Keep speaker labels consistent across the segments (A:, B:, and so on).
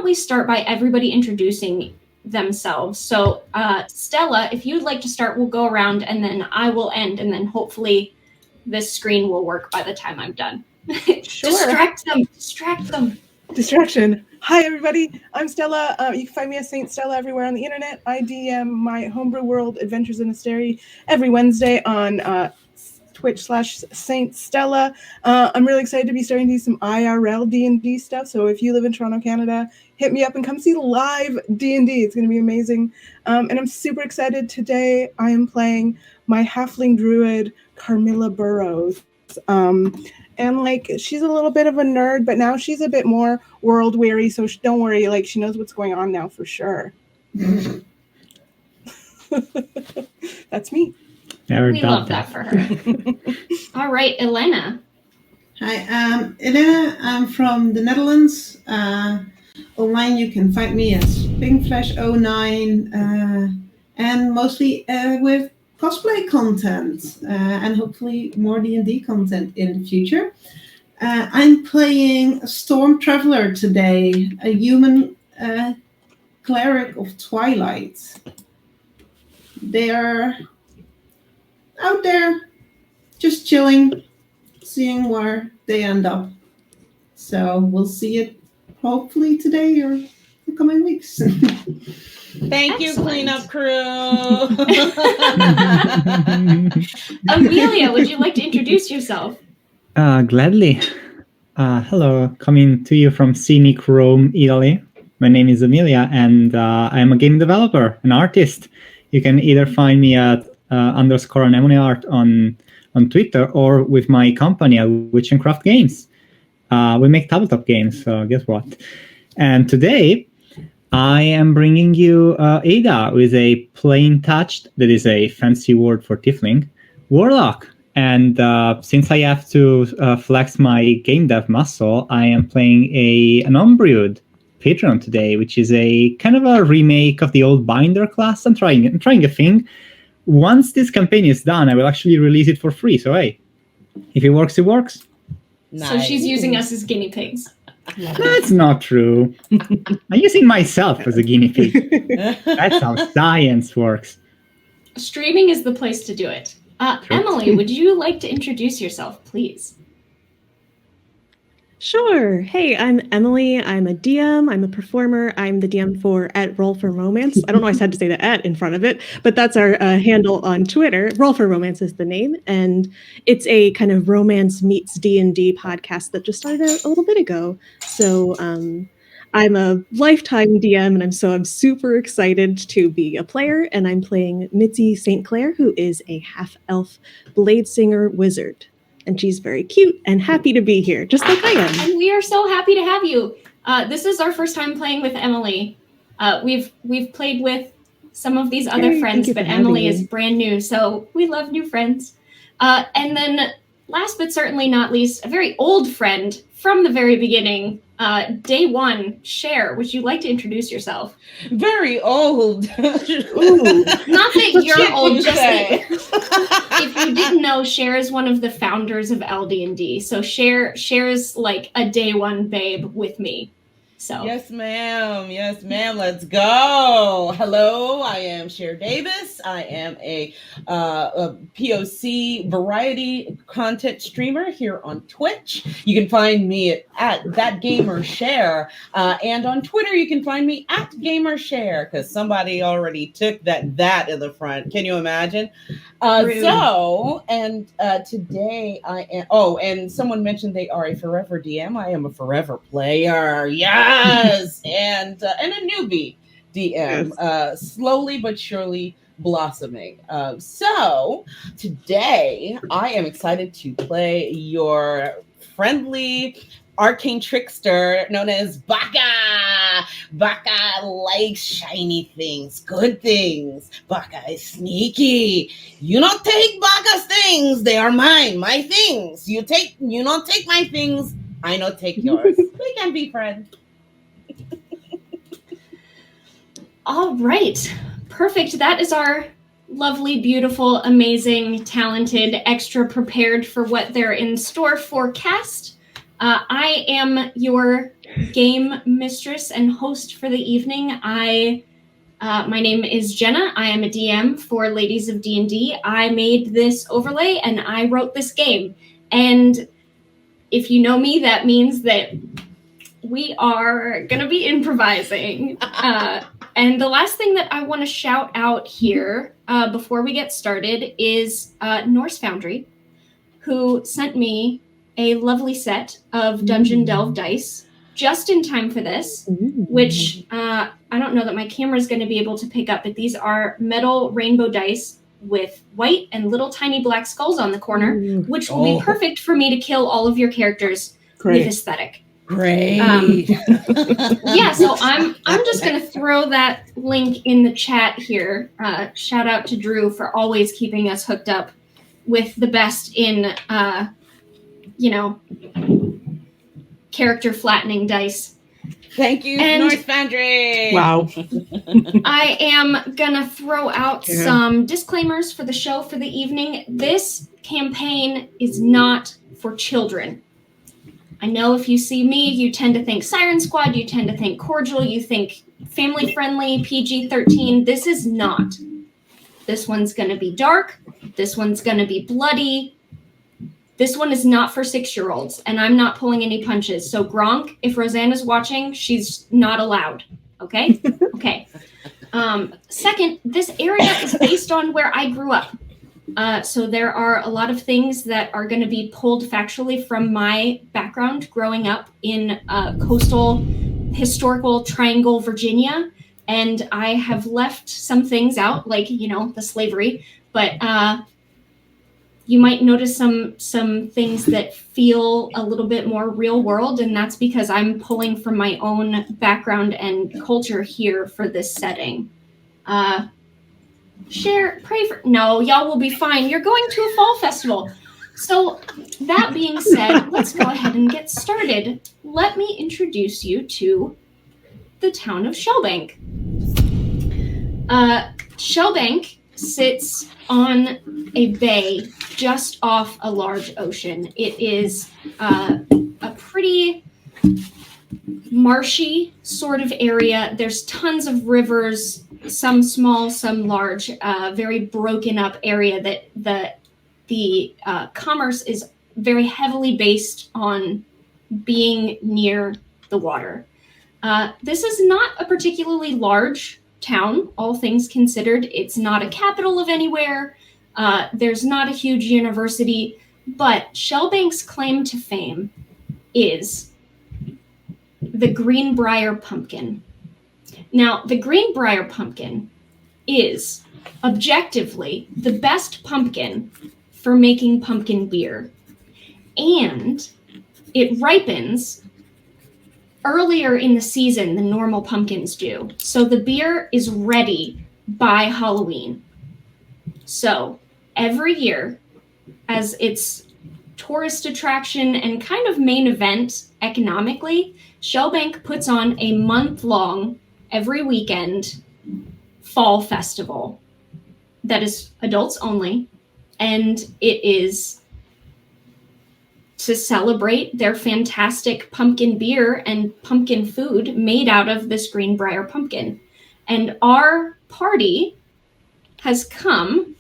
A: probably start by everybody introducing themselves. So Stella, if you'd like to start, we'll go around and then I will end, and then hopefully this screen will work by the time I'm done.
B: Sure.
A: Distract them.
B: Distraction. Hi, everybody. I'm Stella. You can find me as Saint Stella everywhere on the internet. I DM my Homebrew World Adventures in Asteri every Wednesday on Twitch/Saint Stella. I'm really excited to be starting to do some IRL D&D stuff. So if you live in Toronto, Canada, hit me up and come see live D&D. It's going to be amazing. And I'm super excited today. I am playing my halfling druid, Carmilla Burrows. And like, she's a little bit of a nerd, but now she's a bit more world weary. So don't worry, like, she knows what's going on now for sure. That's me.
A: We love that for her. All right, Elena.
C: Hi, Elena. I'm from the Netherlands. Online, you can find me as Pinkflash09, and mostly with cosplay content and hopefully more D&D content in the future. I'm playing a Storm Traveler today, a human cleric of Twilight. They are out there just chilling, seeing where they end up. So we'll see it hopefully today or the coming weeks.
D: Thank you, cleanup crew.
A: Amelia, would you like to introduce yourself?
E: Gladly. Hello, coming to you from scenic Rome, Italy. My name is Amelia, and I'm a game developer, an artist. You can either find me at _anemoneart on Twitter or with my company at Witch and Craft Games. We make tabletop games, so guess what? And today, I am bringing you Ada with a plain touched, that is a fancy word for tiefling, warlock. And since I have to flex my game dev muscle, I am playing an homebrewed Patreon today, which is a kind of a remake of the old Binder class. I'm trying a thing. Once this campaign is done, I will actually release it for free. So hey, if it works, it works.
A: Nice. So she's using us as guinea pigs.
E: That's not true. I'm using myself as a guinea pig. That's how science works.
A: Streaming is the place to do it. Emily, would you like to introduce yourself, please?
F: Sure. Hey, I'm Emily. I'm a DM. I'm a performer. I'm the DM for @Roll for Romance. I don't know why I had to say the @ in front of it, but that's our handle on Twitter. Roll for Romance is the name, and it's a kind of romance meets D&D podcast that just started a little bit ago. So I'm a lifetime DM, and I'm super excited to be a player, and I'm playing Mitzi St. Clair, who is a half-elf blade singer wizard. And she's very cute and happy to be here, just like I am.
A: And we are so happy to have you. This is our first time playing with Emily. We've played with some of these other friends, but Emily is brand new, so we love new friends. And then last but certainly not least, a very old friend from the very beginning, day one, Cher. Would you like to introduce yourself?
D: Very old.
A: Ooh, not that you're old, just that if you didn't know, Cher is one of the founders of LD&D. So Cher's like a day one babe with me. So
D: Yes, ma'am. Yes, ma'am. Let's go. Hello, I am Cher Davis. I am a POC variety content streamer here on Twitch. You can find me at ThatGamerShare. And on Twitter, you can find me at GamerShare, because somebody already took that in the front. Can you imagine? Today I am, and someone mentioned they are a forever DM. I am a forever player. Yes. and a newbie DM, slowly but surely blossoming. So today I am excited to play your friendly arcane trickster known as Baka. Baka likes shiny things, good things. Baka is sneaky. You don't take Baka's things. They are mine, my things. You don't take my things. I don't take yours. We can be friends.
A: all right, perfect. That is our lovely, beautiful, amazing, talented, extra prepared for what they're in store for cast. I am your game mistress and host for the evening. My name is Jenna. I am a DM for Ladies of D&D. I made this overlay and I wrote this game. And if you know me, that means that we are going to be improvising. And the last thing that I want to shout out here before we get started is Norse Foundry, who sent me a lovely set of Dungeon Delve dice just in time for this, which I don't know that my camera is going to be able to pick up, but these are metal rainbow dice with white and little tiny black skulls on the corner, which will be perfect for me to kill all of your characters with aesthetic.
D: Great.
A: Yeah, so I'm just going to throw that link in the chat here. Shout out to Drew for always keeping us hooked up with the best in, character flattening dice.
D: Thank you, North Foundry.
B: Wow.
A: I am going to throw out some disclaimers for the show for the evening. This campaign is not for children. I know if you see me, you tend to think Siren Squad, you tend to think cordial, you think family-friendly, PG-13. This is not. This one's going to be dark. This one's going to be bloody. This one is not for 6-year-olds, and I'm not pulling any punches. So Gronk, if Rosanna's watching, she's not allowed. Okay? Okay. Second, this area is based on where I grew up. So there are a lot of things that are going to be pulled factually from my background growing up in coastal historical Triangle, Virginia. And I have left some things out, like, the slavery. But you might notice some things that feel a little bit more real world. And that's because I'm pulling from my own background and culture here for this setting. Share, pray for... No, y'all will be fine. You're going to a fall festival. So that being said, let's go ahead and get started. Let me introduce you to the town of Shellbank. Shellbank sits on a bay just off a large ocean. It is a pretty marshy sort of area. There's tons of rivers, some small, some large, very broken up area that the commerce is very heavily based on being near the water. This is not a particularly large town, all things considered. It's not a capital of anywhere. There's not a huge university, but Shellbank's claim to fame is the Greenbrier pumpkin. Now, the Greenbrier pumpkin is objectively the best pumpkin for making pumpkin beer. And it ripens earlier in the season than normal pumpkins do. So the beer is ready by Halloween. So every year, as its tourist attraction and kind of main event economically, Shellbank puts on a month-long, every weekend, fall festival that is adults only, and it is to celebrate their fantastic pumpkin beer and pumpkin food made out of this Greenbrier pumpkin. And our party has come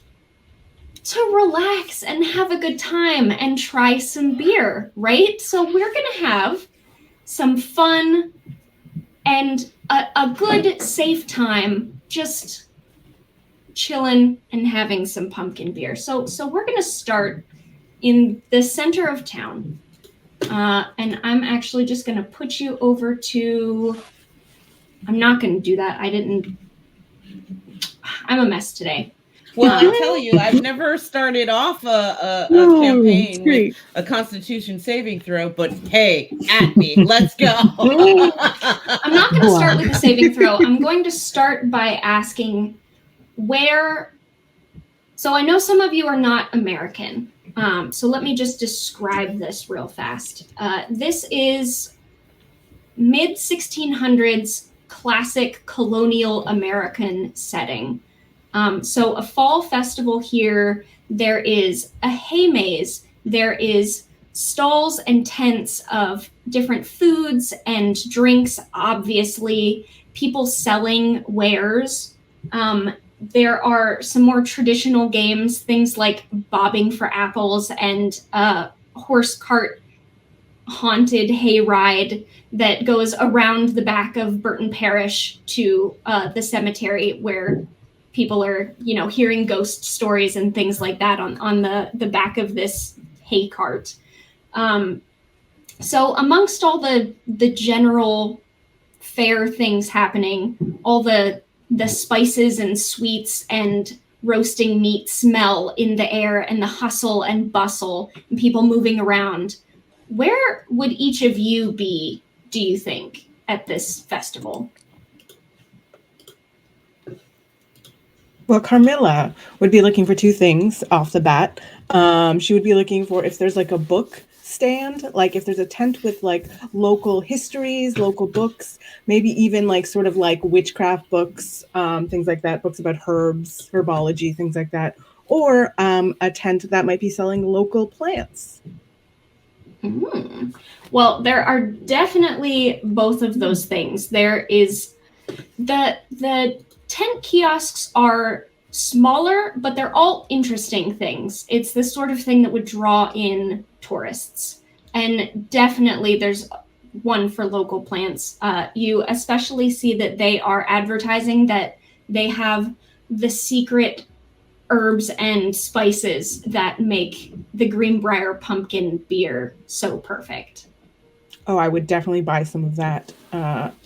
A: to relax and have a good time and try some beer, right? So we're going to have some fun and a good, safe time just chilling and having some pumpkin beer. So we're going to start in the center of town. And I'm actually just going to put you over to... I'm not going to do that. I'm a mess today.
D: Well, I tell you, I've never started off a campaign with a Constitution saving throw, but hey, at me, let's go.
A: I'm not going to start with a saving throw. I'm going to start by asking where... So I know some of you are not American. So let me just describe this real fast. This is mid-1600s classic colonial American setting. So a fall festival here, there is a hay maze, there is stalls and tents of different foods and drinks, obviously, people selling wares. There are some more traditional games, things like bobbing for apples and horse cart haunted hayride that goes around the back of Burton Parish to the cemetery where people are, hearing ghost stories and things like that on the back of this hay cart. So amongst all the general fair things happening, all the spices and sweets and roasting meat smell in the air and the hustle and bustle and people moving around, where would each of you be, do you think, at this festival?
B: Well, Carmilla would be looking for two things off the bat. She would be looking for if there's like a book stand, like if there's a tent with like local histories, local books, maybe even like sort of like witchcraft books, things like that, books about herbs, herbology, things like that, or a tent that might be selling local plants.
A: Mm. Well, there are definitely both of those things. There is the tent kiosks are smaller, but they're all interesting things. It's the sort of thing that would draw in tourists. And definitely there's one for local plants. You especially see that they are advertising that they have the secret herbs and spices that make the Greenbrier pumpkin beer so perfect.
B: Oh, I would definitely buy some of that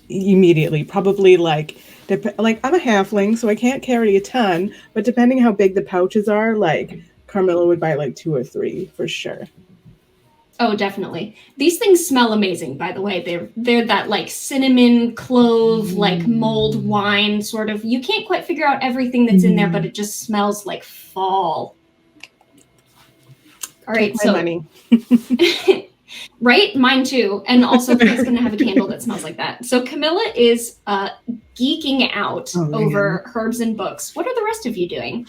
B: immediately. Probably like I'm a halfling, so I can't carry a ton, but depending how big the pouches are, like Carmilla would buy like 2 or 3 for sure.
A: Oh, definitely. These things smell amazing, by the way. They're that like cinnamon clove, like mulled wine sort of. You can't quite figure out everything that's in there, but it just smells like fall. All right,
B: so money.
A: Right? Mine too. And also please going to have a candle that smells like that. So Camilla is geeking out over herbs and books. What are the rest of you doing?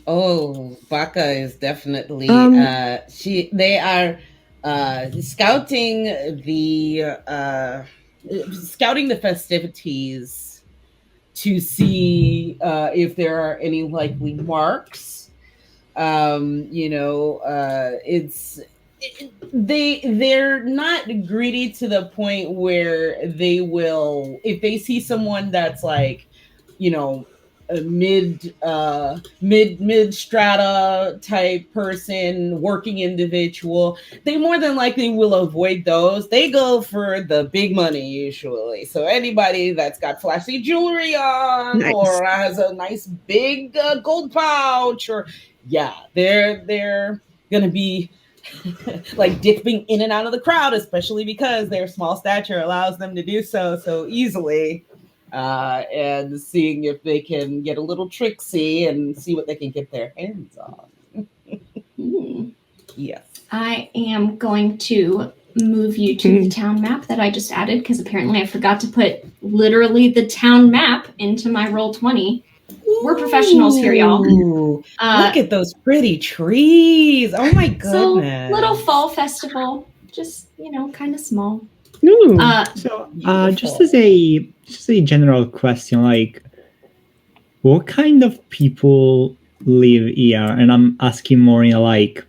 D: Oh, Baka is definitely they are scouting the festivities to see if there are any likely marks. They're not greedy to the point where they will, if they see someone that's like, a mid strata type person, working individual, they more than likely will avoid those. They go for the big money usually. So anybody that's got flashy jewelry on, nice, or has a nice big gold pouch, or they're gonna be like dipping in and out of the crowd, especially because their small stature allows them to do so easily. And seeing if they can get a little tricksy and see what they can get their hands on. Yes.
A: I am going to move you to the town map that I just added, because apparently I forgot to put literally the town map into my Roll20. We're professionals here, y'all.
D: Look at those pretty trees. Oh my goodness.
A: So, little fall festival, just, kind of small.
E: Just as a general question, like, what kind of people live here? And I'm asking more in like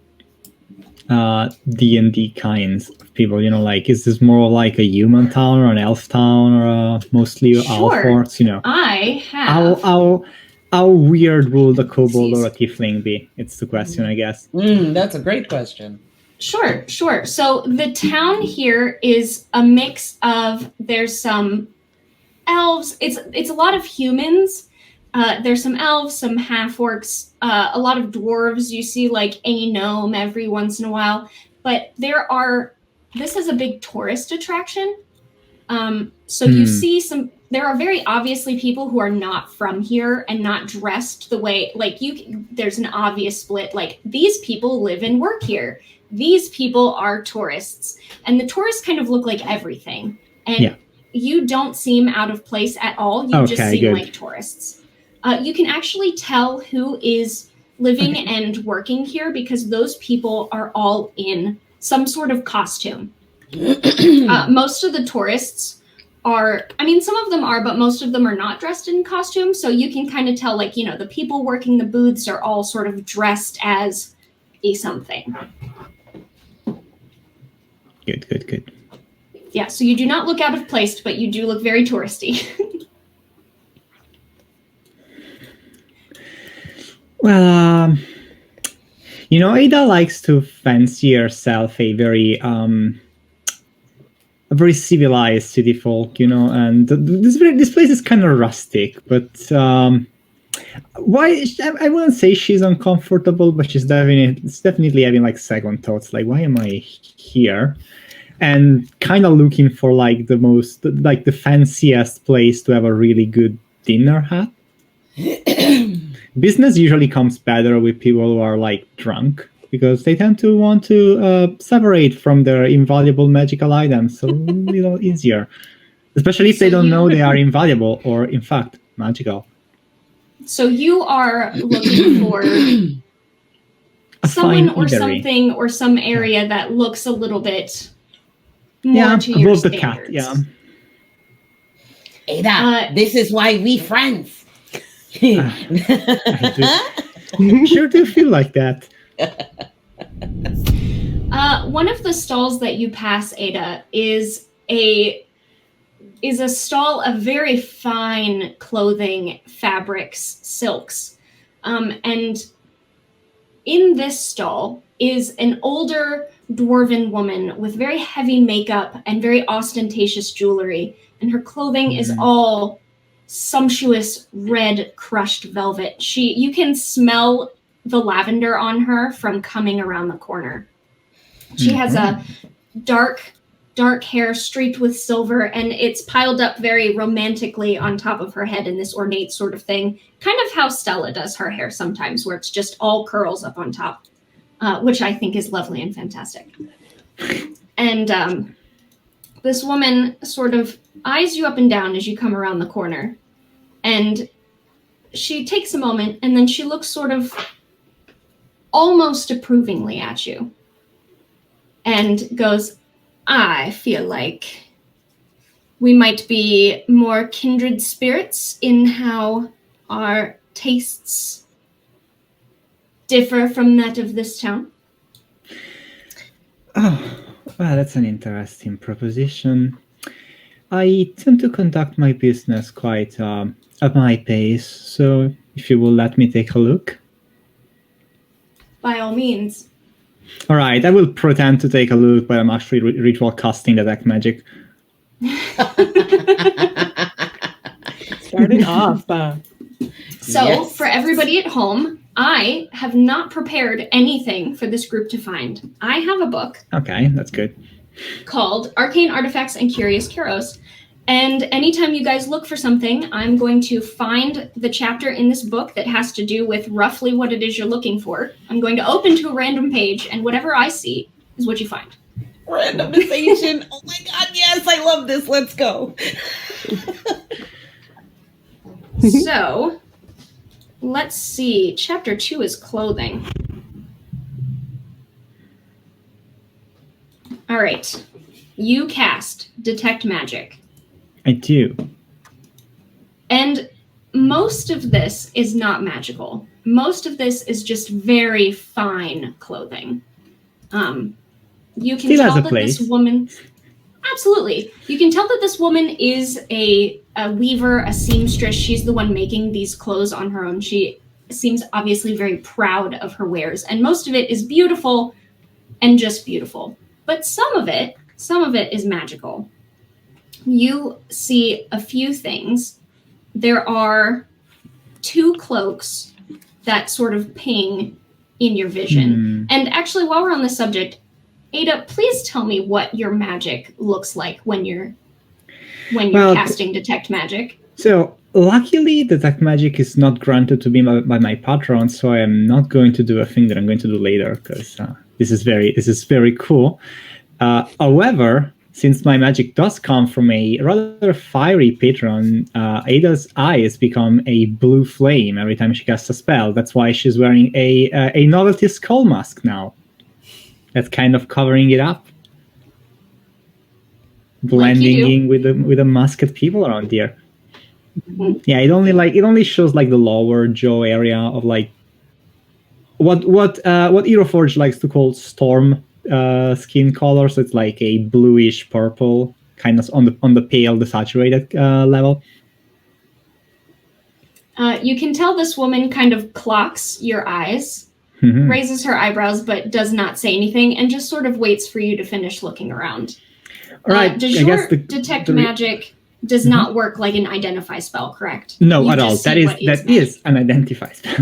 E: D&D kinds of people. Like, is this more like a human town or an elf town or mostly elf orcs?
A: I have.
E: How weird will the kobold or a tiefling be? It's the question, I guess.
D: That's a great question.
A: Sure. So the town here is a mix of, there's some elves. It's a lot of humans. There's some elves, some half-orcs, a lot of dwarves. You see like a gnome every once in a while. But this is a big tourist attraction. So you see there are very obviously people who are not from here and not dressed the way, like there's an obvious split. Like, these people live and work here. These people are tourists. And the tourists kind of look like everything. And you don't seem out of place at all. You just seem like tourists. You can actually tell who is living and working here because those people are all in some sort of costume. Most of the tourists are, I mean, some of them are, but most of them are not dressed in costume. So you can kind of tell, like, you know, the people working the booths are all sort of dressed as a something.
E: Good.
A: Yeah, so you do not look out of place, but you do look very touristy.
E: Well, you know, Ada likes to fancy herself a very civilized city folk, you know, and this place is kind of rustic, but why? I wouldn't say she's uncomfortable, but she's definitely having like second thoughts, like, why am I here? And kind of looking for like the fanciest place to have a really good dinner at. Business usually comes better with people who are like drunk, because they tend to want to separate from their invaluable magical items a little easier, especially if they don't know they are invaluable or in fact magical.
A: So you are looking for someone or something or some area that looks a little bit more to your
E: above the
A: standards.
E: cat. Yeah.
D: Ada, this is why we friends.
E: I sure do feel like that.
A: One of the stalls that you pass, Ada, is a stall of very fine clothing, fabrics, silks. And in this stall is an older dwarven woman with very heavy makeup and very ostentatious jewelry. And her clothing is all sumptuous red crushed velvet. You can smell the lavender on her from coming around the corner. She has a dark hair streaked with silver, and it's piled up very romantically on top of her head in this ornate sort of thing, kind of how Stella does her hair sometimes, where it's just all curls up on top, which I think is lovely and fantastic. And this woman sort of eyes you up and down as you come around the corner, and she takes a moment, and then she looks sort of almost approvingly at you and goes, I feel like we might be more kindred spirits in how our tastes differ from that of this town.
E: Oh, well, that's an interesting proposition. I tend to conduct my business quite at my pace, so if you will let me take a look.
A: By all means.
E: All right, I will pretend to take a look, but I'm actually ritual casting detect magic.
F: Starting off.
A: So,
D: Yes.
A: for everybody at home, I have not prepared anything for this group to find. I have a book
E: Okay, that's good.
A: called Arcane Artifacts and Curious Curos. And anytime you guys look for something, I'm going to find the chapter in this book that has to do with roughly what it is you're looking for. I'm going to open to a random page, and whatever I see is what you find.
D: Randomization. Oh my god, yes, I love this. Let's go.
A: So, let's see. Chapter 2 is clothing. All right. You cast Detect Magic.
E: I do.
A: And most of this is not magical. Most of this is just very fine clothing. You can
E: Still has
A: tell
E: a
A: that
E: place.
A: this woman... Absolutely. You can tell that this woman is a weaver, a seamstress. She's the one making these clothes on her own. She seems obviously very proud of her wares. And most of it is beautiful and just beautiful. But some of it is magical. You see a few things. There are 2 cloaks that sort of ping in your vision. And actually, while we're on this subject, Ada, please tell me what your magic looks like when you're casting Detect Magic.
E: So, luckily, Detect Magic is not granted to me by my patron, so I am not going to do a thing that I'm going to do later, because this is very cool. However, since my magic does come from a rather fiery patron, Ada's eyes become a blue flame every time she casts a spell. That's why she's wearing a novelty skull mask now. That's kind of covering it up, blending in with the masked people around here. Yeah, it only shows like the lower jaw area of like what Eroforge likes to call storm skin color. So it's like a bluish purple, kind of on the pale, desaturated level.
A: You can tell this woman kind of clocks your eyes, raises her eyebrows, but does not say anything, and just sort of waits for you to finish looking around.
E: Right.
A: Does your detect magic does not work like an identify spell, correct?
E: No, at all. That is an identify spell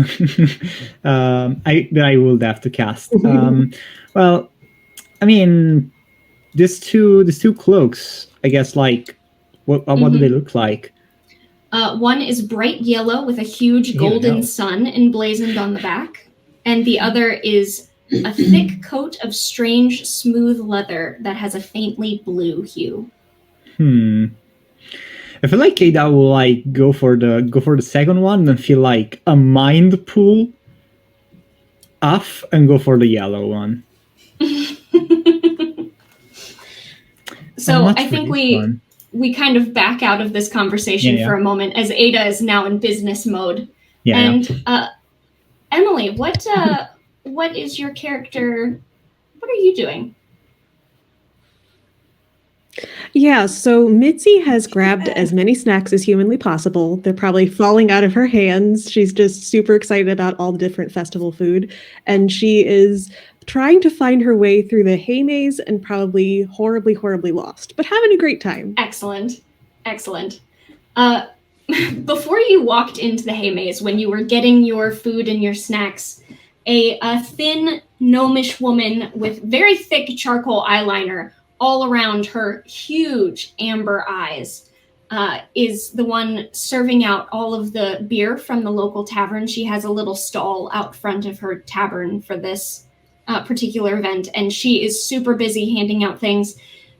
E: that I would have to cast. Well, I mean, these two cloaks, I guess, like what do they look like?
A: One is bright yellow with a huge golden sun emblazoned on the back, and the other is a thick coat of strange, smooth leather that has a faintly blue hue.
E: I feel like Ada will like go for the second one and feel like a mind pull off and go for the yellow one.
A: So I think we kind of back out of this conversation for a moment as Ada is now in business mode. Emily, what is your character? What are you doing?
F: Yeah, so Mitzi has grabbed as many snacks as humanly possible. They're probably falling out of her hands. She's just super excited about all the different festival food. And she is trying to find her way through the hay maze and probably horribly, horribly lost, but having a great time.
A: Excellent. Before you walked into the hay maze, when you were getting your food and your snacks, a thin, gnomish woman with very thick charcoal eyeliner all around her huge amber eyes is the one serving out all of the beer from the local tavern. She has a little stall out front of her tavern for this particular event, and she is super busy handing out things.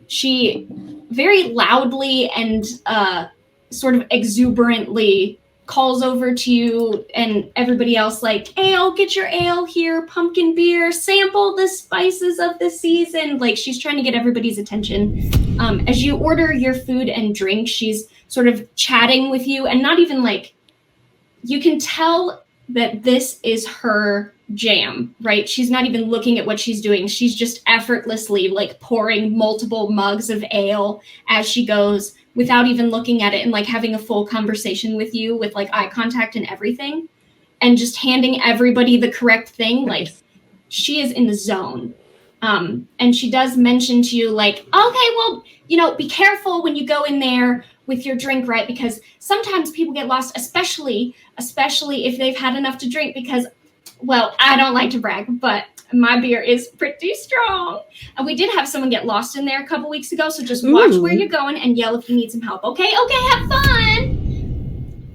A: She very loudly and sort of exuberantly calls over to you and everybody else like, ale, get your ale here, pumpkin beer, sample the spices of the season. Like, she's trying to get everybody's attention. As you order your food and drink, she's sort of chatting with you, and not even like, you can tell that this is her jam, right? She's not even looking at what she's doing. She's just effortlessly like pouring multiple mugs of ale as she goes, without even looking at it, and like having a full conversation with you with like eye contact and everything, and just handing everybody the correct thing. Like, she is in the zone. And she does mention to you like, okay, well, be careful when you go in there with your drink, right? Because sometimes people get lost, especially if they've had enough to drink, because, well, I don't like to brag, but my beer is pretty strong. And we did have someone get lost in there a couple weeks ago, so just watch where you're going and yell if you need some help. Okay, have fun.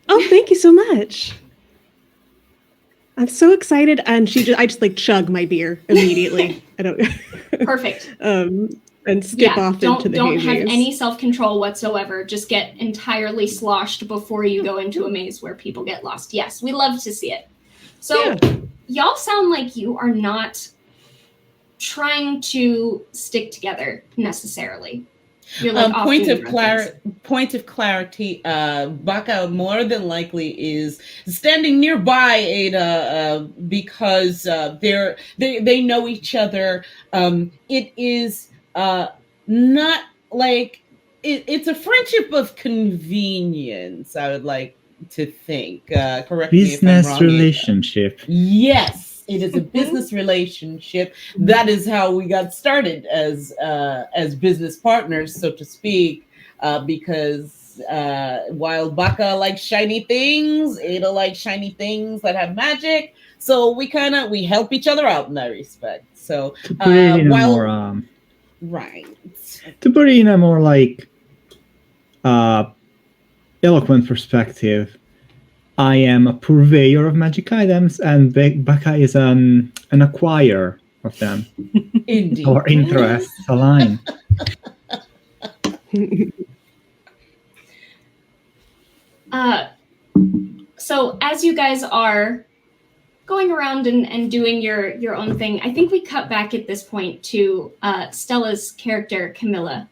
F: Oh, thank you so much. I'm so excited, and I just like chug my beer immediately. I don't
A: Perfect.
F: And skip off into the
A: Don't have
F: maze.
A: any self-control whatsoever. Just get entirely sloshed before you go into a maze where people get lost. Yes, we love to see it. So y'all sound like you are not trying to stick together necessarily. You're like
D: point of clarity. Baka more than likely is standing nearby Ada because they know each other. It is not like it's a friendship of convenience, I would like to think. Correct me if I'm wrong.
E: Business relationship.
D: Yes, it is a business relationship. That is how we got started as business partners, so to speak. Because while Baka likes shiny things, Ada likes shiny things that have magic. So we help each other out in that respect. So
E: to put it in a more like eloquent perspective, I am a purveyor of magic items, and Baka is an acquirer of them.
D: Indeed.
E: Our interests align.
A: So as you guys are going around and doing your own thing, I think we cut back at this point to Stella's character, Camilla.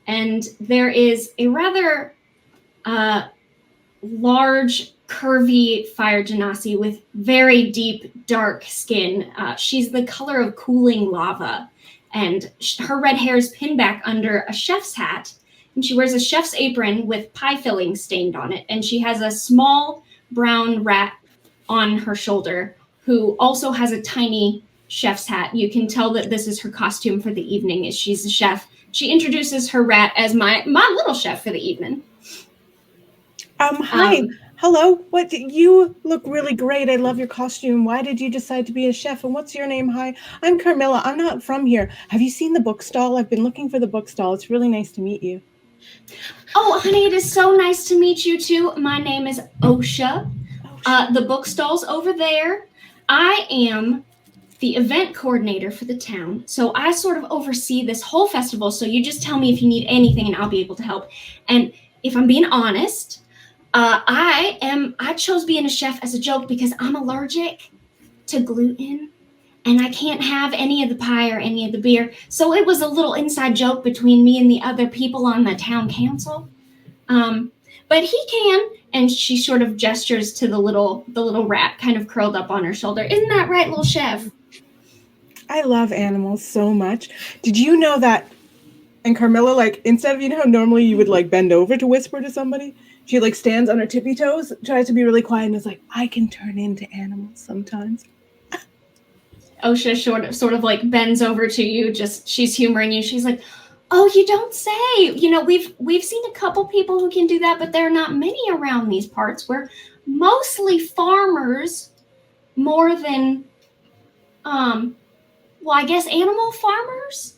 A: And there is a rather large, curvy fire genasi with very deep, dark skin. She's the color of cooling lava. And her red hair is pinned back under a chef's hat. And she wears a chef's apron with pie filling stained on it. And she has a small brown rat on her shoulder who also has a tiny chef's hat. You can tell that this is her costume for the evening, as she's a chef. She introduces her rat as my little chef for the evening.
B: Hi. Hello. What? You look really great. I love your costume. Why did you decide to be a chef? And what's your name? Hi, I'm Carmilla. I'm not from here. Have you seen the book stall? I've been looking for the book stall. It's really nice to meet you.
A: Oh, honey, it is so nice to meet you too. My name is Osha. The book stall's over there. I am the event coordinator for the town. So I sort of oversee this whole festival. So you just tell me if you need anything and I'll be able to help. And if I'm being honest, I chose being a chef as a joke because I'm allergic to gluten and I can't have any of the pie or any of the beer. So it was a little inside joke between me and the other people on the town council. But he can, and she sort of gestures to the little rat kind of curled up on her shoulder. Isn't that right, little chef?
B: I love animals so much. Did you know that? And Carmilla, like, instead of, you know how normally you would like bend over to whisper to somebody, she like stands on her tippy toes, tries to be really quiet, and is like, I can turn into animals sometimes.
A: Osha sort of like bends over to you, she's humoring you. She's like, oh, you don't say. You know, we've seen a couple people who can do that, but there are not many around these parts. We're mostly farmers more than, well, I guess animal farmers.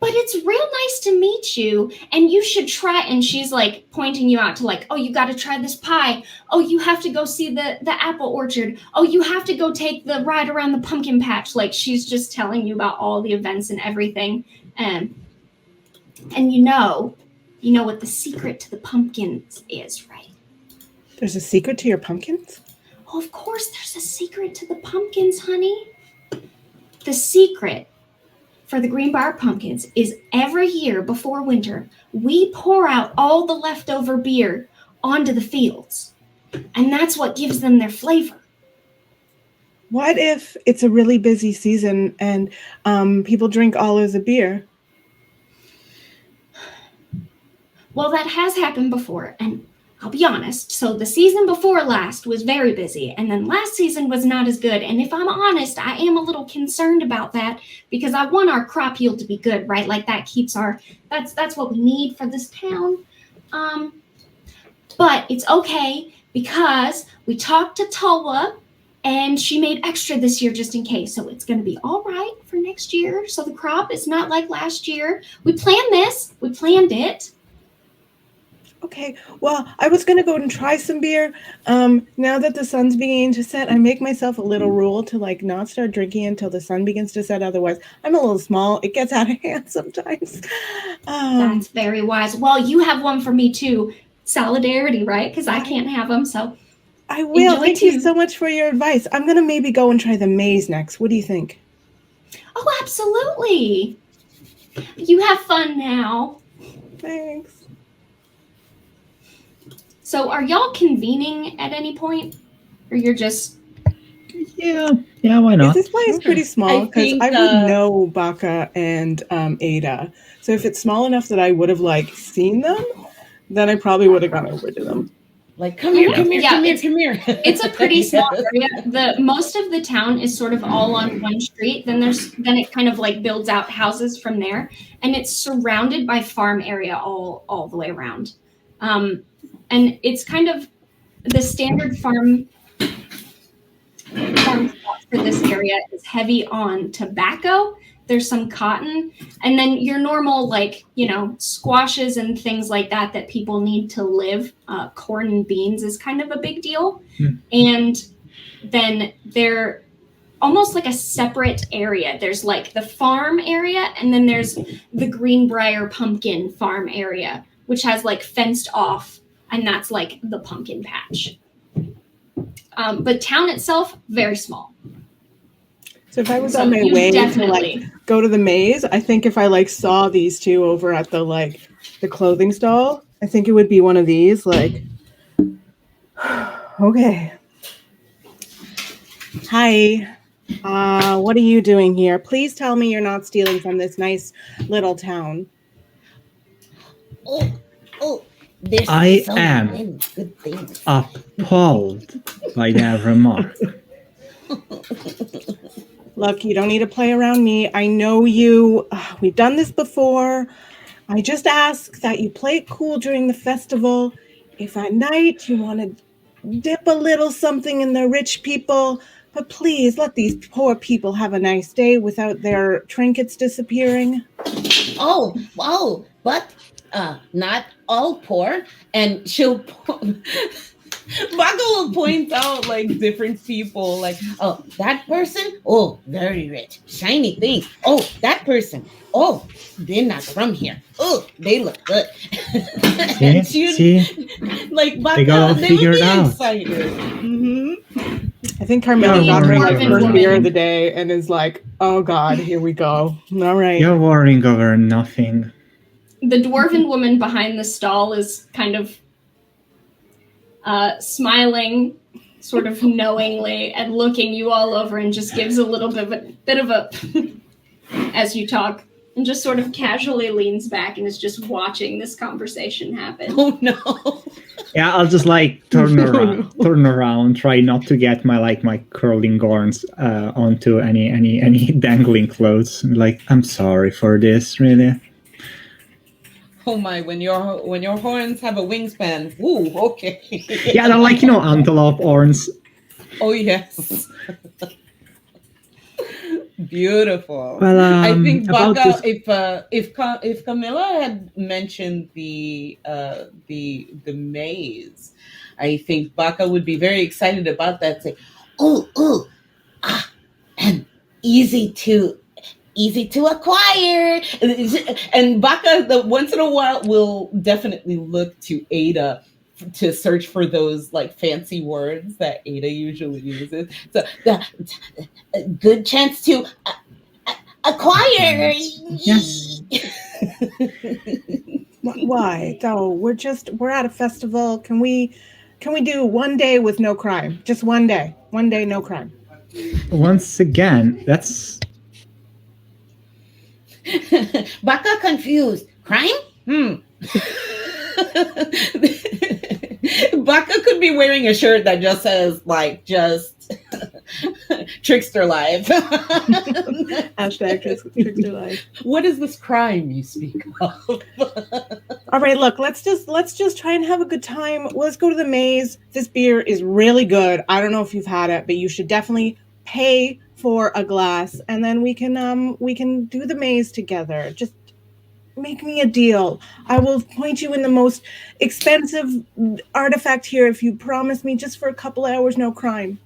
A: But it's real nice to meet you, and you should try. And she's like pointing you out to like, oh, you got to try this pie. Oh, you have to go see the apple orchard. Oh, you have to go take the ride around the pumpkin patch. Like she's just telling you about all the events and everything. And you know what the secret to the pumpkins is, right?
B: There's a secret to your pumpkins?
A: Oh, of course there's a secret to the pumpkins, honey. The secret for the Greenbrier pumpkins is every year before winter, we pour out all the leftover beer onto the fields. And that's what gives them their flavor.
B: What if it's a really busy season and people drink all of the beer?
A: Well, that has happened before, and I'll be honest. So the season before last was very busy, and then last season was not as good. And if I'm honest, I am a little concerned about that because I want our crop yield to be good, right? Like that keeps that's what we need for this town. But it's okay because we talked to Tulwa, and she made extra this year just in case. So it's going to be all right for next year. So the crop is not like last year. We planned this. We planned it.
B: Okay, well, I was going to go and try some beer. Now that the sun's beginning to set, I make myself a little rule to like not start drinking until the sun begins to set. Otherwise, I'm a little small. It gets out of hand sometimes.
A: That's very wise. Well, you have one for me too. Solidarity, right? Because I can't have them, so
B: I will. Thank you so much for your advice. I'm going to maybe go and try the maize next. What do you think?
A: Oh, absolutely. You have fun now.
B: Thanks.
A: So are y'all convening at any point? Or you're just...
E: Yeah, why not?
B: This place is pretty small because I would know Baka and Ada. So if it's small enough that I would have like seen them, then I probably would have gone over to them.
D: Like, come here.
A: It's a pretty small area. Most of the town is sort of all on one street. Then it kind of like builds out houses from there. And it's surrounded by farm area all the way around. And it's kind of the standard farm for this area is heavy on tobacco. There's some cotton, and then your normal, like, squashes and things like that people need to live. Corn and beans is kind of a big deal. And then there almost like a separate area. There's like the farm area, and then there's the Greenbrier pumpkin farm area, which has like fenced off, and that's like the pumpkin patch. But town itself, very small.
B: So if I was on my way to like go to the maze, I think if I like saw these two over at the clothing stall, I think it would be one of these. Like, okay, hi. What are you doing here? Please tell me you're not stealing from this nice little town.
E: I am appalled by that remark.
B: Look, you don't need to play around me. I know you. We've done this before. I just ask that you play it cool during the festival. If at night you want to dip a little something in the rich people, but please let these poor people have a nice day without their trinkets disappearing.
D: But not all poor. And she'll Baka will point out like different people, like, oh, that person, oh, very rich, shiny thing. Oh, that person, oh, they're not from here. Oh, they look good.
E: See?
D: Like Baka,
E: they got all figured out.
B: Mm-hmm. I think Carmela got her like first beer of the day and is like, oh God, here we go. All right.
E: You're worrying over nothing.
A: The dwarven woman behind the stall is kind of smiling sort of knowingly and looking you all over, and just gives a little bit of a as you talk, and just sort of casually leans back and is just watching this conversation happen.
D: Oh no.
E: Yeah, I'll just like turn around, try not to get my curling horns onto any dangling clothes. Like, I'm sorry for this, really.
D: Oh my, when your horns have a wingspan. Ooh, okay.
E: Yeah, they're like, antelope horns.
D: Oh yes. Beautiful.
E: Well,
D: I think Baka,
E: this...
D: if Camilla had mentioned the maze, I think Baka would be very excited about that. Say, and easy to acquire. And Baka, once in a while, will definitely look to Ada to search for those like fancy words that Ada usually uses. So a good chance to acquire.
E: Yes.
B: Why? So we're at a festival. Can we do one day with no crime? Just one day. One day, no crime.
E: Once again, that's
D: Baka confused. Crime? Baka could be wearing a shirt that just says trickster life.
B: Hashtag trickster life.
D: What is this crime you speak of?
B: All right, look, let's just try and have a good time. Let's go to the maze. This beer is really good. I don't know if you've had it, but you should definitely pay for a glass, and then we can do the maze together. Just make me a deal. I will point you in the most expensive artifact here if you promise me just for a couple hours, no crime.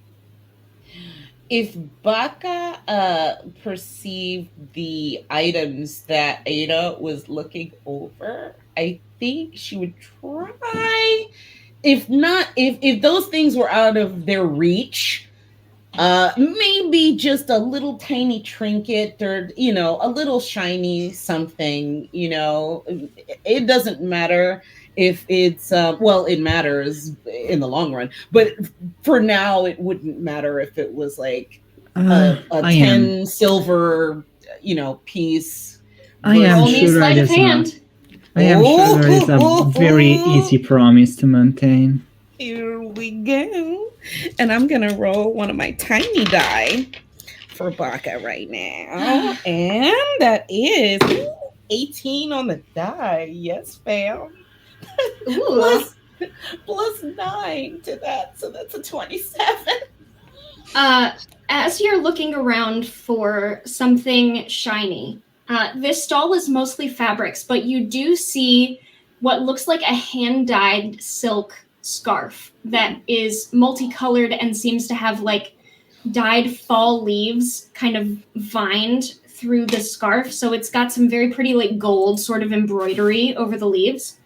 D: If Baka perceived the items that Ada was looking over, I think she would try. If not, if those things were out of their reach, maybe just a little tiny trinket or, a little shiny something, it doesn't matter if it's, it matters in the long run, but for now it wouldn't matter if it was like a 10 silver, piece.
E: I am sure there is a very easy promise to maintain.
D: Here we go. And I'm going to roll one of my tiny die for Baka right now. And that is 18 on the die. Yes, fam. plus 9 to that. So that's a 27.
A: As you're looking around for something shiny, this stall is mostly fabrics, but you do see what looks like a hand-dyed silk scarf that is multicolored and seems to have like dyed fall leaves kind of vined through the scarf. So it's got some very pretty like gold sort of embroidery over the leaves.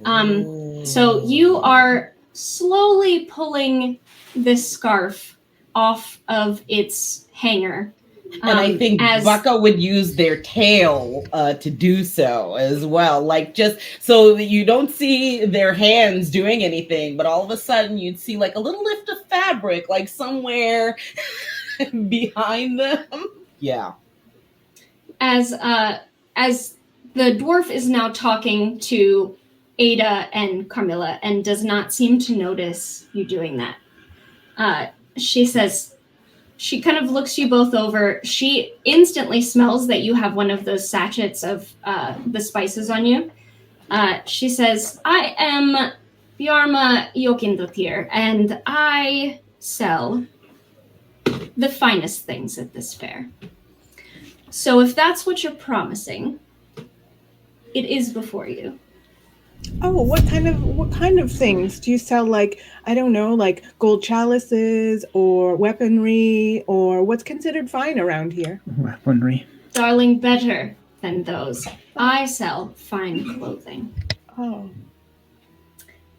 A: So you are slowly pulling this scarf off of its hanger.
D: And I think Baka would use their tail to do so as well. Like just so that you don't see their hands doing anything, but all of a sudden you'd see like a little lift of fabric like somewhere behind them. Yeah.
A: As the dwarf is now talking to Ada and Carmilla and does not seem to notice you doing that. She says, she kind of looks you both over. She instantly smells that you have one of those sachets of the spices on you. She says, I am Bjarma Jokindotir, and I sell the finest things at this fair. So if that's what you're promising, it is before you.
B: Oh, what kind of things do you sell? Like, I don't know, like gold chalices or weaponry, or what's considered fine around here?
E: Weaponry.
A: Darling, better than those. I sell fine clothing.
B: Oh.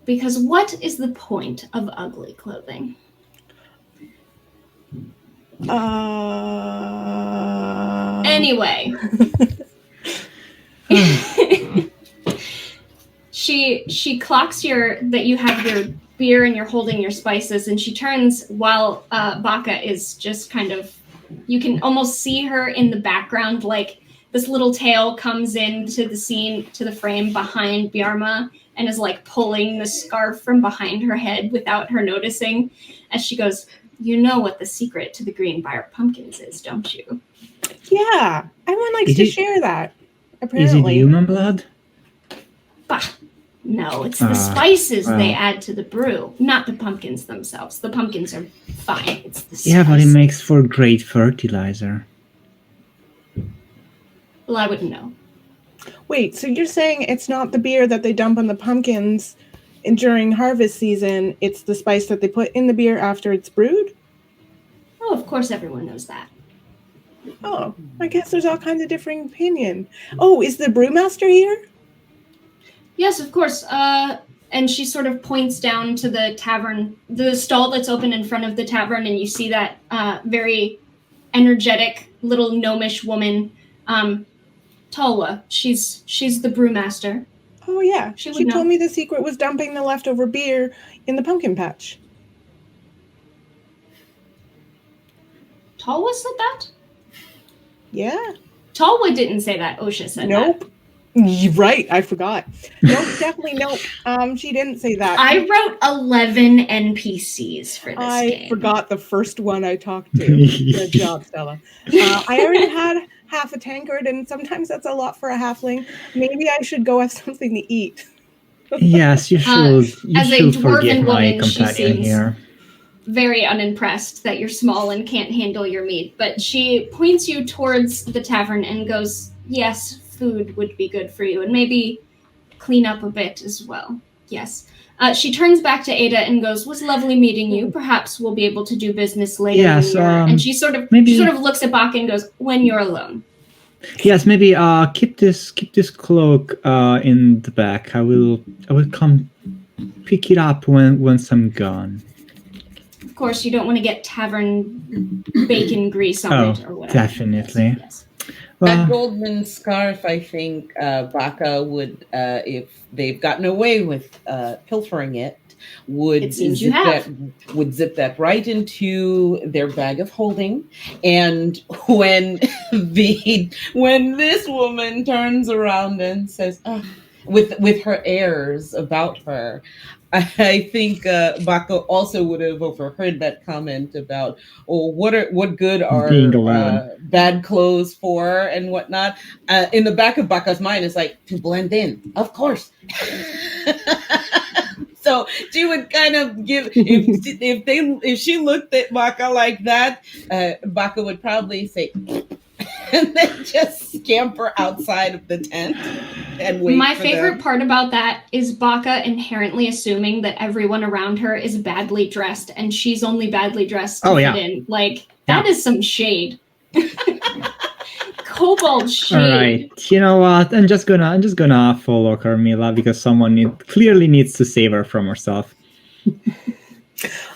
A: Because what is the point of ugly clothing? Anyway. She clocks that you have your beer and you're holding your spices, and she turns while Baka is just kind of, you can almost see her in the background, like this little tail comes into the scene, to the frame behind Bjarma, and is like pulling the scarf from behind her head without her noticing, as she goes, you know what the secret to the Greenbrier pumpkins is, don't you?
B: Yeah, everyone likes to share that, apparently.
E: Is it human blood?
A: Bah. No, it's the spices they add to the brew, not the pumpkins themselves. The pumpkins are fine. It's the spice.
E: Yeah, but it makes for great fertilizer.
A: Well, I wouldn't know.
B: Wait, so you're saying it's not the beer that they dump on the pumpkins during harvest season, it's the spice that they put in the beer after it's brewed?
A: Oh, of course everyone knows that.
B: Oh, I guess there's all kinds of differing opinion. Oh, is the brewmaster here?
A: Yes, of course. And she sort of points down to the tavern, the stall that's open in front of the tavern, and you see that very energetic little gnomish woman, Talwa. She's the brewmaster.
B: Oh yeah, she told me the secret was dumping the leftover beer in the pumpkin patch.
A: Talwa said that?
B: Yeah.
A: Talwa didn't say that. Osha said that.
B: Nope. Right, I forgot. Nope, definitely nope. She didn't say that.
A: I wrote 11 NPCs for this game.
B: I forgot the first one I talked to. Good job, Stella. I already had half a tankard, and sometimes that's a lot for a halfling. Maybe I should go have something to eat.
E: Yes, you should. You
A: as
E: should
A: a
E: forgive
A: dwarven
E: my
A: woman, she
E: companion
A: seems
E: here.
A: very unimpressed that you're small and can't handle your meat. But she points you towards the tavern and goes, yes, food would be good for you, and maybe clean up a bit as well. Yes. She turns back to Ada and goes, was lovely meeting you. Perhaps we'll be able to do business later.
E: Yes,
A: and she sort of looks at Baka and goes, when you're alone.
E: Yes, maybe keep this cloak in the back. I will come pick it up once I'm gone.
A: Of course, you don't want to get tavern bacon grease on it or whatever.
E: Definitely.
A: Yes.
D: That golden scarf, I think Baka would, if they've gotten away with pilfering it, would zip that right into their bag of holding. And when this woman turns around and says, with her airs about her, I think Baka also would have overheard that comment about, what good are bad clothes for and whatnot. In the back of Baka's mind, it's like, to blend in, of course. So she would kind of give, if she looked at Baka like that, Baka would probably say, and then just scamper outside of the tent. and wait.
A: My
D: for
A: favorite
D: them.
A: part about that is Baka inherently assuming that everyone around her is badly dressed and she's only badly dressed to fit in. Like, that is some shade. Kobold shade.
E: All right. You know what? I'm just gonna follow Carmilla because someone clearly needs to save her from herself.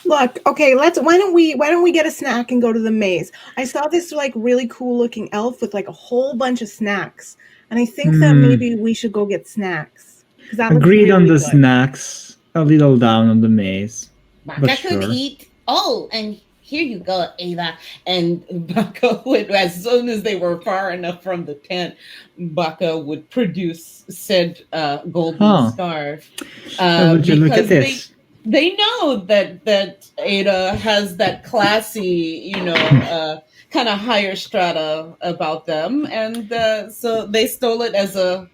B: Look, okay, why don't we get a snack and go to the maze? I saw this like really cool looking elf with like a whole bunch of snacks. And I think that maybe we should go get snacks. That
E: Agreed
B: really
E: on the
B: good.
E: snacks. A little down on the maze.
D: Baka could eat. Oh, and here you go, Ava. And Baka would, as soon as they were far enough from the tent, Baka would produce said golden scarf.
E: Would you look at this?
D: They know that Ada has that classy, kind of higher strata about them, and so they stole it as a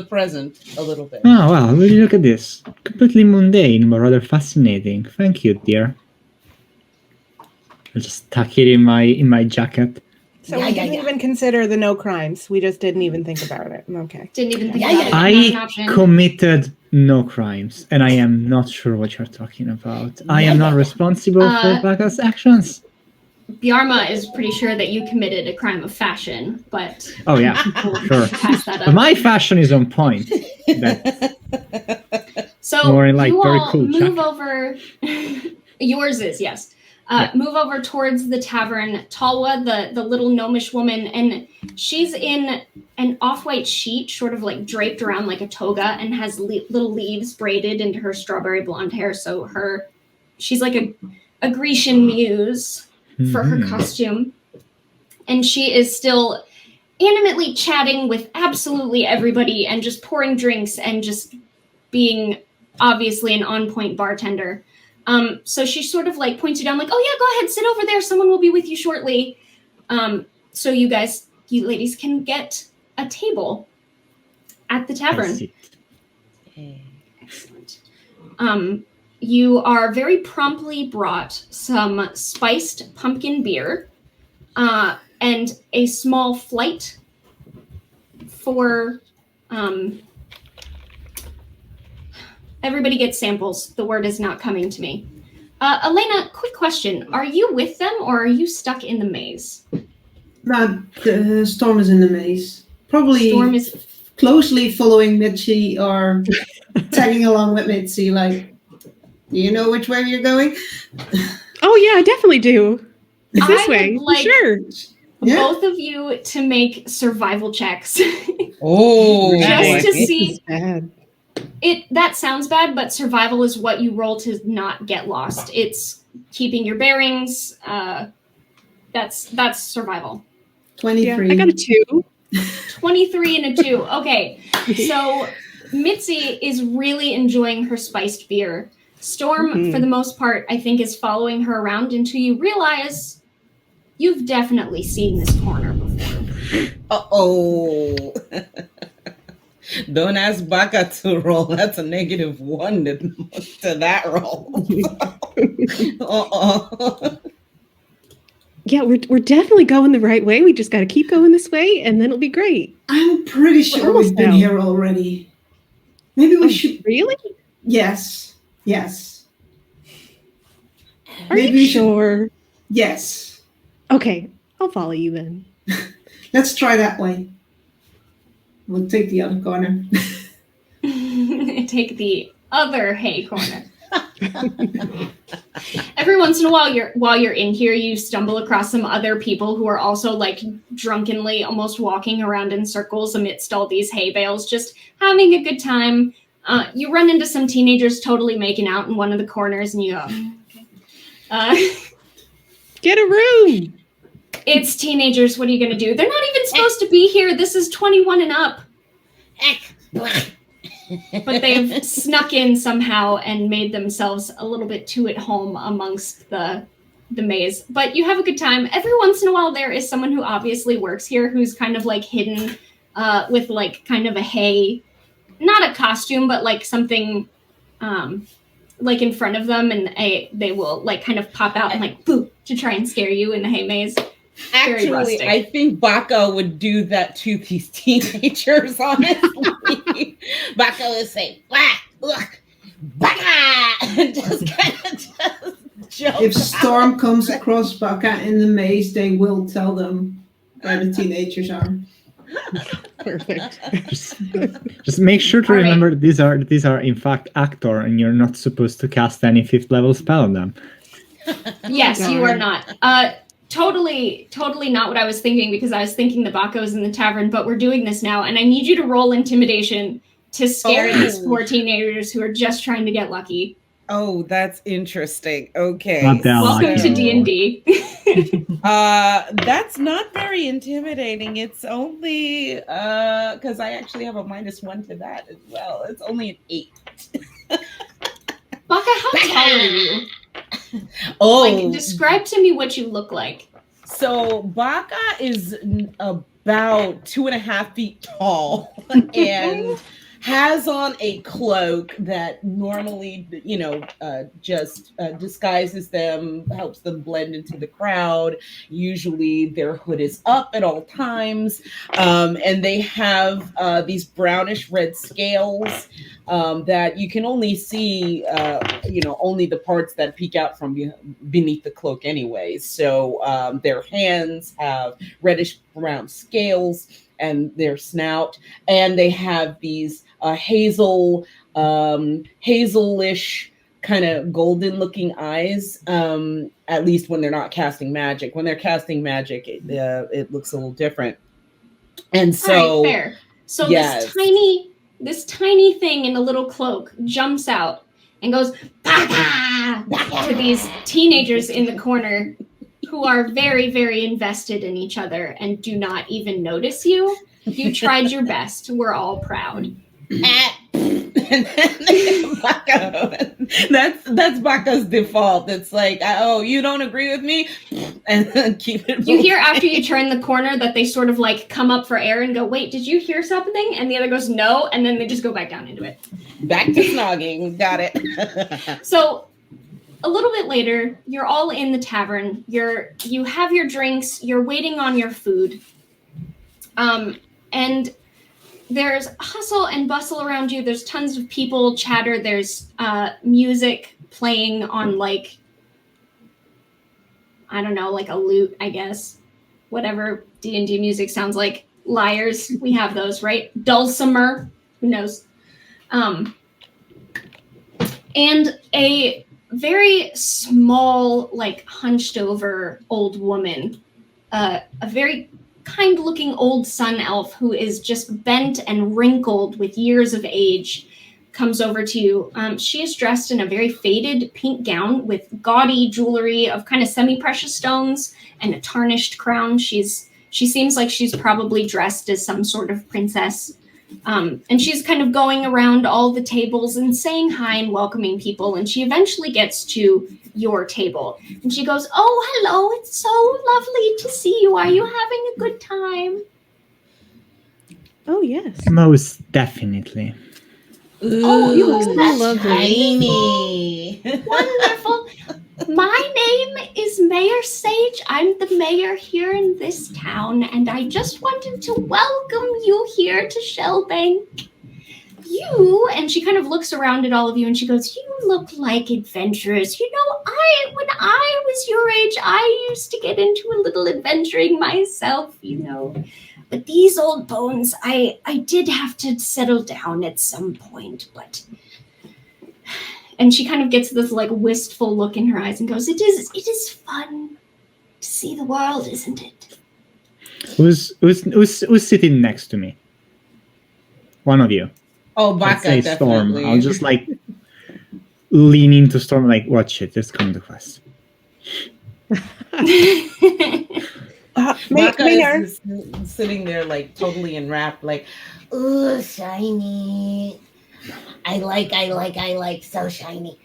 D: present a little bit.
E: Oh wow! Will you look at this? Completely mundane, but rather fascinating. Thank you, dear. I'll just tuck it in my jacket.
B: So we didn't even consider the no crimes. We just didn't even think about it. Okay.
A: Didn't even think about it.
E: I committed no crimes, and I am not sure what you're talking about. I am not responsible for Baka's actions.
A: Bjarma is pretty sure that you committed a crime of fashion, but
E: oh yeah, sure.
A: Pass that up.
E: But my fashion is on point.
A: So
E: more like
A: you
E: very
A: all
E: cool
A: move
E: jacket.
A: over. Yours is, yes. Move over towards the tavern. Talwa, the little gnomish woman, and she's in an off-white sheet, sort of like draped around like a toga, and has little leaves braided into her strawberry blonde hair. So she's like a Grecian muse for her costume. And she is still animately chatting with absolutely everybody and just pouring drinks and just being obviously an on-point bartender. So she sort of like points you down like, oh yeah, go ahead, sit over there. Someone will be with you shortly. So you ladies can get a table at the tavern. Excellent. You are very promptly brought some spiced pumpkin beer, and a small flight for, everybody gets samples. The word is not coming to me. Elena, quick question. Are you with them or are you stuck in the maze?
C: The Storm is in the maze. Probably
A: Storm is
C: closely following Mitzi or tagging along with Mitzi. Like, do you know which way you're going?
F: Oh, yeah, I definitely do. It's this way,
A: would like
F: sure.
A: both of you to make survival checks.
D: Oh,
A: just to see.
F: Bad.
A: That sounds bad, but survival is what you roll to not get lost. It's keeping your bearings. That's survival.
C: 23.
F: Yeah, I got a 2.
A: 23 and a 2. Okay, so Mitzi is really enjoying her spiced beer. Storm, for the most part, I think is following her around until you realize you've definitely seen this corner before.
D: Uh-oh. Don't ask Baka to roll. That's a -1 to that roll.
F: Yeah, we're definitely going the right way. We just got to keep going this way, and then it'll be great.
C: I'm pretty sure we've been here already. Maybe we should...
F: Really?
C: Yes.
F: Are you sure?
C: Yes.
F: Okay, I'll follow you then.
C: Let's try that way. We'll take the other corner.
A: Take the other hay corner. Every once in a while, while you're in here, you stumble across some other people who are also like drunkenly almost walking around in circles amidst all these hay bales, just having a good time. You run into some teenagers totally making out in one of the corners, and you go, okay.
F: Get a room.
A: It's teenagers. What are you going to do? They're not even supposed to be here. This is 21 and up. But they've snuck in somehow and made themselves a little bit too at home amongst the maze. But you have a good time. Every once in a while, there is someone who obviously works here who's kind of like hidden with like kind of a hay, not a costume, but like something like in front of them, and they will like kind of pop out and like boo to try and scare you in the hay maze.
D: Actually, I think Baka would do that to these teenagers, honestly. Baka will say, look, Baka! And just kind of just jump
C: If Storm
D: out.
C: comes across Baka in the maze, they will tell them where the teenagers are.
F: Perfect.
E: Just make sure to
A: All right.
E: remember these are in fact actor, and you're not supposed to cast any 5th level spell on them.
A: Yes,
F: God.
A: you are not. Totally not what I was thinking, because I was thinking the Baco's in the tavern, but we're doing this now, and I need you to roll intimidation to scare these poor teenagers who are just trying to get lucky.
D: Oh, that's interesting. Okay.
E: Not that
A: Welcome to
E: lucky.
A: D&D.
D: That's not very intimidating. It's only because I actually have a -1 to that as well. It's only an 8.
A: Baka, how tall are you?
D: Oh,
A: Like, describe to me what you look like.
D: so Baka is about 2.5 feet tall and has on a cloak that normally, just disguises them, helps them blend into the crowd. Usually their hood is up at all times. And they have these brownish red scales that you can only see, only the parts that peek out from beneath the cloak anyways. So their hands have reddish brown scales and their snout, and they have these hazelish kind of golden looking eyes, at least when they're not casting magic. When they're casting magic, it looks a little different. And so,
A: all right, fair. So
D: yes.
A: this tiny thing in a little cloak jumps out and goes Baka! To these teenagers in the corner who are very, very invested in each other and do not even notice you. You tried your best. We're all proud.
D: That's Baka's default. It's like, oh, you don't agree with me, and then keep it moving.
A: You hear after you turn the corner that they sort of like come up for air and go, wait, did you hear something? And the other goes, no, and then they just go back down into it.
D: Back to snogging. Got it.
A: So a little bit later, you're all in the tavern. You have your drinks. You're waiting on your food. And there's hustle and bustle around you. There's tons of people, chatter. There's music playing on, like, I don't know, like a lute, I guess. Whatever D&D music sounds like. Lyres, we have those, right? Dulcimer, who knows? And a very small, like, hunched over old woman, a very kind-looking old sun elf who is just bent and wrinkled with years of age, comes over to you. She is dressed in a very faded pink gown with gaudy jewelry of kind of semi-precious stones and a tarnished crown. She seems like she's probably dressed as some sort of princess. And she's kind of going around all the tables and saying hi and welcoming people. And she eventually gets to your table. And she goes, oh, hello. It's so lovely to see you. Are you having a good time?
F: Oh, yes.
E: Most definitely.
A: Oh, you look so
F: lovely.
D: Tiny.
A: Wonderful. My name is Mayor Sage. I'm the mayor here in this town, and I just wanted to welcome you here to Shellbank. You, and she kind of looks around at all of you, and she goes, you look like adventurers. You know, when I was your age, I used to get into a little adventuring myself, you know. But these old bones, I did have to settle down at some point, but... And she kind of gets this like wistful look in her eyes and goes, it is fun to see the world, isn't it?
E: Who's sitting next to me? One of you.
D: Oh,
E: I'd
D: Baka,
E: say
D: definitely.
E: Storm. I'll just like lean into Storm, like, watch it, just come to us.
D: Baka
B: Mayor,
D: is sitting there like totally enwrapped, like, ooh, shiny. I like so shiny.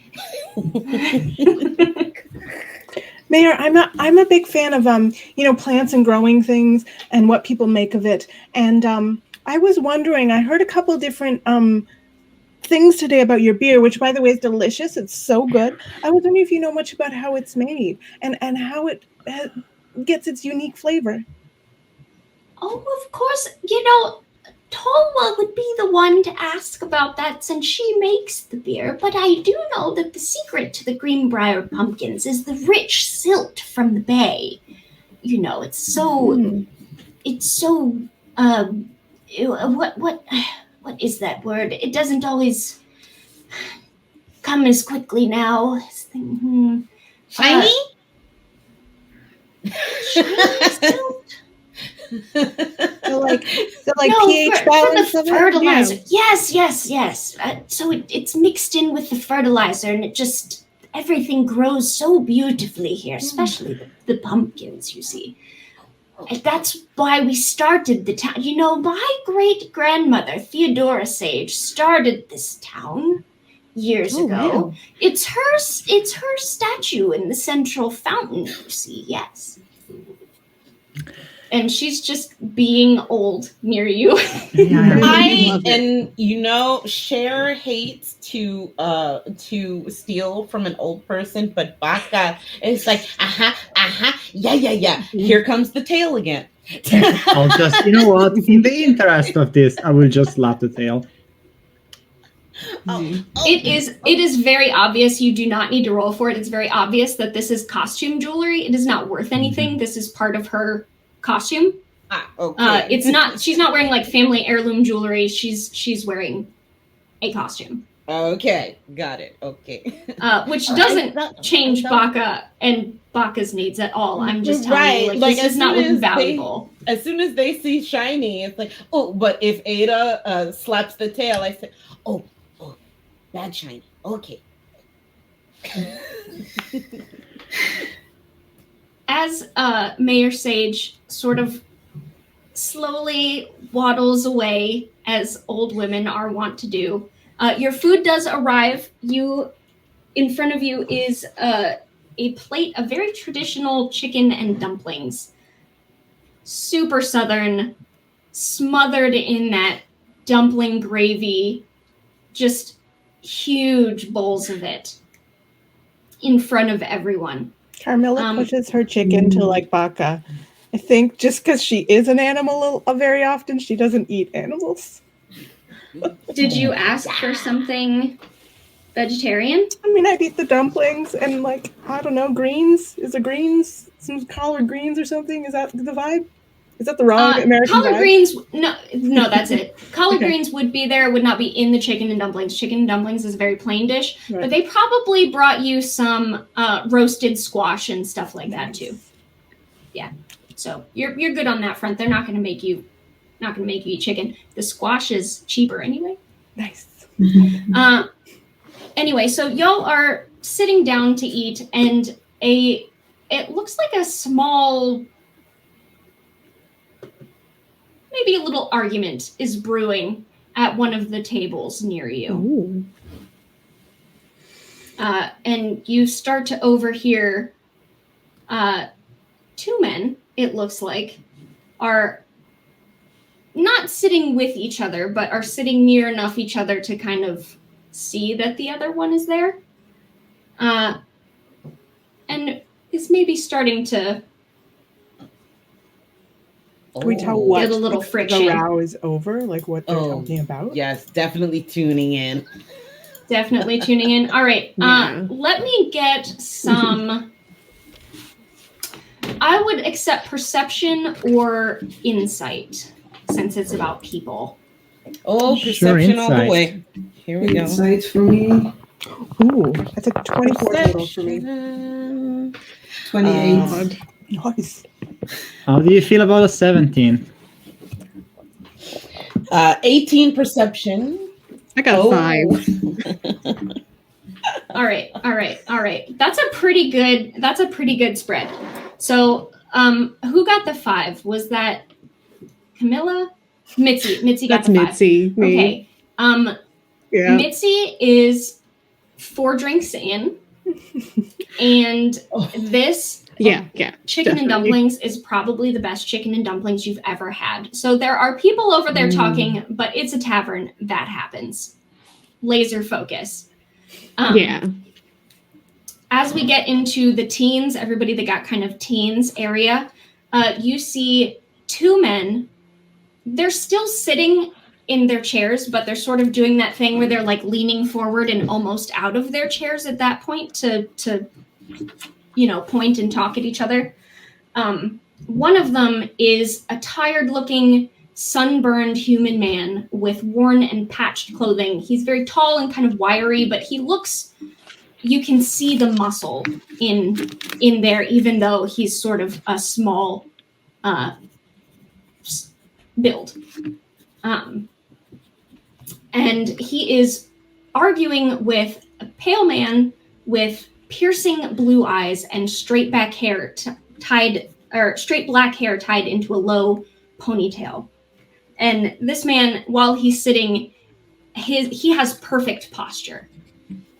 B: Mayor, I'm a big fan of plants and growing things and what people make of it. And I was wondering, I heard a couple different things today about your beer, which by the way is delicious. It's so good. I was wondering if you know much about how it's made and how it gets its unique flavor.
A: Oh, of course. You know, Tolwa would be the one to ask about that since she makes the beer, but I do know that the secret to the Greenbrier pumpkins is the rich silt from the bay. You know, it's so, what is that word? It doesn't always come as quickly now.
D: Shiny?
A: Shiny silt?
B: So like
A: No,
B: pH
A: for
B: balance
A: the
B: of it?
A: fertilizer.
F: Yeah.
A: Yes. So it's mixed in with the fertilizer, and it just everything grows so beautifully here, especially the pumpkins. You see, and that's why we started the town. You know, my great grandmother Theodora Sage started this town years ago.
F: Wow.
A: It's her statue in the central fountain. You see, yes. And she's just being old near you.
D: Cher hates to steal from an old person, but Baka is like, yeah. Here comes the tail again.
E: I'll just, you know what? In the interest of this, I will just laugh the tail.
A: It is very obvious. You do not need to roll for it. It's very obvious that this is costume jewelry. It is not worth anything. This is part of her costume.
D: Okay.
A: It's not. She's not wearing like family heirloom jewelry. She's wearing a costume.
D: Okay, got it. Okay.
A: Which doesn't change Baka and Baka's needs at all. I'm just telling you, like this is not looking valuable.
D: As soon as they see shiny, it's like, oh, but if Ada slaps the tail, I say, oh, bad shiny. Okay.
A: As Mayor Sage sort of slowly waddles away, as old women are wont to do, your food does arrive. In front of you is a plate of very traditional chicken and dumplings. Super southern, smothered in that dumpling gravy, just huge bowls of it in front of everyone.
B: Carmilla pushes her chicken to like Baka. I think just because she is an animal very often, she doesn't eat animals.
A: Did you ask for something vegetarian?
B: I mean, I'd eat the dumplings and like, I don't know, greens. Is it greens? Some collard greens or something? Is that the vibe? Is that the wrong American
A: collard
B: vibe?
A: greens? No, that's it. Collard greens would be there, would not be in the chicken and dumplings. Chicken and dumplings is a very plain dish,
B: Right.
A: but they probably brought you some roasted squash and stuff like that too. Yeah, so you're good on that front. They're not going to make you eat chicken. The squash is cheaper anyway.
B: Nice.
A: Anyway, so y'all are sitting down to eat, and it looks like a small, maybe a little argument is brewing at one of the tables near you.
F: Ooh.
A: And you start to overhear two men, it looks like, are not sitting with each other, but are sitting near enough each other to kind of see that the other one is there. And is maybe starting to
B: Can we tell what
A: get a little friction.
B: the row is over? Like what they're talking about?
D: Yes, definitely tuning in.
A: Definitely tuning in. All right.
F: Yeah.
A: Let me get some. I would accept perception or insight since it's about people.
D: Oh,
E: Sure,
D: perception all the
E: insight.
D: way. Here we go.
C: Insight for me.
B: Ooh, that's a 24 total for me.
C: 28.
B: Nice.
E: How do you feel about a 17?
D: 18 perception.
F: I got 5.
A: All right. That's a pretty good spread. So, who got the 5? Was that Camilla? Mitzi. Mitzi got
F: That's
A: the 5.
F: Mitzi. Me.
A: Okay.
F: Yeah.
A: Mitzi is 4 drinks in, and this
F: Yeah.
A: chicken and
F: definitely.
A: dumplings is probably the best chicken and dumplings you've ever had. So there are people over there talking, but it's a tavern. That happens. Laser focus.
F: Yeah.
A: As we get into the teens, everybody that got kind of teens area, you see 2 men. They're still sitting in their chairs, but they're sort of doing that thing where they're like leaning forward and almost out of their chairs at that point to point and talk at each other. One of them is a tired-looking, sunburned human man with worn and patched clothing. He's very tall and kind of wiry, but you can see the muscle in there, even though he's sort of a small build. And he is arguing with a pale man with piercing blue eyes and straight black hair tied into a low ponytail. And this man, while he's sitting, he has perfect posture.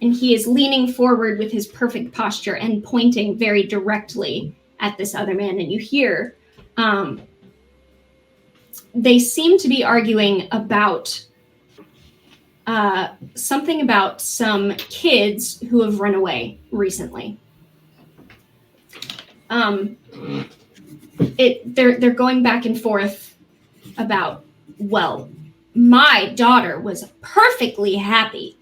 A: And he is leaning forward with his perfect posture and pointing very directly at this other man. And you hear they seem to be arguing about something about some kids who have run away recently. They're going back and forth about, well, my daughter was perfectly happy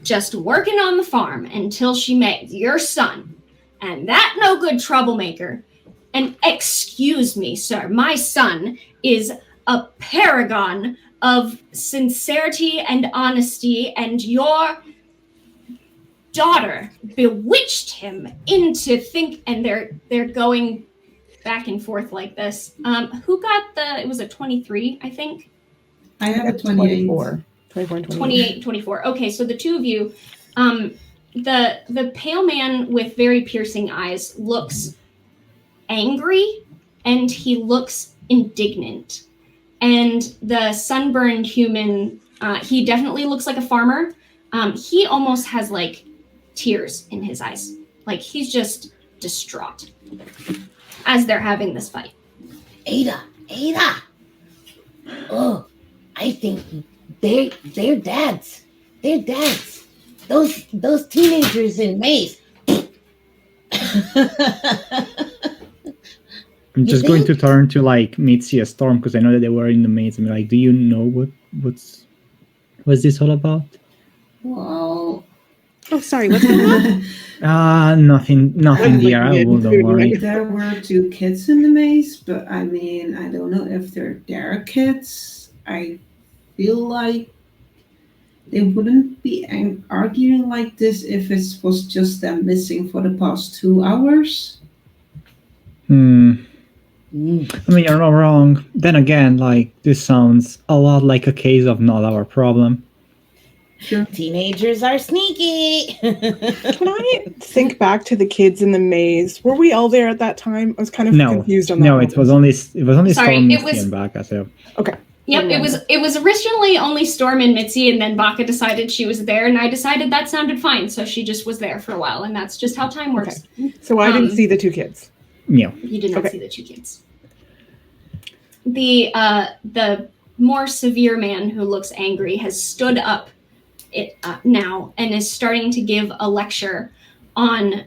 A: just working on the farm until she met your son, and that no good troublemaker. And excuse me, sir, my son is a paragon of sincerity and honesty, and your daughter bewitched him into and they're going back and forth like this. Who got it was a 23, I think.
C: I have a 28.
A: 28, 24. Okay, so the two of you, the pale man with very piercing eyes looks angry and he looks indignant. And the sunburned human, he definitely looks like a farmer. He almost has like tears in his eyes. Like he's just distraught as they're having this fight.
G: Ada. Oh, I think they're dads. They're dads. Those teenagers in Maze.
E: I'm just going to turn to like Mitzi and Storm because I know that they were in the maze. I'm like, do you know what's this all about?
G: Well,
F: oh, sorry, what's going on?
E: Nothing, dear. I will, don't worry.
C: There were two kids in the maze, but I mean, I don't know if they're their kids. I feel like they wouldn't be arguing like this if it was just them missing for the past 2 hours.
E: I mean, you're not wrong. Then again, like, this sounds a lot like a case of not our problem.
C: Sure.
G: Teenagers are sneaky.
B: Can I think back to the kids in the maze? Were we all there at that time? I was kind of confused on that.
E: No, it was only
A: Sorry,
E: Storm,
A: it was
E: Mitzi, and Baka. So.
B: Okay.
A: Yep, it was originally only Storm and Mitzi, and then Baka decided she was there, and I decided that sounded fine, so she just was there for a while, and that's just how time works.
B: Okay. So I didn't see the two kids.
E: Yeah.
A: You did not see the two kids. The more severe man who looks angry has stood up now and is starting to give a lecture on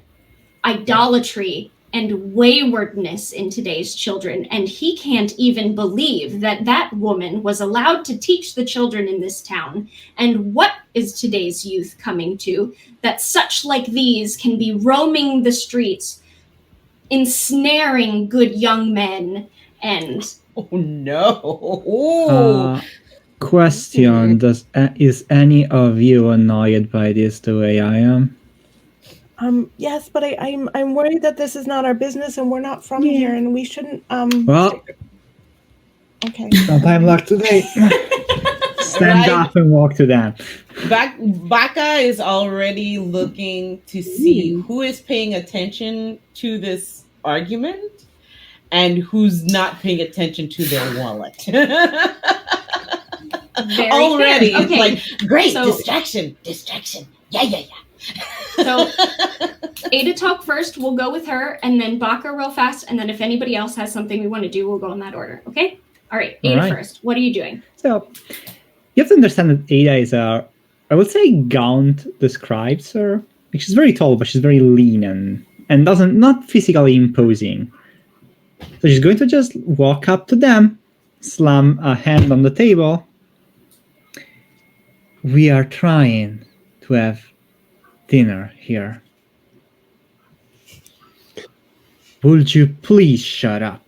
A: idolatry and waywardness in today's children. And he can't even believe that woman was allowed to teach the children in this town. And what is today's youth coming to? That such like these can be roaming the streets, ensnaring good young men, and...
D: Oh, no.
E: Question, is any of you annoyed by this the way I am?
B: Yes, but I'm worried that this is not our business and we're not from here and we shouldn't
E: Well,
B: okay.
E: sometime luck today. Stand up and walk to them.
D: Baka is already looking to see who is paying attention to this argument and who's not paying attention to their wallet. Already,
A: fair.
D: it's like,
G: great,
A: So-
G: distraction. Yeah.
A: So Ada talk first, we'll go with her, and then Baka real fast, and then if anybody else has something we want to do, we'll go in that order, okay? All right, Ada first. What are you doing?
E: So, you have to understand that Ada is I would say Gaunt describes her. Like, she's very tall, but she's very lean and not physically imposing. So she's going to just walk up to them, slam a hand on the table, We are trying to have dinner here. Would you please shut up?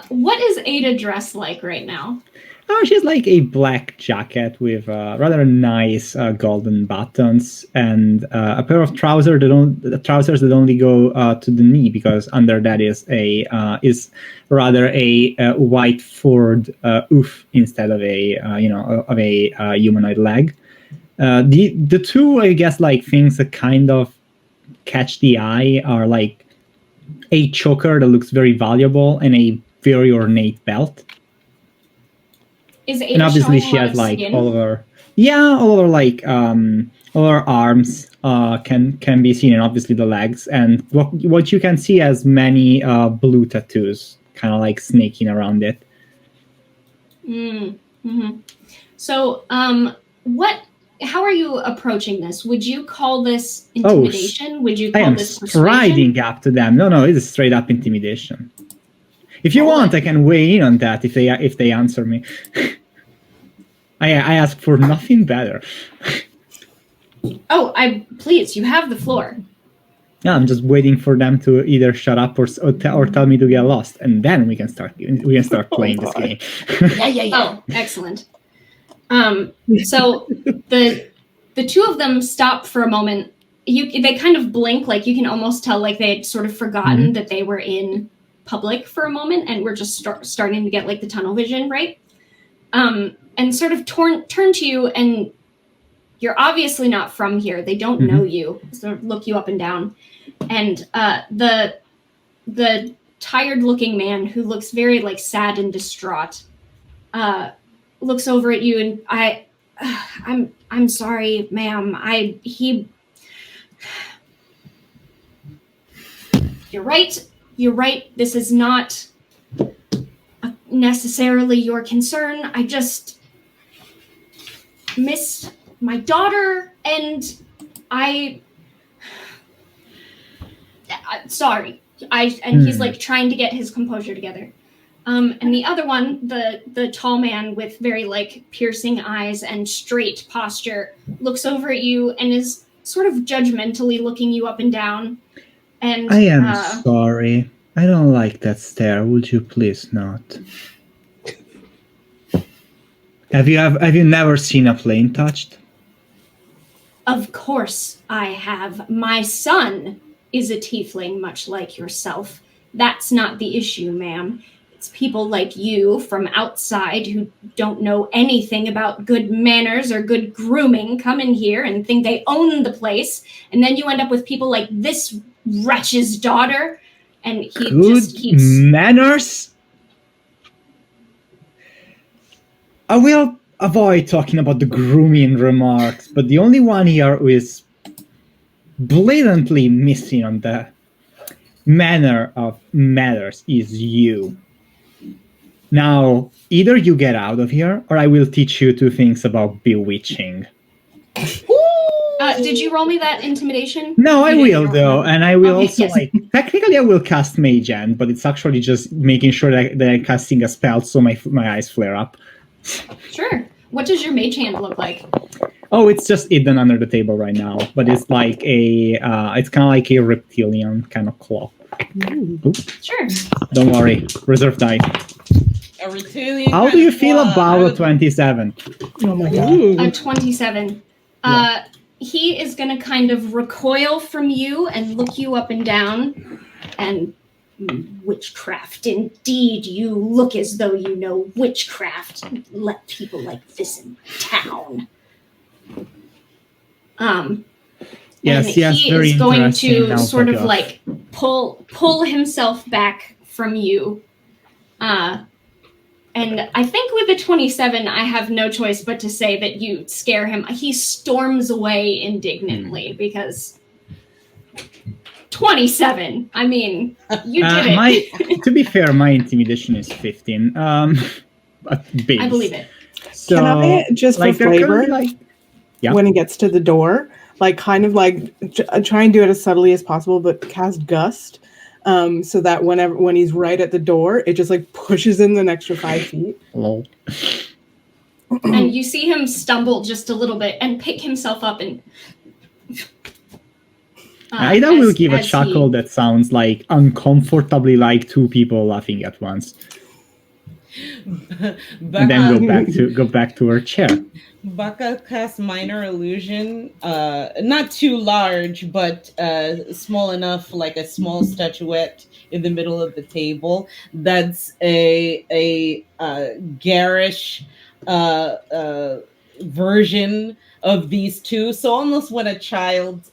A: What is Ada dressed like right now?
E: Oh, she's like a black jacket with rather nice golden buttons and a pair of trousers that only go to the knee, because under that is rather a white furred hoof instead of a humanoid leg. The two, I guess, like things that kind of catch the eye are like a choker that looks very valuable and a very ornate belt.
A: Is Ada
E: And obviously
A: showing
E: she
A: a lot
E: has
A: of
E: like
A: skin?
E: all of her arms can be seen, and obviously the legs, and what you can see as many blue tattoos kind of like snaking around it.
A: Mm-hmm. So how are you approaching this? Would you call this intimidation? Would you
E: I
A: call
E: am
A: this
E: striding
A: persuasion?
E: up to them. No, it is straight up intimidation. If you
A: Roll
E: want,
A: it.
E: I can weigh in on that if they answer me. I ask for nothing better.
A: Oh, please, you have the floor.
E: Yeah, I'm just waiting for them to either shut up or tell me to get lost, and then we can start playing this game.
G: Yeah.
A: Oh, excellent. So the two of them stop for a moment. They kind of blink, like you can almost tell like they had sort of forgotten that they were in public for a moment, and we're just starting to get like the tunnel vision, right? And sort of turn to you, and you're obviously not from here. They don't know you, so look you up and down. And the tired-looking man who looks very like sad and distraught looks over at you, and I'm sorry, ma'am. You're right. This is not necessarily your concern. I just miss my daughter, and sorry. He's like trying to get his composure together. And the other one, the tall man with very like piercing eyes and straight posture, looks over at you and is sort of judgmentally looking you up and down. And
E: I am sorry. I don't like that stare. Would you please not? Have you never seen a plane touched?
A: Of course I have. My son is a tiefling, much like yourself. That's not the issue, ma'am. It's people like you from outside who don't know anything about good manners or good grooming come in here and think they own the place, and then you end up with people like this wretch's daughter, and he just keeps...
E: manners? I will avoid talking about the grooming remarks, but the only one here who is blatantly missing on the manner of manners is you. Now, either you get out of here, or I will teach you 2 things about bewitching.
A: Did you roll me that intimidation?
E: No, I will though, and I will also
A: yes.
E: like technically I will cast Mage Hand, but it's actually just making sure that I'm casting a spell so my eyes flare up.
A: Sure. What does your mage hand look like?
E: Oh, it's just hidden under the table right now, but it's like it's kind of like a reptilian kind of claw.
A: Sure.
E: Don't worry, reserve die.
D: A reptilian.
E: How do you feel about a 27?
B: Oh my god.
A: A 27. He is going to kind of recoil from you and look you up and down. And witchcraft, indeed. You look as though you know witchcraft. Let people like this in town.
E: Yes,
A: he
E: very
A: is going
E: interesting.
A: to sort of like pull himself back from you. And I think with the 27, I have no choice but to say that you scare him. He storms away indignantly because 27. I mean, you did it.
E: To be fair, my intimidation is 15.
A: I believe it.
E: So,
B: Can I, just for flavor, when he gets to the door, like kind of like try and do it as subtly as possible, but cast Gust. so that when he's right at the door, it just like pushes him an extra 5 feet.
E: Lol.
A: And you see him stumble just a little bit and pick himself up and.
E: Ida will give a chuckle that sounds like uncomfortably like two people laughing at once. And then go back to her chair.
D: Baka casts minor illusion, not too large, but small enough, like a small statuette in the middle of the table. That's a garish version of these two. So almost when a child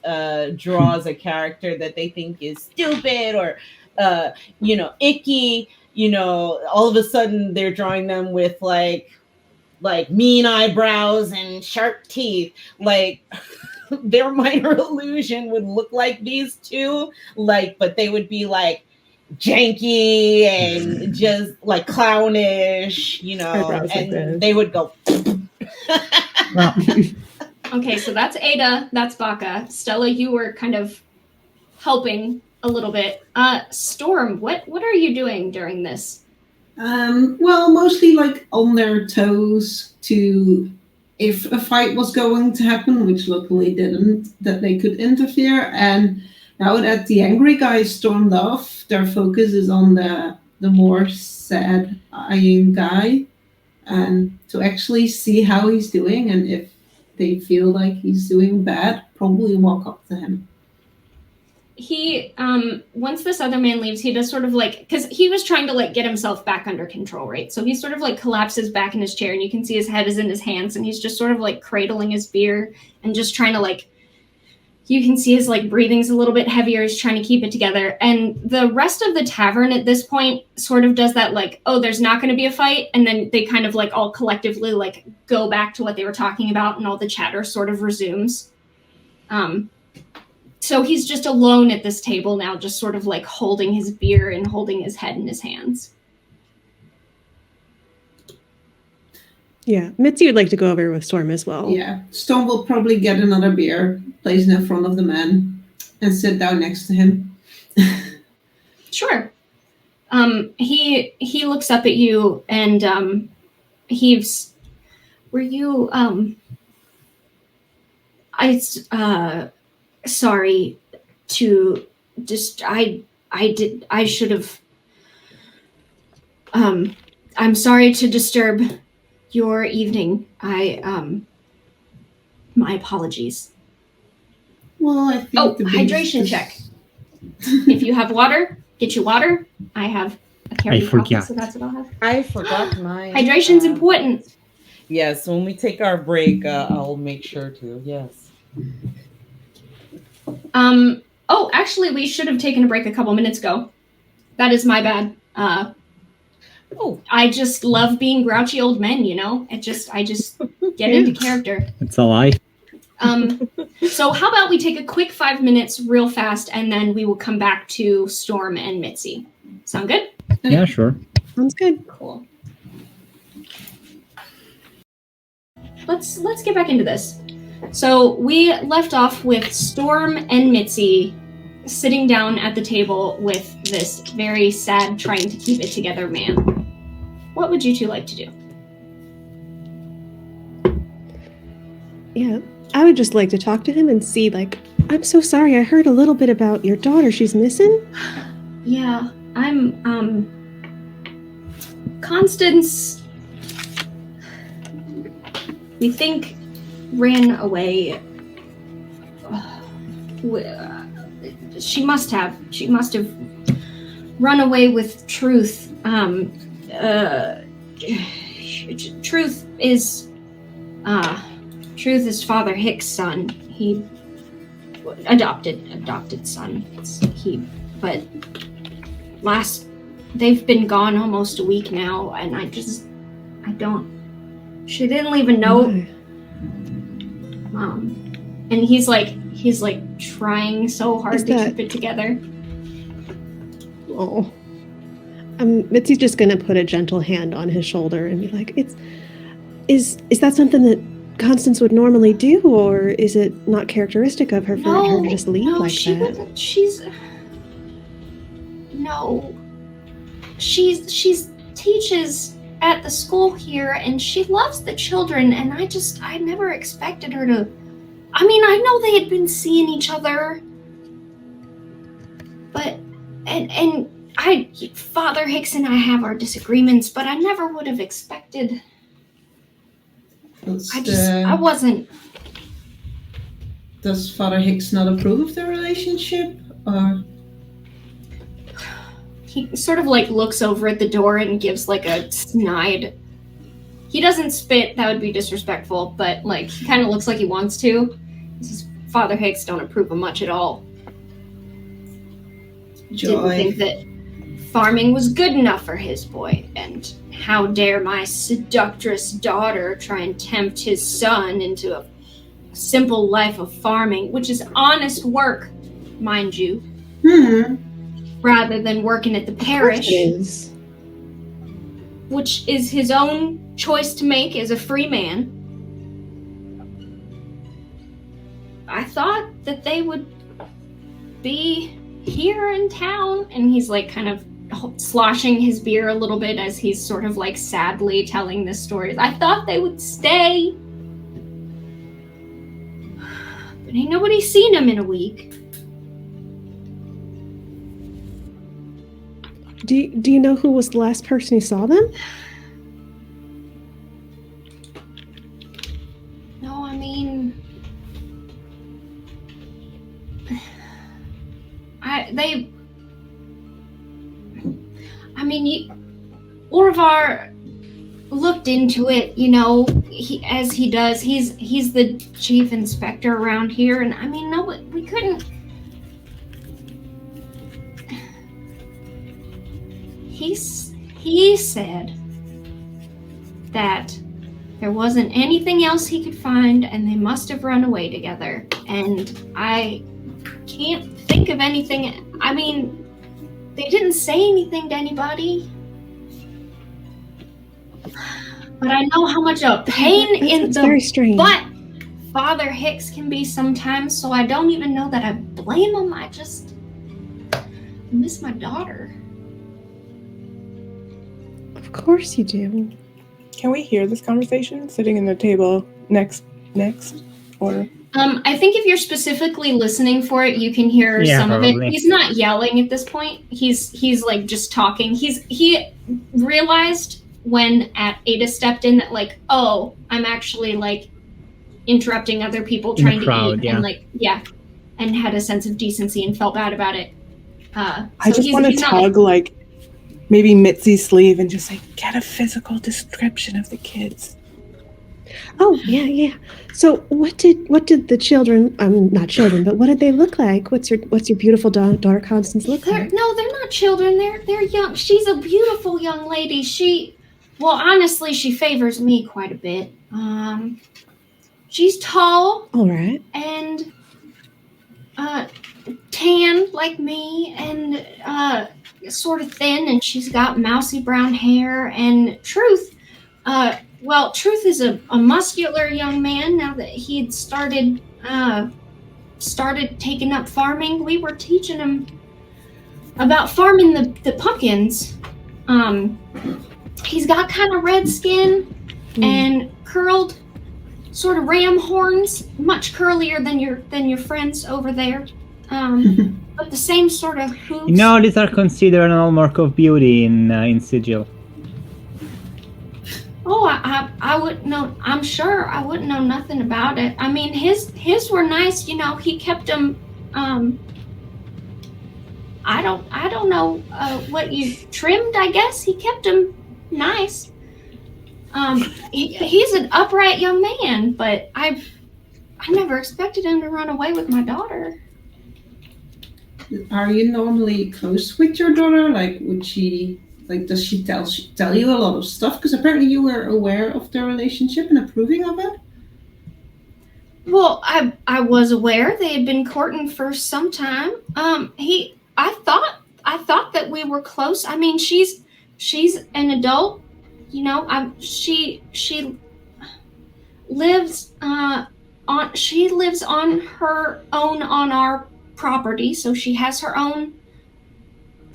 D: draws a character that they think is stupid or icky, all of a sudden they're drawing them with like mean eyebrows and sharp teeth. Like their minor illusion would look like these two, but they would be like janky and just like clownish,
F: Eyebrows
D: and
F: like
D: they would go.
A: Okay, so that's Ada, that's Baka. Stella, you were kind of helping a little bit. Storm, what are you doing during this?
C: Well, mostly like on their toes to, if a fight was going to happen, which luckily didn't, that they could interfere. And now that the angry guy stormed off, their focus is on the more sad eyeing guy, and to actually see how he's doing, and if they feel like he's doing bad, probably walk up to him.
A: He, once this other man leaves, he does sort of like, because he was trying to like get himself back under control, right? So he sort of like collapses back in his chair, and you can see his head is in his hands, and he's just sort of like cradling his beer and just trying to like, you can see his like breathing's a little bit heavier. He's trying to keep it together. And the rest of the tavern at this point sort of does that like, oh, there's not going to be a fight. And then they kind of like all collectively like go back to what they were talking about, and all the chatter sort of resumes. So he's just alone at this table now, just sort of like holding his beer and holding his head in his hands.
F: Yeah, Mitzi would like to go over with Storm as well.
C: Yeah, Storm will probably get another beer, place it in front of the man, and sit down next to him.
A: Sure. He looks up at you, and he's. Were you sorry to just I should have. I'm sorry to disturb your evening. My apologies.
C: Well, I think
A: hydration check. If you have water, get you water. I have a carry copy, so that's what I'll have.
D: I forgot mine.
A: Hydration's important.
D: Yes, when we take our break, I'll make sure to. Yes.
A: Oh, actually, we should have taken a break a couple minutes ago. That is my bad. I just love being grouchy old men, I just get into character.
E: It's a lie.
A: So how about we take a quick 5 minutes real fast, and then we will come back to Storm and Mitzi. Sound good?
E: Yeah, sure.
F: Sounds good.
A: Cool. Let's get back into this. So we left off with Storm and Mitzi sitting down at the table with this very sad, trying to keep it together man. What would you two like to do?
F: Yeah, I would just like to talk to him and see, I'm so sorry, I heard a little bit about your daughter. She's missing?
A: Yeah, Constance, we think, ran away. She must have run away with Truth. Truth is Father Hick's son. He adopted son. They've been gone almost a week now, and she didn't leave a note. And he's trying so hard to keep it together.
F: Oh. Mitzi's just gonna put a gentle hand on his shoulder and be like, is that something that Constance would normally do, or is it not characteristic of her for her to just leave like that?
A: she's teaches at the school here, and she loves the children, and I never expected her to. I mean, I know they had been seeing each other, but Father Hicks and I have our disagreements, but I never would have expected. I wasn't.
C: Does Father Hicks not approve of the relationship, or?
A: He sort of like looks over at the door and gives like a snide. He doesn't spit, that would be disrespectful, but like he kind of looks like he wants to. He says, Father Hicks don't approve of much at all.
C: Joy.
A: Didn't think that farming was good enough for his boy, and how dare my seductress daughter try and tempt his son into a simple life of farming, which is honest work, mind you. Rather than working at the parish, which is his own choice to make as a free man. I thought that they would be here in town, and he's like kind of sloshing his beer a little bit as he's sort of like sadly telling this story. I thought they would stay, but ain't nobody seen him in a week.
F: Do you know who was the last person who saw them?
A: No, I mean, Orvar looked into it, you know, as he does. He's the chief inspector around here, and I mean, no, we couldn't. He said that there wasn't anything else he could find, and they must have run away together. And I can't think of anything. I mean, they didn't say anything to anybody. But I know how much a pain in the
F: very strange.
A: butt Father Hicks can be sometimes, so I don't even know that I blame him. I just miss my daughter.
F: Of course you do.
B: Can we hear this conversation sitting in the table next? Or
A: I think if you're specifically listening for it, you can hear some
E: probably.
A: of it. He's not yelling at this point. He's like just talking. He realized when Ada stepped in that like, oh, I'm actually like interrupting other people trying to eat, and and had a sense of decency and felt bad about it.
B: I just want to tug like maybe Mitzi's sleeve and just like get a physical description of the kids.
F: Oh yeah. So what did the children? Not children, but what did they look like? What's your beautiful daughter Constance look like?
A: No, they're not children. They're young. She's a beautiful young lady. Honestly, she favors me quite a bit. She's tall.
F: All right.
A: And tan like me, and sort of thin, and she's got mousy brown hair. And Truth, Truth is a muscular young man. Now that he'd started taking up farming, we were teaching him about farming the pumpkins. He's got kind of red skin and curled sort of ram horns, much curlier than your friends over there. But the same sort of hooves.
E: No, these are considered an hallmark of beauty in Sigil.
A: Oh, I wouldn't know. I'm sure I wouldn't know nothing about it. I mean, his were nice. You know, he kept them. I don't know what you trimmed. I guess he kept them nice. He's an upright young man, but I never expected him to run away with my daughter.
C: Are you normally close with your daughter? Like, does she tell you a lot of stuff? Because apparently you were aware of their relationship and approving of it.
A: Well, I was aware they had been courting for some time. I thought that we were close. I mean, she's an adult, you know. She lives on her own on our property, so she has her own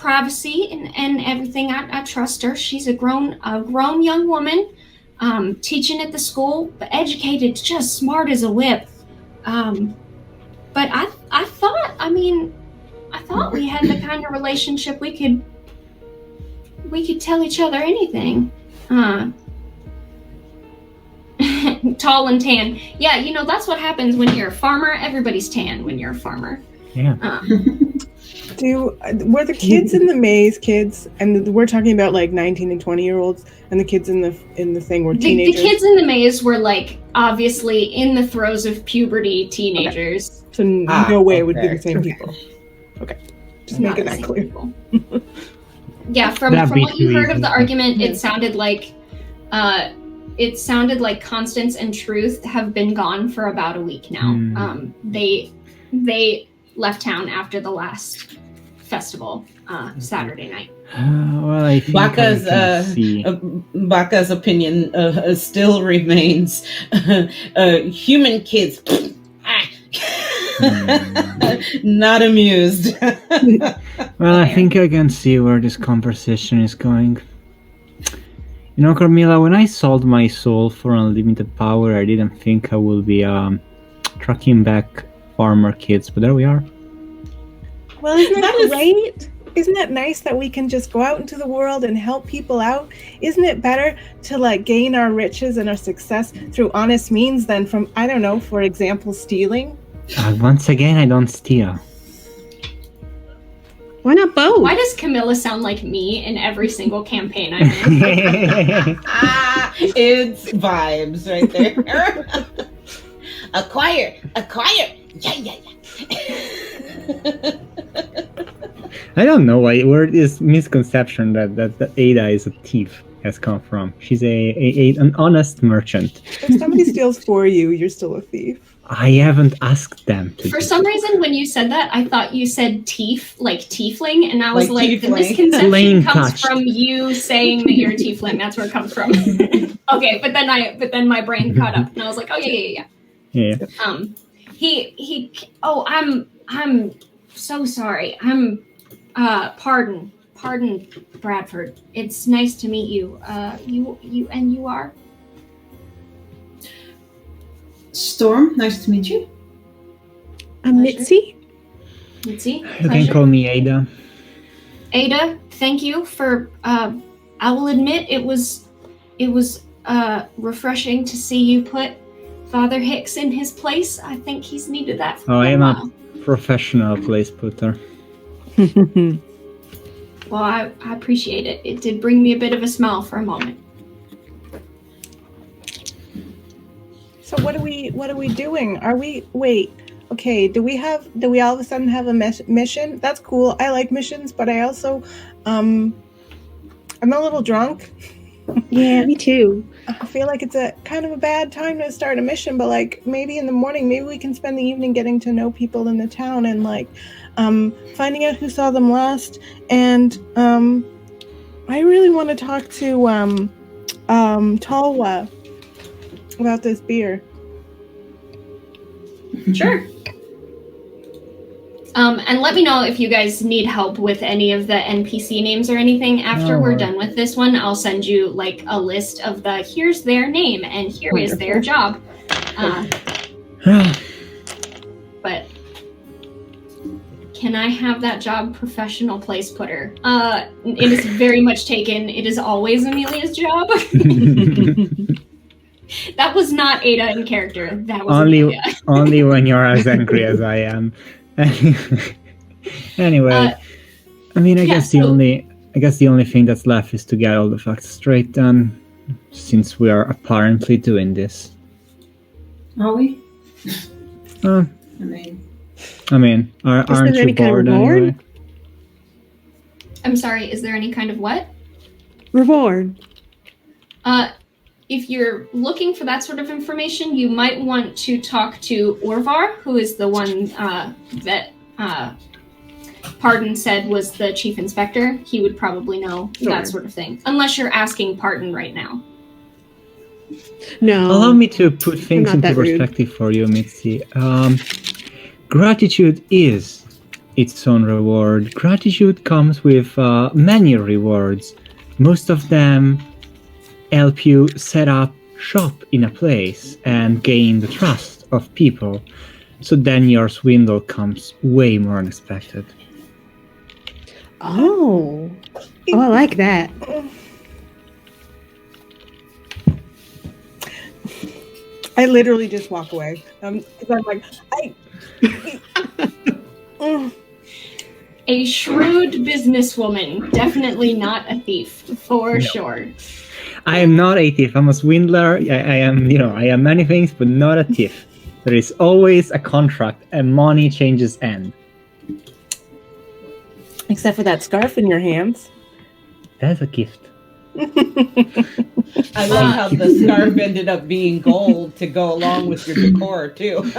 A: privacy and everything. I trust her. She's a grown young woman, teaching at the school, but educated, just smart as a whip. But I thought we had the kind of relationship we could tell each other anything. Tall and tan. Yeah, that's what happens when you're a farmer. Everybody's tan when you're a farmer.
E: Yeah.
B: Were the kids in the maze kids, and we're talking about like 19 and 20-year-olds, and the kids in the thing were teenagers?
A: The kids in the maze were like obviously in the throes of puberty teenagers.
B: Okay. So no way it would be the same people. Okay, just making that clear.
A: Yeah, from what you heard of the argument, it sounded like Constance and Truth have been gone for about a week now. They left town after the last festival Saturday night.
E: Well, I think
D: Baka's opinion still remains human kids. Not amused.
E: Well, I think I can see where this conversation is going. Carmilla, when I sold my soul for unlimited power, I didn't think I would be tracking back farmer kids, but there we are.
B: Well, isn't that great? Isn't it nice that we can just go out into the world and help people out? Isn't it better to gain our riches and our success through honest means than from, I don't know, for example, stealing?
E: Once again, I don't steal.
F: Why not both?
A: Why does Camilla sound like me in every single campaign I'm in?
D: It's vibes right there. Acquire. Yeah.
E: I don't know where this misconception that Ada is a thief has come from. She's an honest merchant.
B: If somebody steals for you, you're still a thief.
E: I haven't asked them to.
A: For some reason, when you said that, I thought you said tief, like tiefling, and I was like the
D: tiefling.
A: misconception comes from you saying that you're a tiefling. That's where it comes from. Okay, but then my brain caught up, and I was like, oh yeah. I'm so sorry. Pardon, Bradford. It's nice to meet you. You are?
C: Storm, nice to meet you.
F: I'm Mitzi.
A: Mitzi,
E: You can call me Ada.
A: Ada, thank you for. I will admit it was refreshing to see you put Father Hicks in his place. I think he's needed that for
E: I
A: a
E: am
A: while.
E: a professional place putter.
A: Well, I appreciate it. It did bring me a bit of a smile for a moment.
B: So what are we doing? Okay, do we all of a sudden have a mission? That's cool. I like missions, but I also I'm a little drunk.
F: Yeah, me too.
B: I feel like it's a kind of a bad time to start a mission, but maybe in the morning, maybe we can spend the evening getting to know people in the town and finding out who saw them last. And I really want to talk to Talwa about this beer.
A: Sure. And let me know if you guys need help with any of the NPC names or anything. After we're done with this one, I'll send you a list of here's their name and here is their job. But can I have that job, professional place putter? It is very much taken. It is always Amelia's job. That was not Ada in character. That was Amelia.
E: Only when you're as angry as I am. Anyway, I guess the only thing that's left is to get all the facts straight then, since we are apparently doing this.
C: Are we?
E: Aren't you bored anyway?
A: I'm sorry, is there any kind of what?
F: Reward.
A: If you're looking for that sort of information, you might want to talk to Orvar, who is the one that Pardon said was the chief inspector. He would probably know that sort of thing. Unless you're asking Pardon right now.
F: No.
E: Allow me to put things into perspective for you, Mitzi. Gratitude is its own reward. Gratitude comes with many rewards. Most of them help you set up shop in a place and gain the trust of people. So then your swindle comes way more unexpected.
F: Oh, I like that.
B: I literally just walk away because I'm like,
A: A shrewd businesswoman, definitely not a thief, for sure.
E: I am not a thief. I'm a swindler. I am, I am many things, but not a thief. There is always a contract, and money changes end.
B: except for that scarf in your hands.
E: That's a gift.
D: I love how the scarf ended up being gold to go along with your decor too.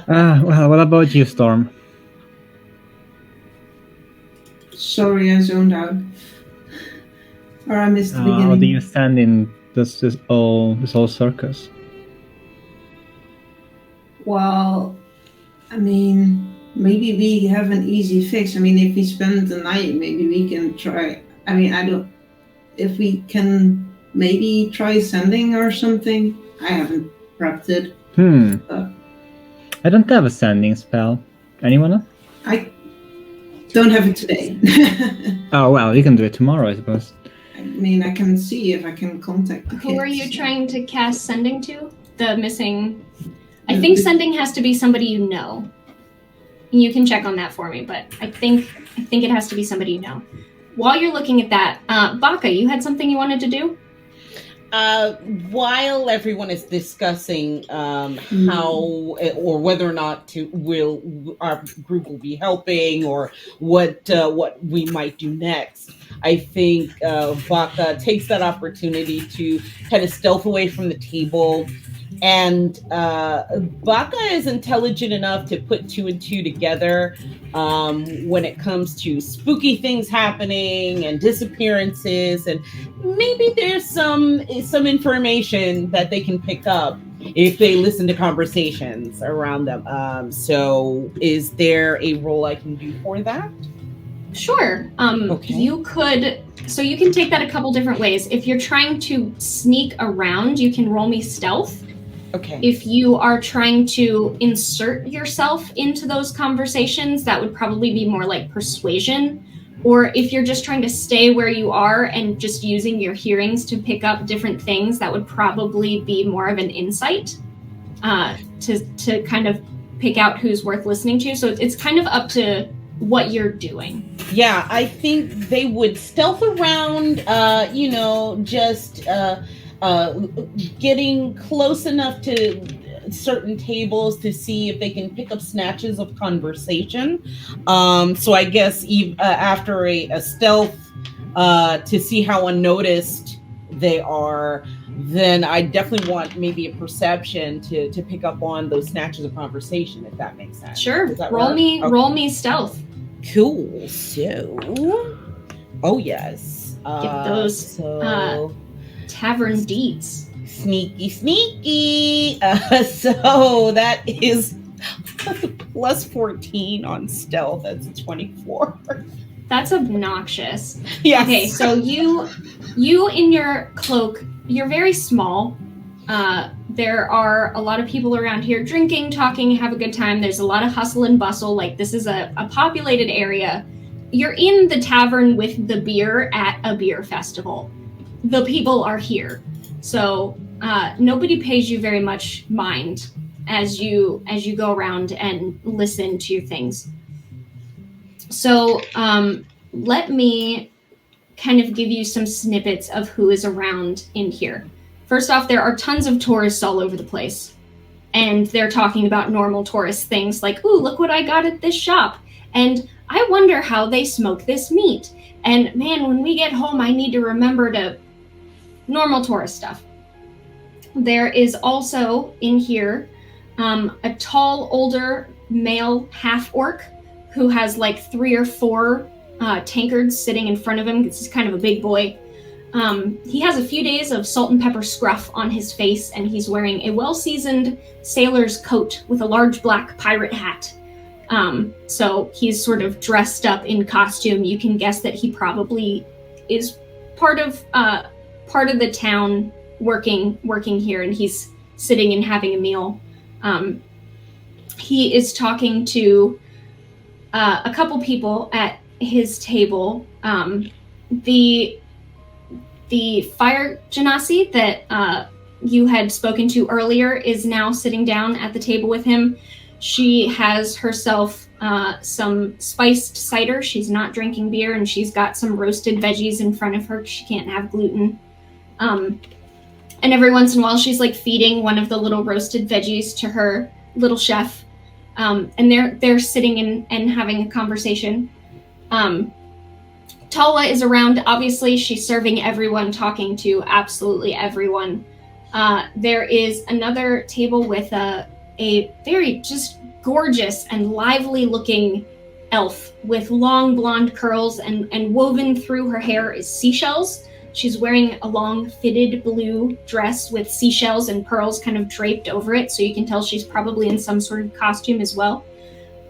E: Well, what about you, Storm?
C: Sorry, I zoned out. Or I missed the beginning.
E: How do you stand in this whole circus?
C: Well, I mean, maybe we have an easy fix. I mean, if we spend the night, maybe we can try. I mean, if we can maybe try sending or something. I haven't prepped it.
E: I don't have a sending spell. Anyone else?
C: I don't have it today.
E: Oh, well, you can do it tomorrow, I suppose.
C: I mean, I can see if I can contact the kids.
A: Who are you trying to cast sending to? The missing... I think sending has to be somebody you know. You can check on that for me, but I think it has to be somebody you know. While you're looking at that, Baka, you had something you wanted to do?
D: While everyone is discussing how or whether or not our group will be helping or what we might do next, I think Baka takes that opportunity to kind of stealth away from the table. And Baka is intelligent enough to put two and two together when it comes to spooky things happening and disappearances, and maybe there's some information that they can pick up if they listen to conversations around them. So is there a role I can do for that?
A: Sure.
D: Okay.
A: You can take that a couple different ways. If you're trying to sneak around, you can roll me stealth.
D: Okay.
A: If you are trying to insert yourself into those conversations, that would probably be more like persuasion. Or if you're just trying to stay where you are and just using your hearings to pick up different things, that would probably be more of an insight to kind of pick out who's worth listening to. So it's kind of up to what you're doing.
D: Yeah, I think they would stealth around, just getting close enough to certain tables to see if they can pick up snatches of conversation. So I guess after a stealth to see how unnoticed they are, then I definitely want maybe a perception to pick up on those snatches of conversation, if that makes sense.
A: Sure. Roll me stealth.
D: Cool. So, oh yes.
A: Give those tavern deeds.
D: Sneaky. So that is plus 14 on stealth. That's 24.
A: That's obnoxious.
D: Yes.
A: Okay, so you in your cloak, you're very small. There are a lot of people around here drinking, talking, have a good time. There's a lot of hustle and bustle. Like, this is a populated area. You're in the tavern with the beer at a beer festival. The people are here. So nobody pays you very much mind as you go around and listen to things. So let me kind of give you some snippets of who is around in here. First off, there are tons of tourists all over the place. And they're talking about normal tourist things like, ooh, look what I got at this shop. And I wonder how they smoke this meat. And man, when we get home, I need to remember to... Normal tourist stuff. There is also in here a tall, older male half-orc who has like 3 or 4 tankards sitting in front of him. This is kind of a big boy. He has a few days of salt and pepper scruff on his face, and he's wearing a well-seasoned sailor's coat with a large black pirate hat. So he's sort of dressed up in costume. You can guess that he probably is part of the town working here, and he's sitting and having a meal. He is talking to a couple people at his table. The fire genasi that you had spoken to earlier is now sitting down at the table with him. She has herself some spiced cider. She's not drinking beer, and she's got some roasted veggies in front of her. She can't have gluten. And every once in a while, she's like feeding one of the little roasted veggies to her little chef. And they're sitting and having a conversation. Talwa is around. Obviously, she's serving everyone, talking to absolutely everyone. There is another table with a very just gorgeous and lively looking elf with long blonde curls, and woven through her hair is seashells. She's wearing a long fitted blue dress with seashells and pearls kind of draped over it, so you can tell she's probably in some sort of costume as well.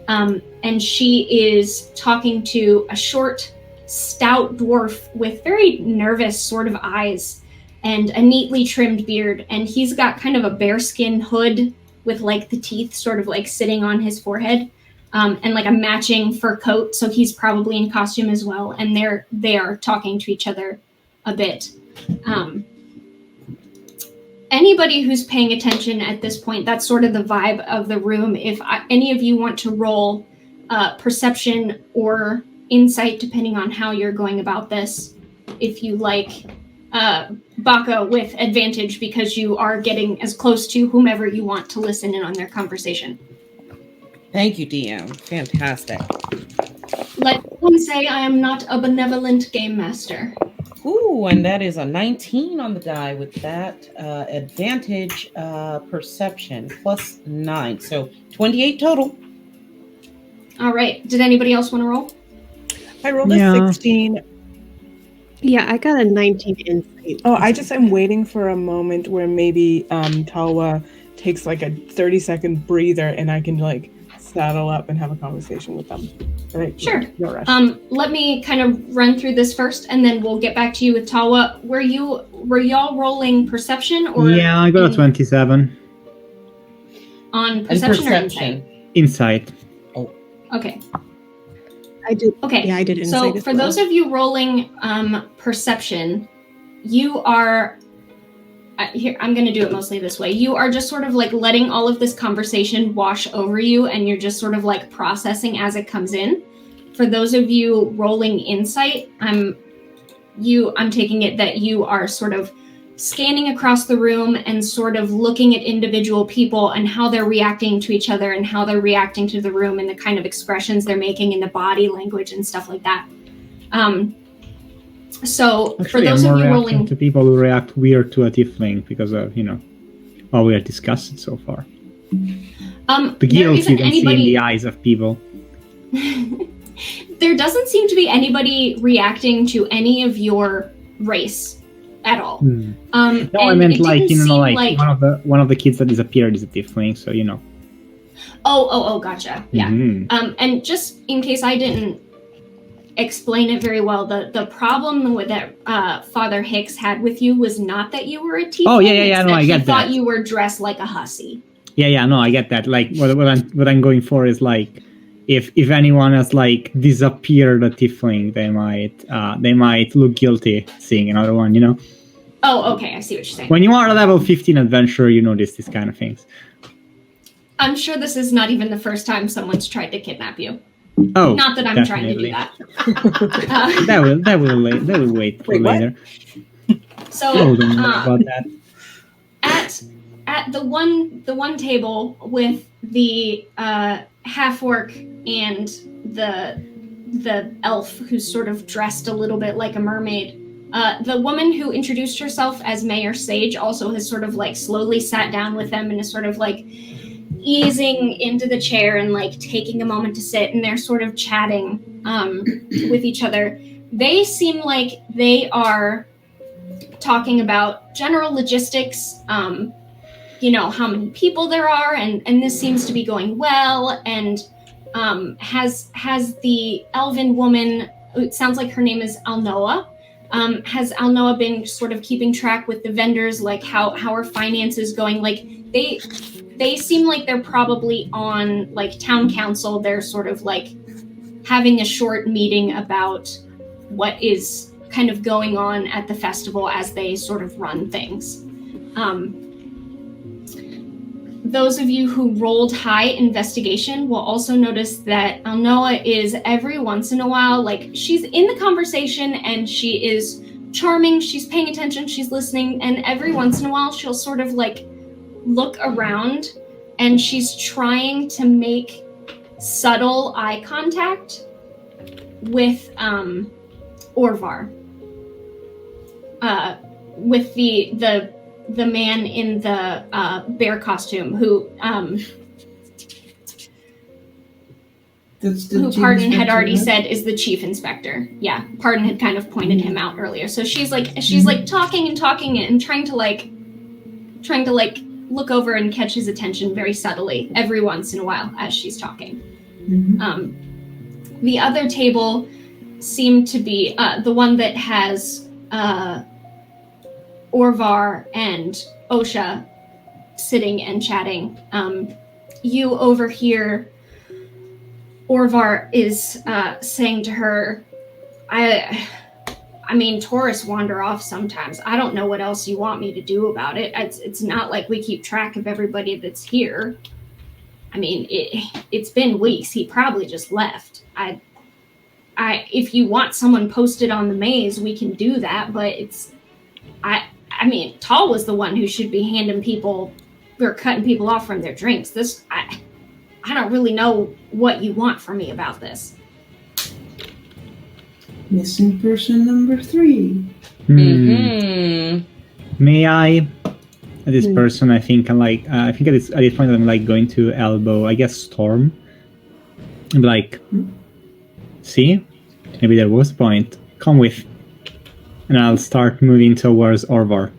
A: And she is talking to a short, stout dwarf with very nervous sort of eyes and a neatly trimmed beard, and he's got kind of a bearskin hood with like the teeth sort of like sitting on his forehead, and like a matching fur coat, so he's probably in costume as well, and they are talking to each other a bit. Anybody who's paying attention at this point, that's sort of the vibe of the room. If any of you want to roll perception or insight, depending on how you're going about this, if you like, Baka with advantage because you are getting as close to whomever you want to listen in on their conversation.
D: Thank you, DM. Fantastic.
A: Let one say I am not a benevolent game master.
D: Ooh, and that is a 19 on the die with that advantage perception plus 9. So 28 total.
A: All right. Did anybody else want to roll?
B: I rolled a 16.
F: Yeah, I got a 19 insight.
B: Oh, I'm waiting for a moment where maybe Talwa takes like a 30-second breather and I can like saddle up and have a conversation with them. Right?
A: Sure.
B: No rush.
A: Let me kind of run through this first, and then we'll get back to you with Talwa. Were y'all rolling perception or?
E: Yeah, I got a 27.
A: On perception or insight?
E: Insight.
D: Oh.
A: Okay.
F: I did.
A: Okay.
F: Yeah, I did insight.
A: So for those of you rolling perception, you are. Here, I'm going to do it mostly this way. You are just sort of like letting all of this conversation wash over you, and you're just sort of like processing as it comes in. For those of you rolling insight, I'm taking it that you are sort of scanning across the room and sort of looking at individual people and how they're reacting to each other and how they're reacting to the room and the kind of expressions they're making in the body language and stuff like that. So
E: Actually,
A: for those
E: I'm
A: of
E: more
A: you
E: reacting
A: rolling
E: to people who react weird to a tiefling because of how we have discussed it so far. The guilt you can see in the eyes of people.
A: There doesn't seem to be anybody reacting to any of your race at all.
E: No, I meant like one of the kids that disappeared is a tiefling, so
A: Oh, gotcha. Yeah.
E: Mm-hmm.
A: And just in case I didn't explain it very well, the problem with that Father Hicks had with you was not that you were a tiefling.
E: Oh yeah. No, I get that. He
A: thought you were dressed like a hussy.
E: Yeah. No, I get that. Like what I'm going for is like if anyone has like disappeared a tiefling, they might look guilty seeing another one.
A: Oh, okay. I see what you're saying.
E: When you are a level 15 adventurer, you notice these kind of things.
A: I'm sure this is not even the first time someone's tried to kidnap you.
E: Oh,
A: not that I'm trying to do that.
E: That will wait for later.
A: So
E: don't know about that.
A: At the one table with the half orc and the elf who's sort of dressed a little bit like a mermaid. The woman who introduced herself as Mayor Sage also has sort of like slowly sat down with them and is sort of like easing into the chair and like taking a moment to sit, and they're sort of chatting with each other. They seem like they are talking about general logistics, how many people there are, and this seems to be going well, and has the elven woman, it sounds like her name is Alnoa. Has Alnoa been sort of keeping track with the vendors, like how her finances going? Like they seem like they're probably on like town council. They're sort of like having a short meeting about what is kind of going on at the festival as they sort of run things. Those of you who rolled high investigation will also notice that Alnoa is every once in a while, like she's in the conversation and she is charming, she's paying attention, she's listening, and every once in a while she'll sort of like look around and she's trying to make subtle eye contact with Orvar. With the man in the bear costume who Pardon had already said is the chief inspector. Yeah, Pardon had kind of pointed him out earlier. So she's like talking and trying to look over and catch his attention very subtly every once in a while as she's talking. The other table seemed to be the one that has Orvar and Osha sitting and chatting. You overhear Orvar is saying to her, I mean, tourists wander off sometimes. I don't know what else you want me to do about it. It's not like we keep track of everybody that's here. I mean, it's been weeks. He probably just left. If you want someone posted on the maze, we can do that, but I mean, Tall was the one who should be handing people or cutting people off from their drinks. I don't really know what you want from me about this.
C: Missing person number 3.
E: May I? This person, I think, I think at this point I'm like going to elbow, I guess, Storm. I'm like, see, maybe there was a point. Come with. And I'll start moving towards Orvar.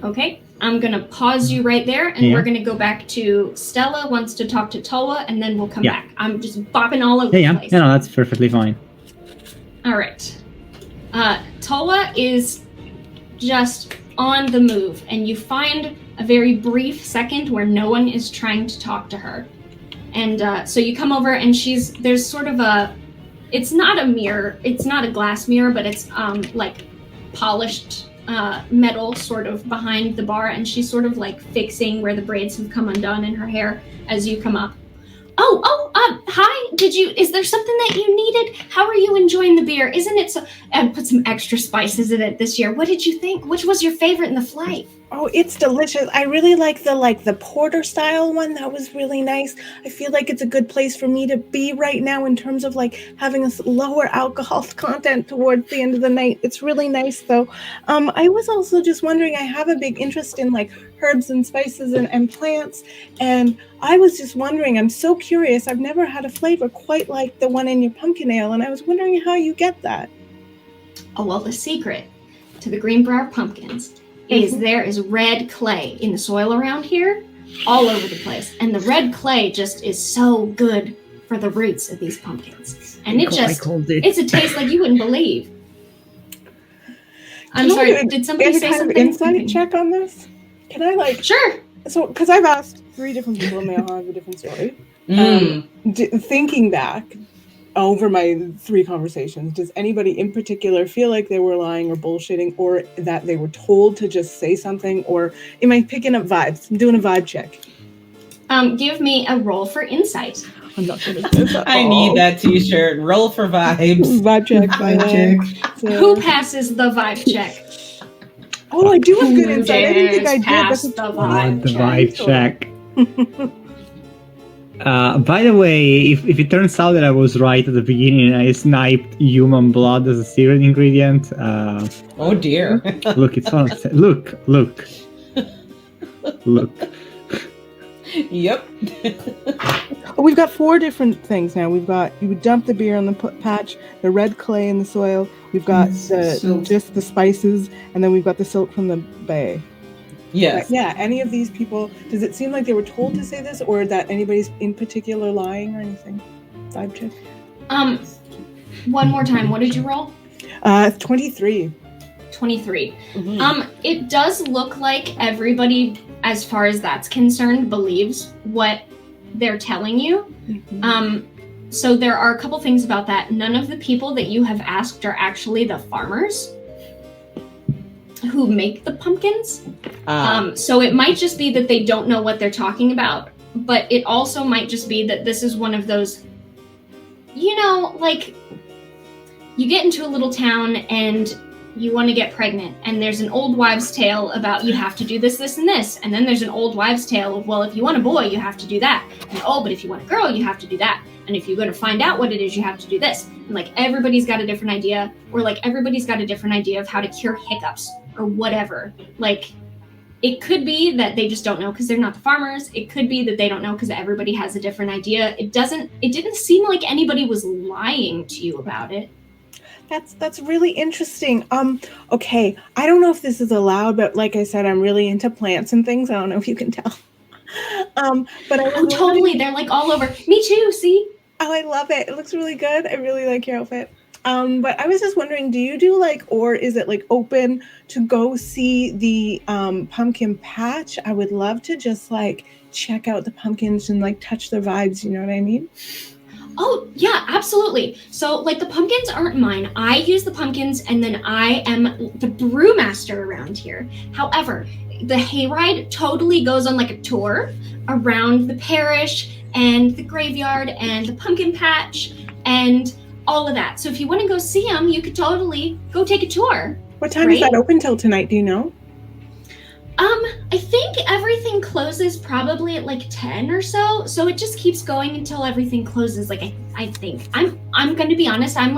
A: Okay, I'm going to pause you right there, and we're going to go back to Stella wants to talk to Towa, and then we'll come back. I'm just bopping all over the place.
E: Yeah, no, that's perfectly fine.
A: All right. Towa is just on the move, and you find a very brief second where no one is trying to talk to her. And so you come over, and there's sort of it's not a mirror, it's not a glass mirror, but it's like polished metal sort of behind the bar, and she's sort of like fixing where the braids have come undone in her hair as you come up. Hi, is there something that you needed? How are you enjoying the beer? Isn't it so, and put some extra spices in it this year. What did you think? Which was your favorite in the flight?
B: Oh, it's delicious. I really like the porter style one. That was really nice. I feel like it's a good place for me to be right now in terms of like having a lower alcohol content towards the end of the night. It's really nice though. I was also just wondering, I have a big interest in like herbs and spices and plants. And I was just wondering, I'm so curious. I've never had a flavor quite like the one in your pumpkin ale. And I was wondering how you get that.
A: Oh, well, the secret to the Greenbrier pumpkins is there is red clay in the soil around here all over the place. And the red clay just is so good for the roots of these pumpkins. And it's a taste like you wouldn't believe. I'm sorry, did somebody say something?
B: Insight check on this? Can I
A: Sure.
B: So, because I've asked 3 different people and they all have a different story. Thinking back over my 3 conversations, does anybody in particular feel like they were lying or bullshitting, or that they were told to just say something, or am I picking up vibes? I'm doing a vibe check.
A: Give me a roll for insight.
B: I'm not good at this.
D: I need that t-shirt. Roll for vibes.
B: Vibe check. Vibe check. So,
A: who passes the vibe check?
B: Oh, I do have good insight. I didn't think I did.
A: Pass
B: That's
A: the vibe
E: The vibe check. By the way, if it turns out that I was right at the beginning, I sniped human blood as a secret ingredient.
D: Oh dear!
E: Look, it's on. Look.
D: Yep.
B: We've got 4 different things now. We've got, you would dump the beer on the patch, the red clay in the soil. We've got just the spices, and then we've got the silt from the bay.
D: Yes.
B: But yeah, any of these people, does it seem like they were told to say this, or that anybody's in particular lying or anything? Vibe check.
A: One more time. What did you roll?
B: 23.
A: 23.
D: Mhm.
A: It does look like everybody, as far as that's concerned, believes what they're telling you.
B: Mhm.
A: So there are a couple things about that. None of the people that you have asked are actually the farmers who make the pumpkins. So it might just be that they don't know what they're talking about, but it also might just be that this is one of those, like you get into a little town and you want to get pregnant, and there's an old wives' tale about you have to do this, this, and this, and then there's an old wives' tale of, well, if you want a boy, you have to do that, and but if you want a girl, you have to do that, and if you're going to find out what it is, you have to do this, and like everybody's got a different idea, or like everybody's got a different idea of how to cure hiccups or whatever. Like it could be that they just don't know because they're not the farmers. It could be that they don't know because everybody has a different idea. It didn't seem like anybody was lying to you about it.
B: That's really interesting. Okay, I don't know if this is allowed, but like I said, I'm really into plants and things. I don't know if you can tell. But I was
A: totally. They're like all over. Me too. See?
B: Oh, I love it. It looks really good. I really like your outfit. But I was just wondering, do you do or is it open to go see the pumpkin patch? I would love to just check out the pumpkins and touch their vibes. You know what I mean?
A: Oh, yeah, absolutely. So, the pumpkins aren't mine. I use the pumpkins, and then I am the brewmaster around here. However, the hayride totally goes on a tour around the parish and the graveyard and the pumpkin patch and all of that. So if you want to go see them, you could totally go take a tour.
B: What time is that open till tonight? Do you know?
A: I think everything closes probably at 10 or so. So it just keeps going until everything closes. I think I'm going to be honest. I'm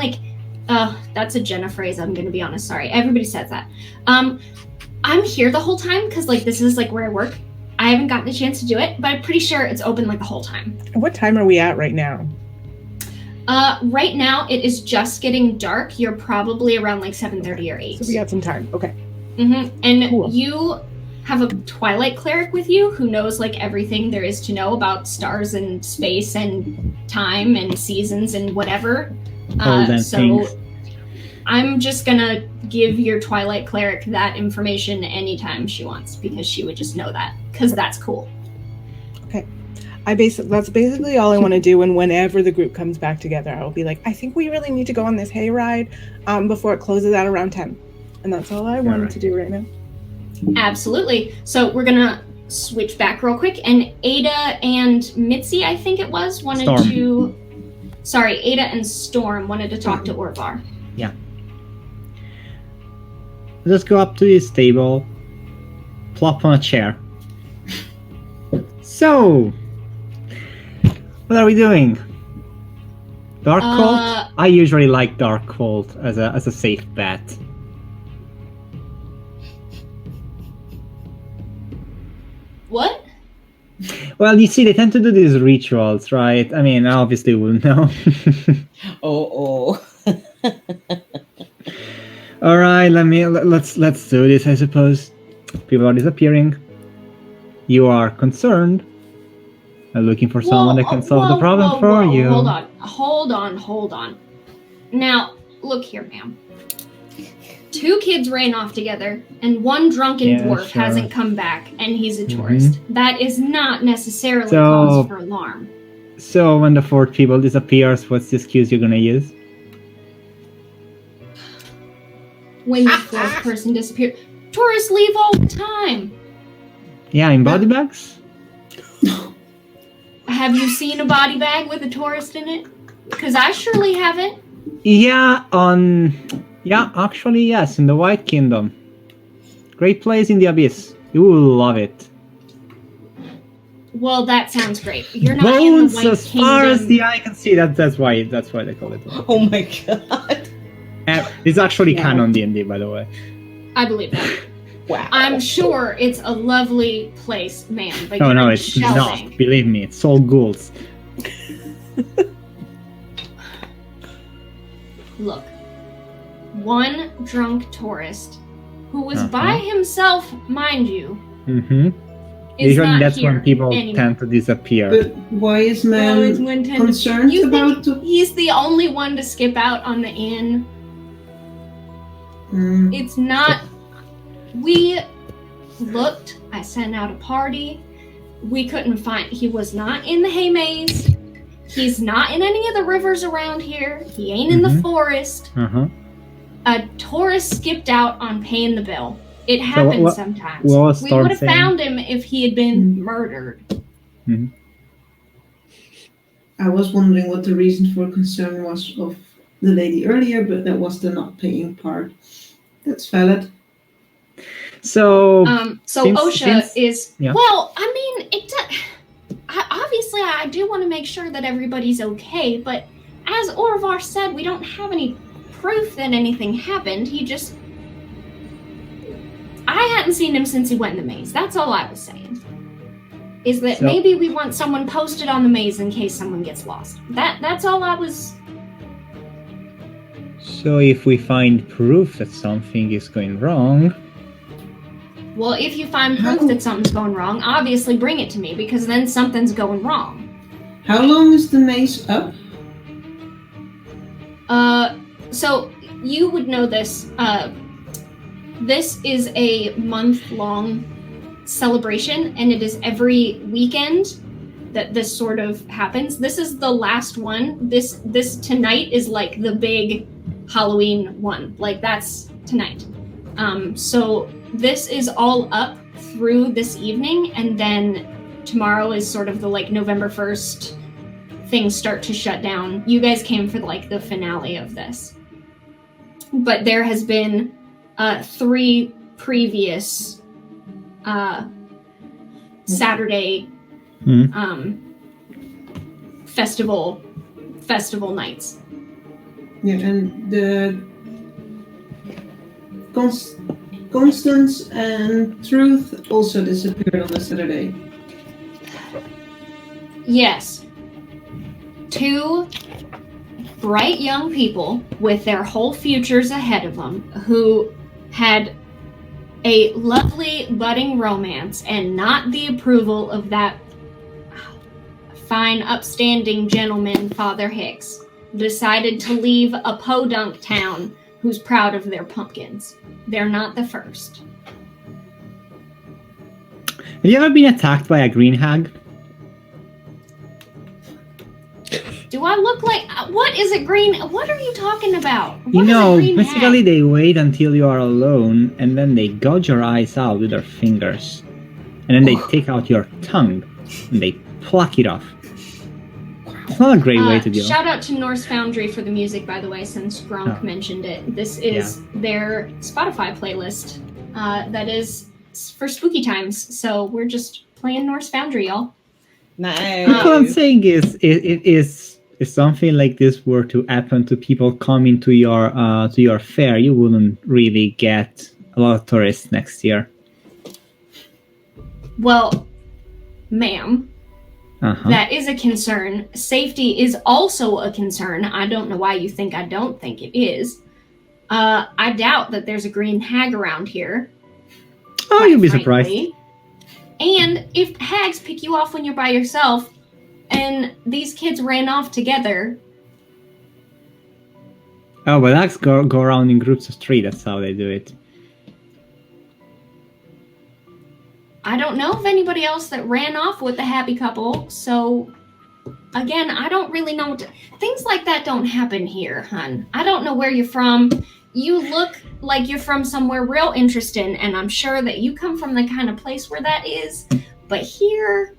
A: that's a Jenna phrase. I'm going to be honest. Sorry. Everybody says that. I'm here the whole time because this is where I work. I haven't gotten a chance to do it, but I'm pretty sure it's open the whole time.
B: What time are we at right now?
A: Right now it is just getting dark. You're probably around 7:30 or 8.
B: So we got some time. Okay.
A: Mm-hmm. And
B: cool.
A: You have a Twilight cleric with you who knows everything there is to know about stars and space and time and seasons and whatever. So I'm just gonna give your Twilight cleric that information anytime she wants because she would just know that because that's cool.
B: Okay. That's basically all I want to do, and whenever the group comes back together, I'll be I think we really need to go on this hayride before it closes at around 10. And that's all I wanted to do right now.
A: Absolutely. So we're gonna switch back real quick, and Ada and Mitzi, I think it was, Ada and Storm wanted to talk to Orvar.
E: Yeah. Let's go up to his table, plop on a chair. So, what are we doing? Dark Cult? I usually like Dark Cult as a safe bet.
A: What?
E: Well, you see, they tend to do these rituals, right? I mean, obviously we'll know.
D: Oh.
E: All right, let's do this. I suppose people are disappearing. You are concerned. I'm looking for someone that can solve the problem for you.
A: Hold on. Now, look here, ma'am. 2 kids ran off together, and one drunken dwarf hasn't come back, and he's a tourist. That is not necessarily cause for alarm.
E: So when the 4th people disappears, what's the excuse you're gonna use?
A: When the 4th person disappears, tourists leave all the time.
E: Yeah, in body bags?
A: Have you seen a body bag with a tourist in it? Because I surely haven't.
E: Yeah, actually, yes, in the White Kingdom. Great place in the Abyss. You will love it.
A: Well, that sounds great. You're not
E: Bones
A: in the White
E: as
A: Kingdom.
E: far as the eye can see. That's why they call it.
D: Oh my god.
E: It's actually canon D&D, by the way.
A: I believe that.
D: Wow.
A: I'm sure it's a lovely place, ma'am. But
E: No, it's not. Believe me, it's all ghouls.
A: Look, one drunk tourist who was by himself, mind you,
E: Mm-hmm.
A: is
E: Usually
A: not
E: that's
A: here
E: when people
A: anymore.
E: tend to disappear.
C: But why is
A: Well, it's
C: man
A: when tend to-
C: concerned
A: You
C: about?
A: think he's the only one to skip out on the inn? It's not. We looked. I sent out a party. We couldn't find. He was not in the hay maze. He's not in any of the rivers around here. He ain't in the forest.
E: Uh-huh.
A: A tourist skipped out on paying the bill. It happens sometimes.
E: what was
A: We
E: Storm
A: would have
E: saying?
A: found him if he had been murdered.
C: I was wondering what the reason for concern was of the lady earlier, but that was the not paying part. That's valid.
E: So,
A: OSHA is
E: yeah.
A: well. I mean, obviously, I do want to make sure that everybody's okay. But as Orvar said, we don't have any proof that anything happened. I hadn't seen him since he went in the maze. That's all I was saying. Is that maybe we want someone posted on the maze in case someone gets lost. That's all I was.
E: So if we find proof that something is going wrong.
A: Well, if you find proof that something's going wrong, obviously bring it to me, because then something's going wrong.
C: How long is the maze up?
A: So you would know this. This is a month-long celebration, and it is every weekend that this sort of happens. This is the last one. This tonight is like the big Halloween one. Like that's tonight. So this is all up through this evening, and then tomorrow is sort of the like November 1st things start to shut down. You guys came for like the finale of this. But there has been 3 previous Saturday festival nights.
C: Yeah, and the Constance and Truth also disappeared on the Saturday.
A: Yes. 2 bright young people with their whole futures ahead of them who had a lovely budding romance and not the approval of that fine upstanding gentleman, Father Hicks, decided to leave a podunk town who's proud of their pumpkins. They're not the first.
E: Have you ever been attacked by a green hag?
A: Do I look like... What is a green... What are you talking about? What
E: You
A: is a
E: know,
A: green
E: basically
A: hag?
E: they wait until you are alone, and then they gouge your eyes out with their fingers. And then they take out your tongue, and they pluck it off. It's not a great way to deal.
A: Shout out to Norse Foundry for the music, by the way, since Gronk mentioned it. This is their Spotify playlist that is for spooky times. So we're just playing Norse Foundry, y'all.
D: Nice.
E: What I'm saying is, if something like this were to happen to people coming to your fair, you wouldn't really get a lot of tourists next year.
A: Well, ma'am, that is a concern. Safety is also a concern. I don't know why you think I don't think it is. I doubt that there's a green hag around here.
E: Oh, you'd be surprised.
A: And if hags pick you off when you're by yourself, and these kids ran off together.
E: Oh, but hags go around in groups of 3. That's how they do it.
A: I don't know of anybody else that ran off with the happy couple, so again, I don't really know things like that don't happen here, hun. I don't know where you're from. You look like you're from somewhere real interesting, and I'm sure that you come from the kind of place where that is, but here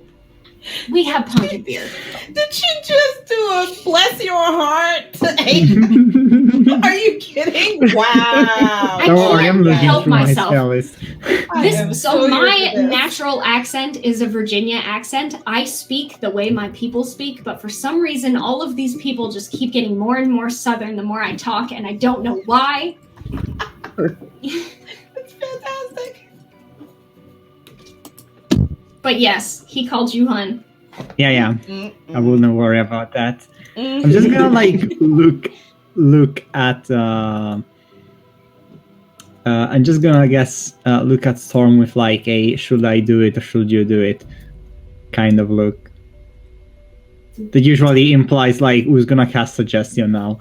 A: we have pumpkin beer.
D: Did she just do a bless your heart? Are you kidding? Wow.
A: I can't help myself. My natural accent is a Virginia accent. I speak the way my people speak, but for some reason, all of these people just keep getting more and more Southern the more I talk, and I don't know why.
D: It's fantastic.
A: But yes, he called you hun.
E: Yeah. I wouldn't worry about that. I'm just gonna like look at I'm just gonna, I guess, look at Storm with like a "should I do it or should you do it" kind of look. That usually implies like who's gonna cast suggestion now.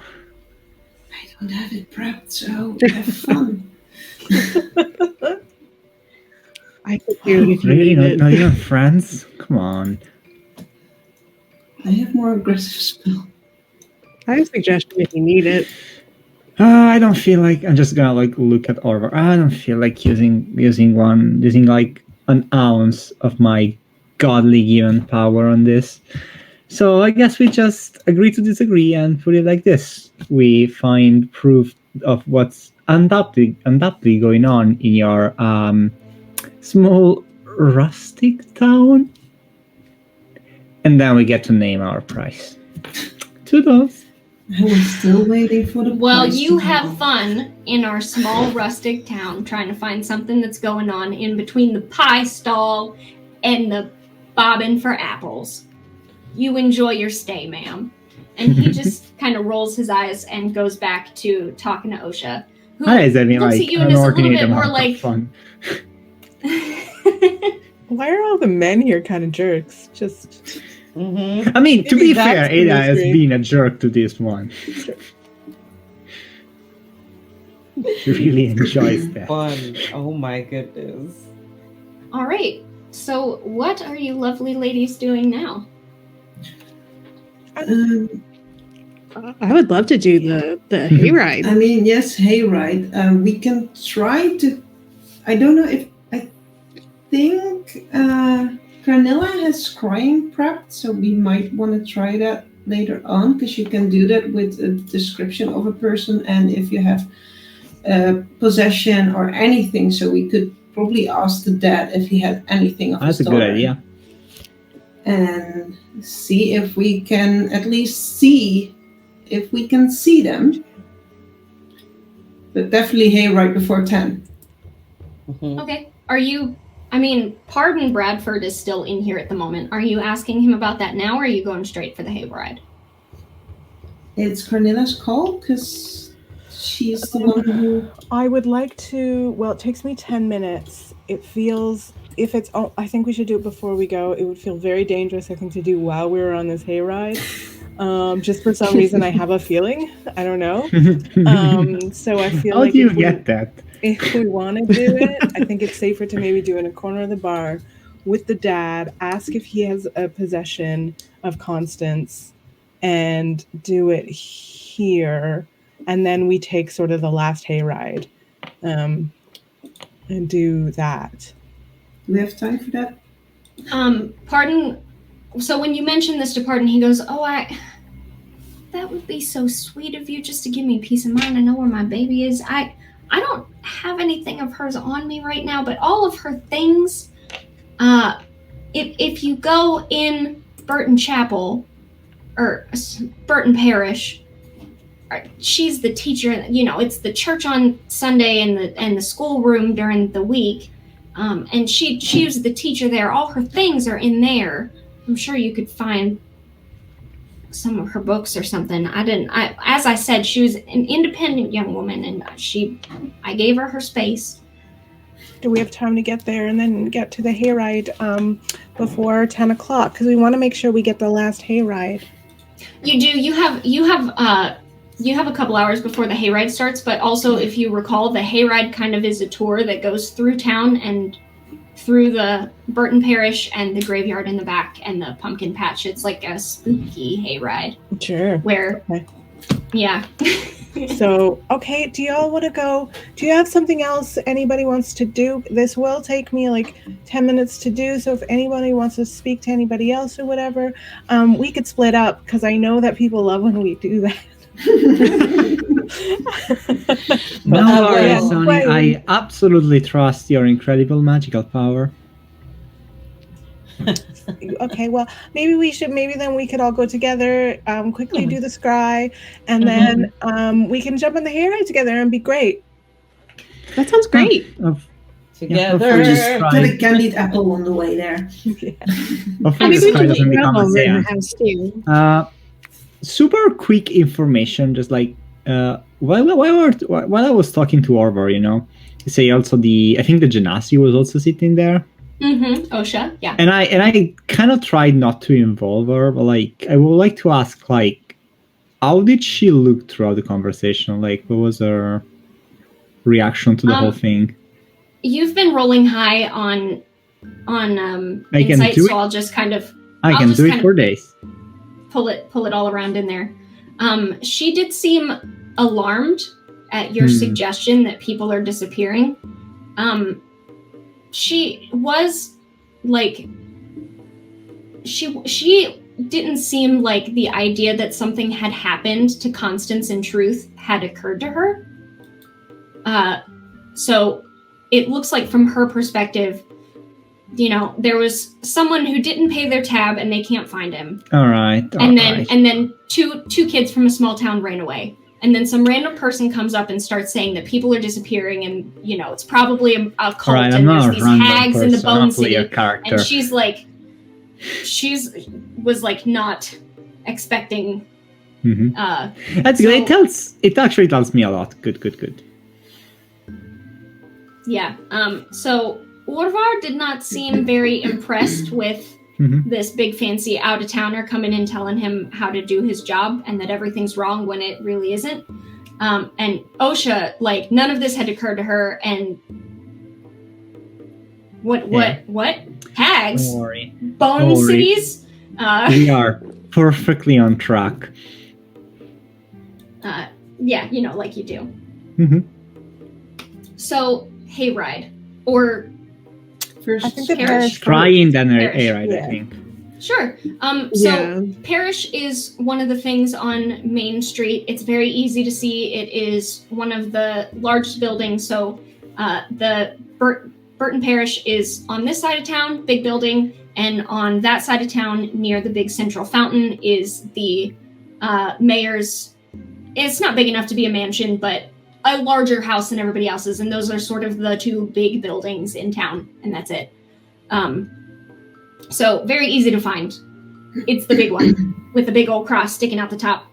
C: I don't have it prepped, so have fun.
F: I could do it if you
E: Really,
F: need it.
E: not even friends? Come on.
C: I have more aggressive spell.
F: I have a suggestion if you need it.
E: I don't feel like I'm just gonna like look at Orvar. I don't feel like using like an ounce of my godly given power on this. So I guess we just agree to disagree and put it like this. We find proof of what's undoubtedly going on in your small rustic town. And then we get to name our price. Toodles.
C: I was still waiting for the
A: Well,
C: price
A: you
C: to
A: have
C: come.
A: fun in our small rustic town trying to find something that's going on in between the pie stall and the bobbin for apples. You enjoy your stay, ma'am. And he just kind of rolls his eyes and goes back to talking to Osha, who
E: Hi, Zemi,
A: looks
E: like
A: at you and is a little
E: inordinate
A: bit more
E: amount of
A: like...
E: fun.
B: Why are all the men here kind of jerks? Just
E: I mean, to
B: Maybe
E: be
B: that's
E: fair,
B: the
E: Ada has
B: mystery.
E: been a jerk to this one. She really enjoys that.
D: Fun. Oh my goodness.
A: All right. So what are you lovely ladies doing now?
F: I would love to do the hayride.
C: I mean, yes, hayride. We can try to. I don't know if I think Carnilla has scrying prepped, so we might want to try that later on because you can do that with a description of a person and if you have possession or anything. So we could probably ask the dad if he had anything of
E: That's
C: his
E: a good
C: daughter.
E: idea.
C: And see if we can at least see if we can see them. But definitely hayride before 10.
A: Okay. Are you... I mean, Pardon Bradford is still in here at the moment. Are you asking him about that now, or are you going straight for the hayride?
C: It's Carnilla's call because she's the one who.
B: I would like to. Well, it takes me 10 minutes. It feels if it's. Oh, I think we should do it before we go. It would feel very dangerous, I think, to do while we were on this hayride. Just for some reason, I have a feeling. I don't know. So I feel
E: How
B: like
E: do you
B: if we-
E: get that?
B: if we want to do it, I think it's safer to maybe do it in a corner of the bar with the dad, ask if he has a possession of Constance, and do it here. And then we take sort of the last hayride and do that.
C: Do we have time for that?
A: Pardon... So when you mentioned this to Pardon, he goes, that would be so sweet of you just to give me peace of mind. I know where my baby is. I don't have anything of hers on me right now, but all of her things, if you go in Burton Chapel, or Burton Parish, she's the teacher, it's the church on Sunday and the schoolroom during the week, and she was the teacher there. All her things are in there. I'm sure you could find some of her books or something. As I said, she was an independent young woman, and I gave her space.
B: Do we have time to get there and then get to the hayride before 10 o'clock? Because we want to make sure we get the last hayride.
A: You do. You have a couple hours before the hayride starts, but also, if you recall, the hayride kind of is a tour that goes through town and through the Burton Parish and the graveyard in the back and the pumpkin patch. It's like a spooky hayride.
B: Sure.
A: Where,
B: Okay.
A: Yeah.
B: So, okay, do y'all want to go? Do you have something else anybody wants to do? This will take me like 10 minutes to do, so if anybody wants to speak to anybody else or whatever, we could split up, because I know that people love when we do that.
E: No worries,
B: yeah,
E: Sonny.
B: right.
E: I absolutely trust your incredible magical power.
B: Okay, well, maybe then we could all go together, quickly do the scry, and then we can jump on the hayride together and be great.
F: That sounds great.
D: Together.
C: Get a candied apple on the way there.
E: Hopefully
F: Maybe
E: this
F: we
E: guy
F: can
E: doesn't
F: get
E: become a
F: over in the
E: seance.
F: house too.
E: Super quick information, just like while I was talking to Orvar, say also I think the Genasi was also sitting there.
A: Osha, yeah.
E: And I kind of tried not to involve her, but like I would like to ask, like, how did she look throughout the conversation? Like, what was her reaction to the whole thing?
A: You've been rolling high on insight, so I'll just kind of
E: do it for days.
A: Pull it all around in there. She did seem alarmed at your suggestion that people are disappearing. She was like, she didn't seem like the idea that something had happened to Constance in Truth had occurred to her. So it looks like from her perspective, you know, there was someone who didn't pay their tab and they can't find him.
E: All right.
A: And then two kids from a small town ran away. And then some random person comes up and starts saying that people are disappearing, and you know it's probably a cult,
E: right,
A: and there's these hags in the Bone City. And she's like, was like not expecting.
E: That's good. It actually tells me a lot. Good.
A: Yeah. So Orvar did not seem very impressed with this big fancy out-of-towner coming in telling him how to do his job and that everything's wrong when it really isn't. And Osha, like, none of this had occurred to her, and what? Hags?
E: Don't worry.
A: Bone cities?
E: We are perfectly on track.
A: Yeah, you know, like you do. So, hayride. Or
B: I think the parish.
E: Trying then hayride, I think.
A: Sure. So Parish is one of the things on Main Street. It's very easy to see. It is one of the largest buildings. So the Burton Parish is on this side of town, big building, and on that side of town, near the big central fountain, is the mayor's. It's not big enough to be a mansion, but a larger house than everybody else's, and those are sort of the two big buildings in town, and that's it. So very easy to find. It's the big one with the big old cross sticking out the top.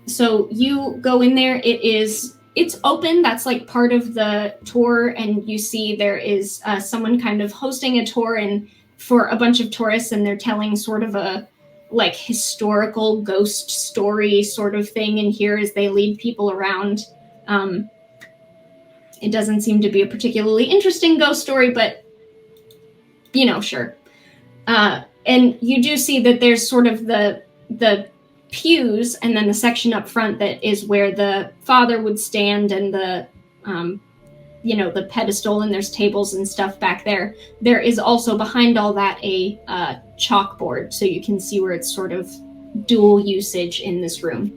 A: So you go in there. It's open. That's like part of the tour, and you see there is someone kind of hosting a tour and for a bunch of tourists, and they're telling sort of a like historical ghost story sort of thing in here as they lead people around. It doesn't seem to be a particularly interesting ghost story, but you know, sure. And you do see that there's sort of the pews and then the section up front that is where the father would stand, and the the pedestal, and there's tables and stuff back there. There is also behind all that a chalkboard, so you can see where it's sort of dual usage in this room.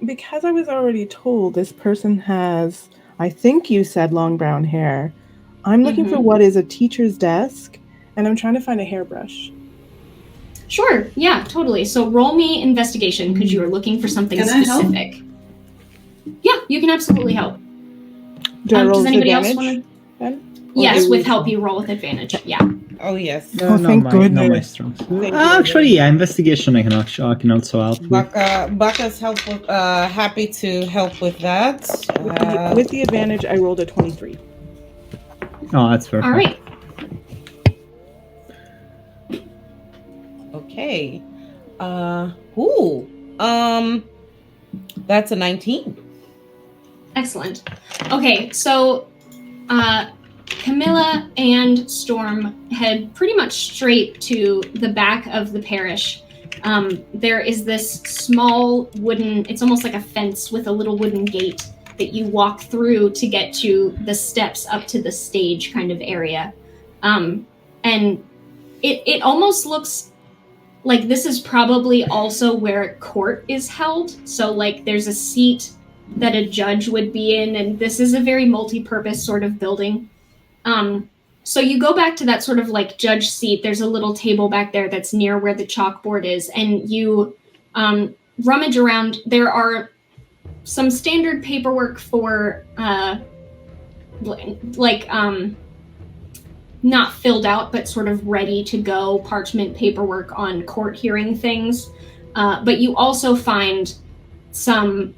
B: Because I was already told this person has, I think you said long brown hair, I'm looking for what is a teacher's desk, and I'm trying to find a hairbrush.
A: Sure, yeah, totally. So roll me investigation, because you are looking for something specific. Yeah, you can absolutely help.
B: Do I roll
A: does anybody else
B: advantage
A: want to? Yes, with help you roll with advantage. Yeah.
D: Oh yes.
B: Thank goodness.
E: Not my strong. Actually, yeah, investigation. I can also help.
D: Baka's happy to help with that.
B: With the advantage, I rolled a 23.
E: Oh, that's perfect.
A: All right.
D: Okay. That's a 19.
A: Excellent. Okay, so Camilla and Storm head pretty much straight to the back of the parish. There is this small wooden, it's almost like a fence with a little wooden gate that you walk through to get to the steps up to the stage kind of area. And it almost looks like this is probably also where court is held. So like there's a seat that a judge would be in, and this is a very multi-purpose sort of building. So you go back to that sort of like judge seat. There's a little table back there that's near where the chalkboard is, and you rummage around. There are some standard paperwork for not filled out, but sort of ready to go parchment paperwork on court hearing things. But you also find some,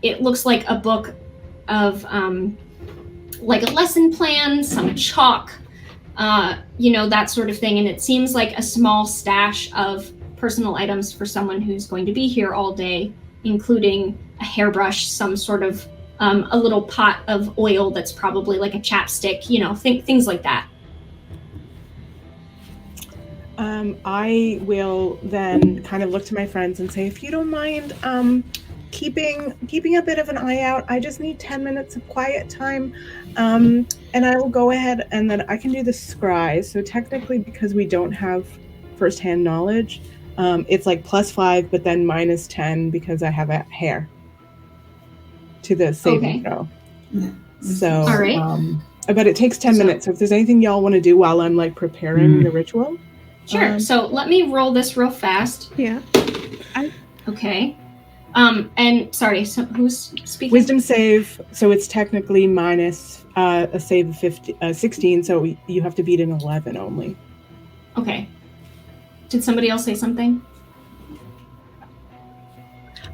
A: it looks like a book of like a lesson plan, some chalk, that sort of thing. And it seems like a small stash of personal items for someone who's going to be here all day, including a hairbrush, some sort of a little pot of oil that's probably like a chapstick, things like that.
B: I will then kind of look to my friends and say, if you don't mind keeping a bit of an eye out, I just need 10 minutes of quiet time. And I will go ahead and then I can do the scry. So technically, because we don't have firsthand knowledge, it's like +5, but then -10 because I have a hair to the saving throw.
C: Yeah.
B: So,
A: all right.
B: But it takes 10 minutes. So if there's anything y'all want to do while I'm like preparing the ritual.
A: Sure. So let me roll this real fast.
F: Yeah.
A: Okay. And sorry, so who's speaking?
B: Wisdom save. So it's technically minus a save of 16. So you have to beat an 11 only.
A: Okay. Did somebody else say something?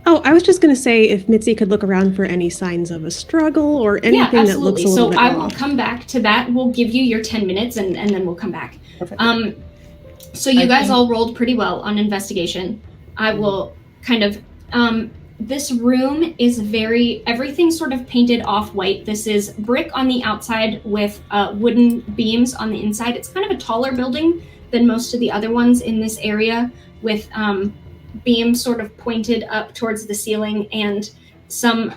F: Oh, I was just going to say if Mitzi could look around for any signs of a struggle or anything that looks a little bit
A: I
F: off.
A: will come back to that. We'll give you your 10 minutes and then we'll come back.
B: Perfect.
A: So you guys all rolled pretty well on investigation. I will kind of, this room is everything's sort of painted off white. This is brick on the outside with wooden beams on the inside. It's kind of a taller building than most of the other ones in this area, with beams sort of pointed up towards the ceiling and some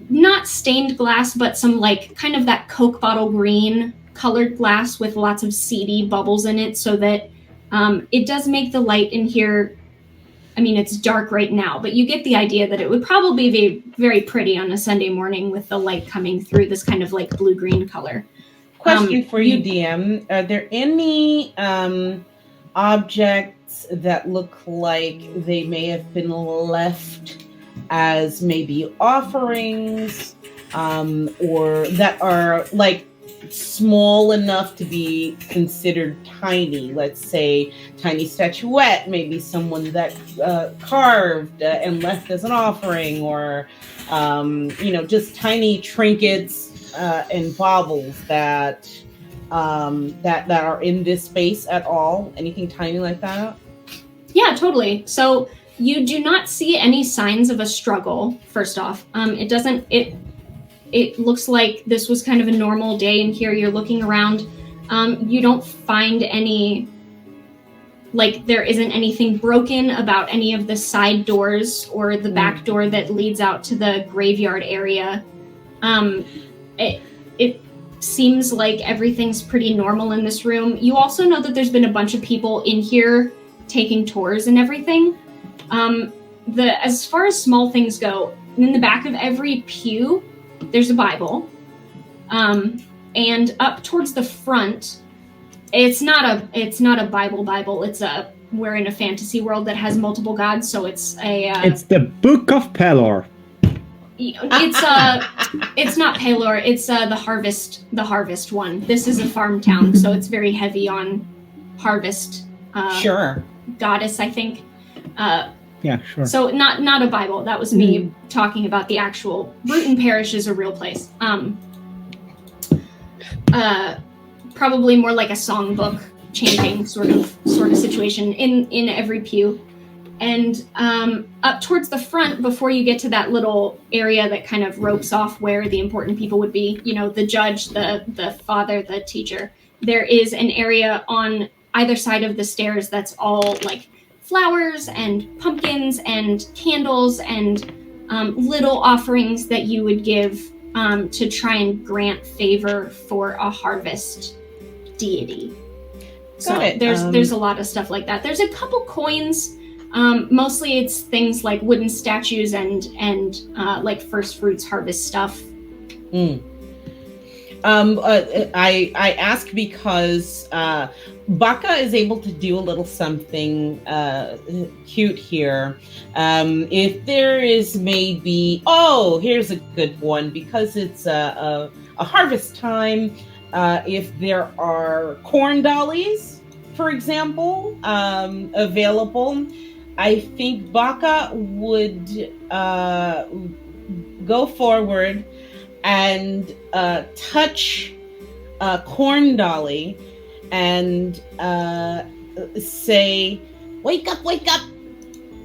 A: not stained glass, but some like kind of that Coke bottle green colored glass with lots of seedy bubbles in it, so that it does make the light in here. I mean, it's dark right now, but you get the idea that it would probably be very pretty on a Sunday morning with the light coming through this kind of like blue-green color.
D: Question for you, DM. Are there any objects that look like they may have been left as maybe offerings, or that are like small enough to be considered tiny? Let's say tiny statuette, maybe someone that carved and left as an offering, or just tiny trinkets and baubles that are in this space at all. Anything tiny like that?
A: Yeah, totally. So you do not see any signs of a struggle, first off. It looks like this was kind of a normal day in here. You're looking around. You don't find any, like, there isn't anything broken about any of the side doors or the back door that leads out to the graveyard area. It seems like everything's pretty normal in this room. You also know that there's been a bunch of people in here taking tours and everything. As far as small things go, in the back of every pew, there's a Bible. And up towards the front, it's not a Bible. We're in a fantasy world that has multiple gods, so it's
E: it's the Book of Pelor.
A: It's not Pelor. It's the harvest one. This is a farm town, so it's very heavy on harvest.
D: Sure.
A: Goddess, I think.
E: Yeah, sure.
A: So not a Bible. That was me talking about the actual Bruton Parish is a real place. Probably more like a songbook chanting sort of situation in every pew. And up towards the front, before you get to that little area that kind of ropes off where the important people would be, the judge, the father, the teacher, there is an area on either side of the stairs that's all like flowers and pumpkins and candles and little offerings that you would give to try and grant favor for a harvest deity. So there's a lot of stuff like that. There's a couple coins. Mostly it's things like wooden statues and like first fruits harvest stuff.
D: I ask because Baka is able to do a little something cute here. If there is maybe, here's a good one, because it's a harvest time. If there are corn dollies, for example, available, I think Baka would go forward and touch Corn Dolly and say, wake up,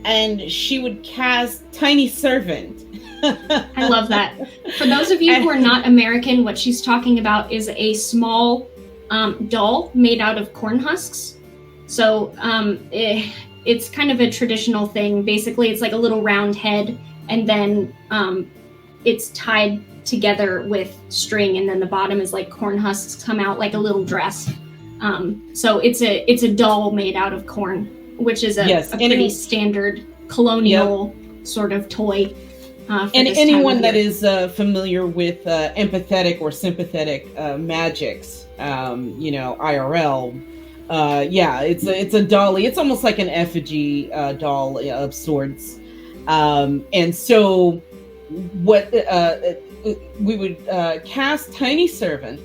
D: and she would cast Tiny Servant.
A: I love that. For those of you who are not American, what she's talking about is a small doll made out of corn husks. So it's kind of a traditional thing. Basically, it's like a little round head, and then it's tied together with string, and then the bottom is like corn husks come out like a little dress. So it's a doll made out of corn, which is a pretty standard colonial sort of toy. And
D: anyone that is familiar with empathetic or sympathetic magics, IRL, it's a dolly. It's almost like an effigy doll of sorts. And so what we would cast Tiny Servant,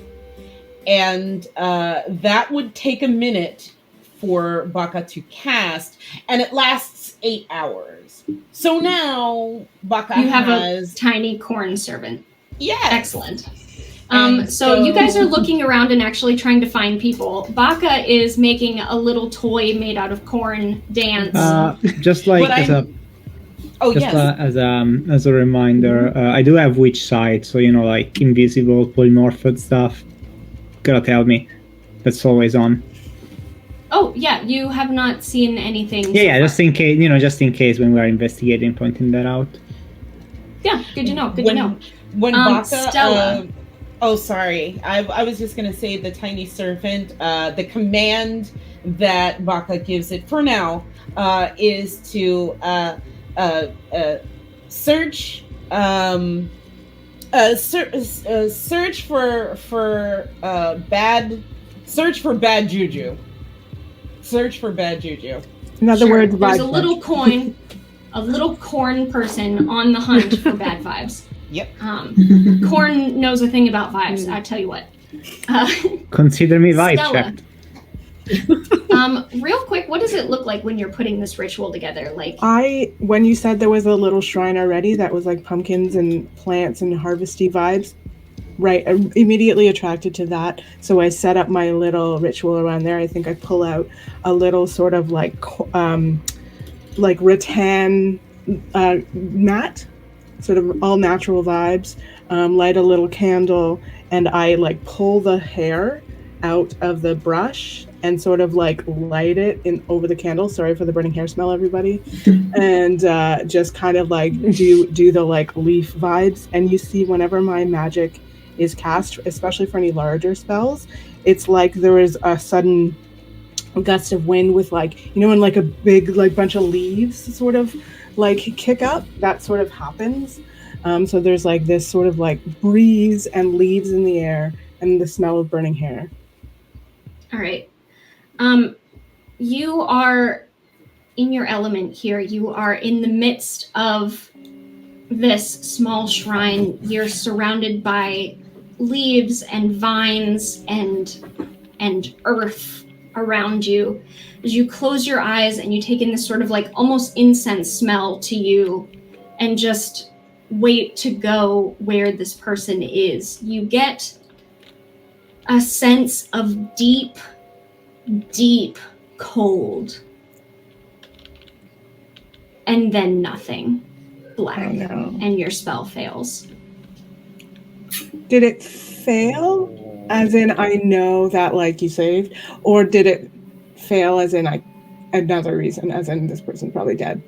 D: and that would take a minute for Baka to cast, and it lasts 8 hours. So now Baka
A: has a tiny corn servant.
D: Yes.
A: Excellent. So you guys are looking around and actually trying to find people. Baka is making a little toy made out of corn dance.
E: Just like as a reminder, I do have witch sight, so like invisible polymorphed stuff. Gotta tell me, that's always on.
A: Oh yeah, you have not seen anything.
E: Yeah, just in case when we are investigating, pointing that out.
A: Yeah, good to know. Good to know.
D: When Baka,
A: Stella.
D: Sorry, I was just gonna say the Tiny Servant. The command that Baka gives it for now is to search for bad juju. Search for bad juju.
B: In other words,
A: there's a little corn person on the hunt for bad vibes.
D: Yep.
A: Corn knows a thing about vibes. I tell you what.
E: Consider me vibe checked.
A: Real quick, what does it look like when you're putting this ritual together? Like,
B: when you said there was a little shrine already that was like pumpkins and plants and harvesty vibes, right, I'm immediately attracted to that. So I set up my little ritual around there. I think I pull out a little sort of like rattan mat, sort of all natural vibes, light a little candle, and I like pull the hair out of the brush and sort of like light it in over the candle. Sorry for the burning hair smell, everybody. And just kind of like do the like leaf vibes. And you see whenever my magic is cast, especially for any larger spells, it's like there is a sudden gust of wind with like, when like a big like bunch of leaves sort of like kick up, that sort of happens. So there's like this sort of like breeze and leaves in the air and the smell of burning hair.
A: All right. You are in your element here. You are in the midst of this small shrine. You're surrounded by leaves and vines and earth around you. As you close your eyes and you take in this sort of like almost incense smell to you and just wait to go where this person is, you get a sense of deep cold, and then nothing, black, and your spell fails.
B: Did it fail as in I know that like you saved, or did it fail as in another reason, as in this person's probably dead?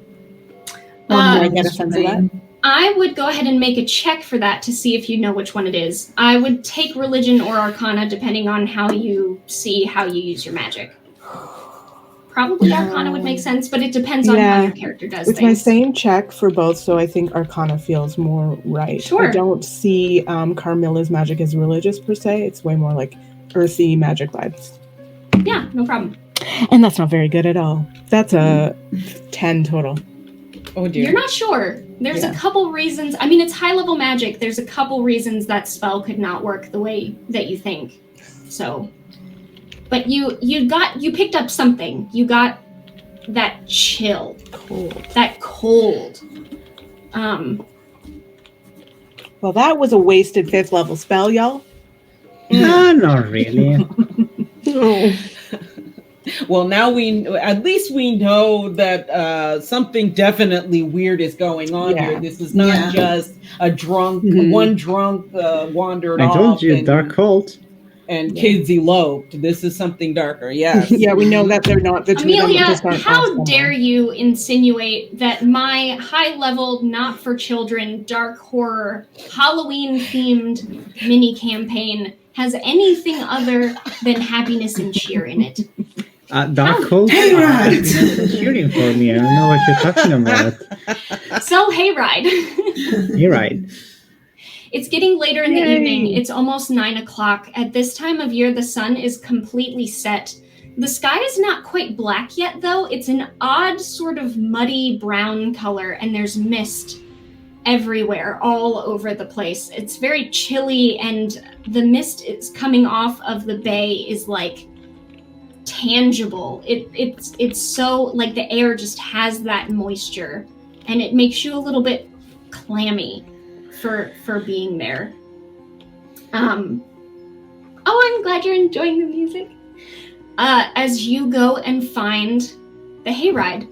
B: Or do I get a sense of that?
A: I would go ahead and make a check for that to see if you know which one it is. I would take religion or arcana depending on how you use your magic. Probably arcana would make sense, but it depends on how your character does
B: it's
A: things.
B: It's my same check for both, so I think arcana feels more right.
A: Sure.
B: I don't see Carmilla's magic as religious per se. It's way more like earthy magic vibes.
A: Yeah, no problem.
B: And that's not very good at all. That's a 10 total.
D: Oh dear.
A: You're not sure. There's a couple reasons. I mean, it's high level magic. There's a couple reasons that spell could not work the way that you think. So, but you picked up something. You got that chill.
B: Cold.
A: That cold.
B: Well, that was a wasted 5th level spell, y'all.
E: Not really.
F: Oh.
D: Well, now at least we know that something definitely weird is going on here. This is not just a drunk, one drunk wandered off.
E: I told you, dark cult.
D: And kids eloped. This is something darker, yes.
B: Yeah, we know that they're not the two
A: Amelia,
B: of them just aren't
A: how
B: awesome.
A: dare you insinuate that my high-level, not-for-children, dark horror, Halloween-themed mini-campaign has anything other than happiness and cheer in it?
E: Dark cult is shooting for me. I don't know what you're talking about.
A: So, Hayride.
E: Hayride.
A: It's getting later in the evening. It's almost 9 o'clock. At this time of year, the sun is completely set. The sky is not quite black yet, though. It's an odd sort of muddy brown color, and there's mist everywhere, all over the place. It's very chilly, and the mist is coming off of the bay is like tangible. It's so like the air just has that moisture, and it makes you a little bit clammy for being there. I'm glad you're enjoying the music. As you go and find the hayride,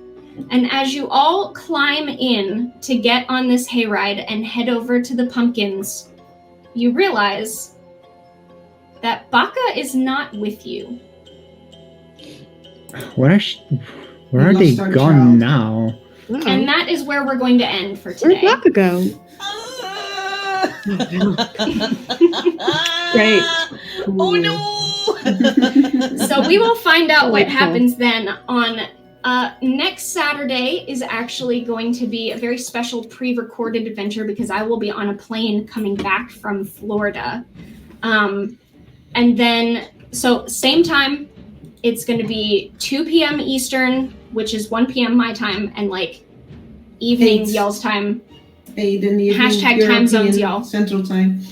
A: and as you all climb in to get on this hayride and head over to the pumpkins, you realize that Baka is not with you.
E: Where are they gone now?
F: Uh-oh.
A: And that is where we're going to end for today.
F: Where'd Baka go?
B: Great.
D: Oh no!
A: So we will find out what happens then on next Saturday is actually going to be a very special pre-recorded adventure because I will be on a plane coming back from Florida. And then, so same time, it's going to be 2 p.m. Eastern, which is 1 p.m. my time, and like evening y'all's time.
C: 8 in the evening.
A: Hashtag time zones,
C: European
A: y'all.
C: Central time.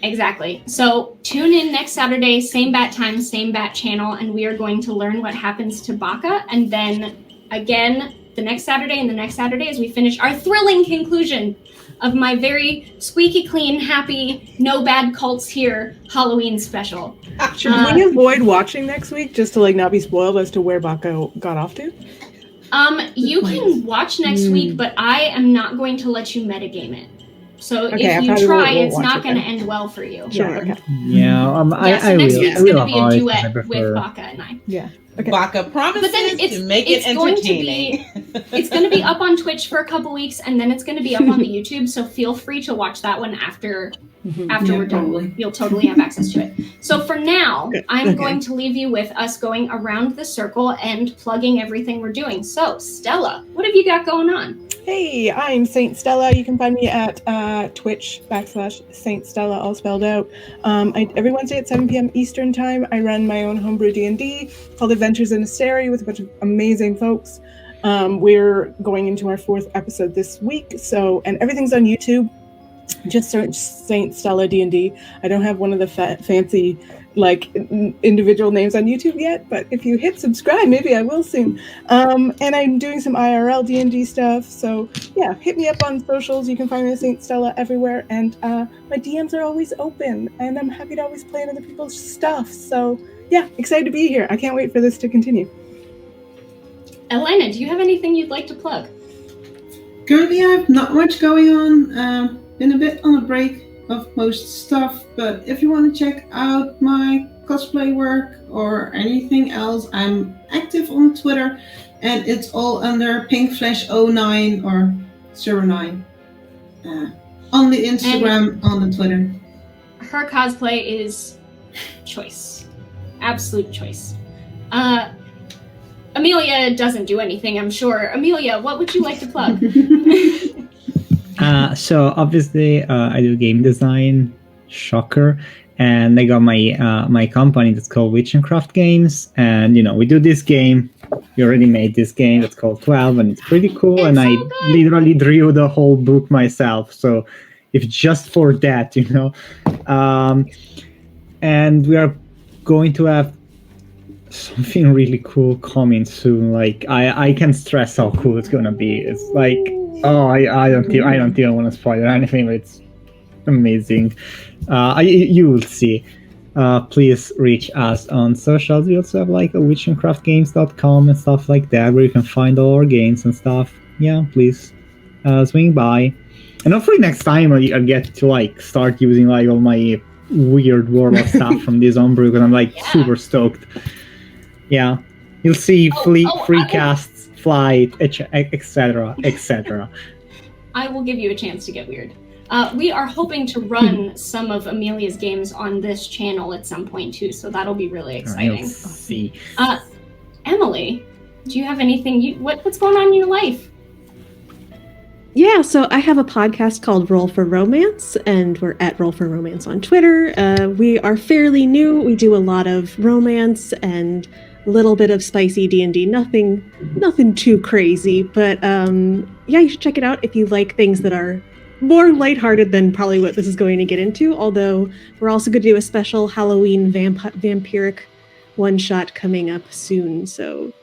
A: Exactly. So tune in next Saturday, same bat time, same bat channel, and we are going to learn what happens to Baka. And then again, the next Saturday and the next Saturday as we finish our thrilling conclusion of my very squeaky clean, happy, no bad cults here Halloween special.
B: Should we avoid watching next week just to like not be spoiled as to where Baka got off to?
A: You can watch next week, but I am not going to let you metagame it. So
B: Okay,
A: if
B: I
A: you
B: probably
A: try,
B: won't
A: it's
B: watch
A: not
B: it
A: going to
B: then.
A: end well for you.
B: Sure. Okay.
E: Yeah,
A: So
E: I
A: next
E: will.
A: week's
E: I will
A: going to be a
E: avoid. I
A: duet
E: prefer.
A: with Baka and I.
B: Yeah. Okay.
D: Baka promises
A: But then
D: to make it entertaining.
A: It's going to be up on Twitch for a couple weeks, and then it's going to be up on the YouTube. So feel free to watch that one after we're done.
C: Totally.
A: You'll totally have access to it. So for now, I'm
B: Okay.
A: going to leave you with us going around the circle and plugging everything we're doing. So Stella, what have you got going on?
B: Hey, I'm Saint Stella. You can find me at Twitch/Saint Stella, all spelled out. Every Wednesday at 7 p.m. Eastern time, I run my own homebrew D&D called Adventures in Asteri with a bunch of amazing folks. We're going into our 4th episode this week, and everything's on YouTube. Just search Saint Stella D&D. I don't have one of the fancy individual names on YouTube yet, but if you hit subscribe, maybe I will soon. And I'm doing some IRL D&D stuff, so yeah, hit me up on socials. You can find me at Saint Stella everywhere, and my DMs are always open, and I'm happy to always play in other people's stuff. So yeah, excited to be here. I can't wait for this to continue.
A: Elena, do you have anything you'd like to plug?
C: Currently, I have not much going on. Been a bit on a break of most stuff, but if you want to check out my cosplay work or anything else, I'm active on Twitter, and it's all under pinkflash09 or 09 on the Instagram, on the Twitter.
A: Her cosplay is choice. Absolute choice. Amelia doesn't do anything, I'm sure. Amelia, what would you like to plug?
E: So obviously, I do game design, shocker, and I got my company that's called Witch and Craft Games, and we do this game. We already made this game that's called 12, and it's pretty cool.
A: It's
E: and
A: so
E: I
A: good.
E: literally drew the whole book myself. So if just for that, and we are going to have something really cool coming soon. Like I can stress how cool it's gonna be. It's like I don't even want to spoil anything, but Amazing. You will see. Please reach us on socials. We also have like a witchandcraftgames.com and stuff like that where you can find all our games and stuff. Yeah, please swing by. And hopefully next time I get to like start using like all my weird warlock stuff from this homebrew because I'm like super stoked. Yeah, you'll see free casts, flight, etc., etc.
A: I will give you a chance to get weird. We are hoping to run some of Amelia's games on this channel at some point too, so that'll be really exciting.
E: Let's see.
A: Emily, do you have anything? What's going on in your life?
F: Yeah, so I have a podcast called Roll for Romance, and we're at Roll for Romance on Twitter. We are fairly new. We do a lot of romance and a little bit of spicy D&D. Nothing too crazy, but yeah, you should check it out if you like things that are more lighthearted than probably what this is going to get into. Although we're also going to do a special Halloween vampiric one-shot coming up soon, so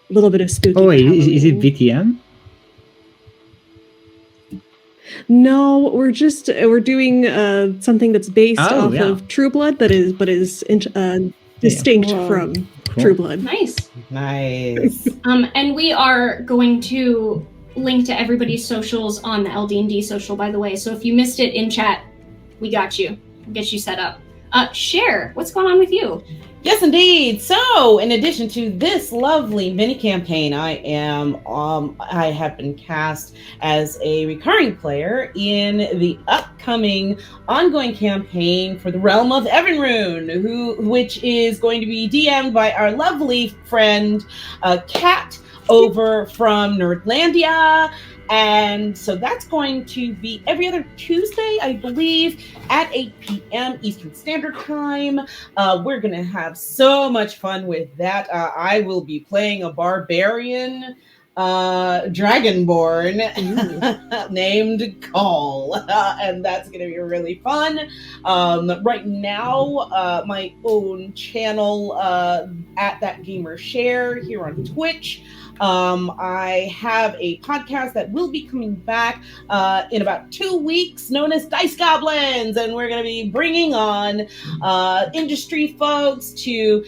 F: a little bit of spooky.
E: Oh, wait, is it VTM?
F: No, we're doing something that's based off of True Blood, but is distinct from True Blood.
A: Nice.
D: And
A: we are going to link to everybody's socials on the LD&D social, by the way. So if you missed it in chat, we got you. We'll get you set up. Cher, what's going on with you?
D: Yes, indeed. So, in addition to this lovely mini campaign, I have been cast as a recurring player in the upcoming ongoing campaign for the Realm of Evanrune, which is going to be DM'd by our lovely friend Kat over from Nerdlandia. And so that's going to be every other Tuesday, I believe, at 8 p.m. Eastern Standard Time. We're going to have so much fun with that. I will be playing a barbarian dragonborn named Call, and that's going to be really fun. Right now, my own channel at That Gamer Share here on Twitch. I have a podcast that will be coming back in about 2 weeks known as Dice Goblins, and we're going to be bringing on industry folks to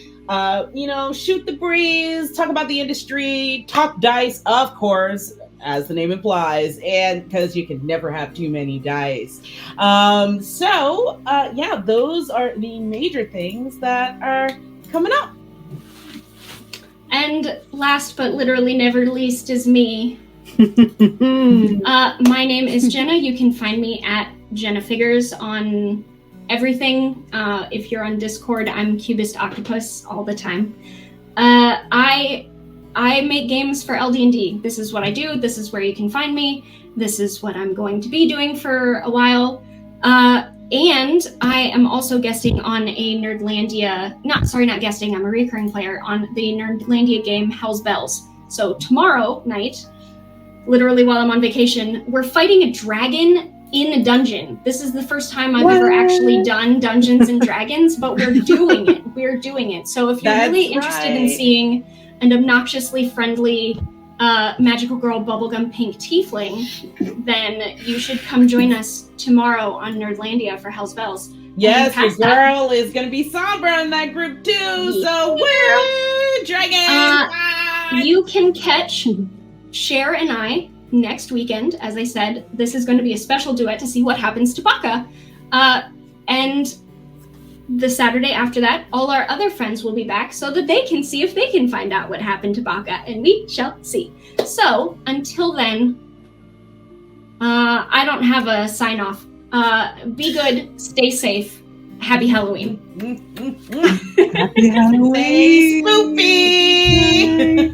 D: shoot the breeze, talk about the industry, talk dice, of course, as the name implies, and because you can never have too many dice. Those are the major things that are coming up.
A: And last but literally never least is me. My name is Jenna. You can find me at Jenna Figures on everything. If you're on Discord, I'm Cubist Octopus all the time. I make games for LD&D. This is what I do. This is where you can find me. This is what I'm going to be doing for a while. And I am also guesting on a Nerdlandia, not guesting, I'm a recurring player on the Nerdlandia game Hell's Bells. So tomorrow night, literally while I'm on vacation, we're fighting a dragon in a dungeon. This is the first time I've ever actually done Dungeons and Dragons, but we're doing it. We're doing it. So if you're really interested in seeing an obnoxiously friendly magical girl bubblegum pink tiefling, then you should come join us tomorrow on Nerdlandia for Hell's Bells.
D: Yes, the girl is going to be Sombra in that group too, so woo! Dragon!
A: You can catch Cher and I next weekend. As I said, this is going to be a special duet to see what happens to Baka. And the Saturday after that, all our other friends will be back so that they can see if they can find out what happened to Baka, and we shall see. So, until then, I don't have a sign-off. Be good, stay safe, happy Halloween.
B: Happy Halloween!
D: Stay spoopy!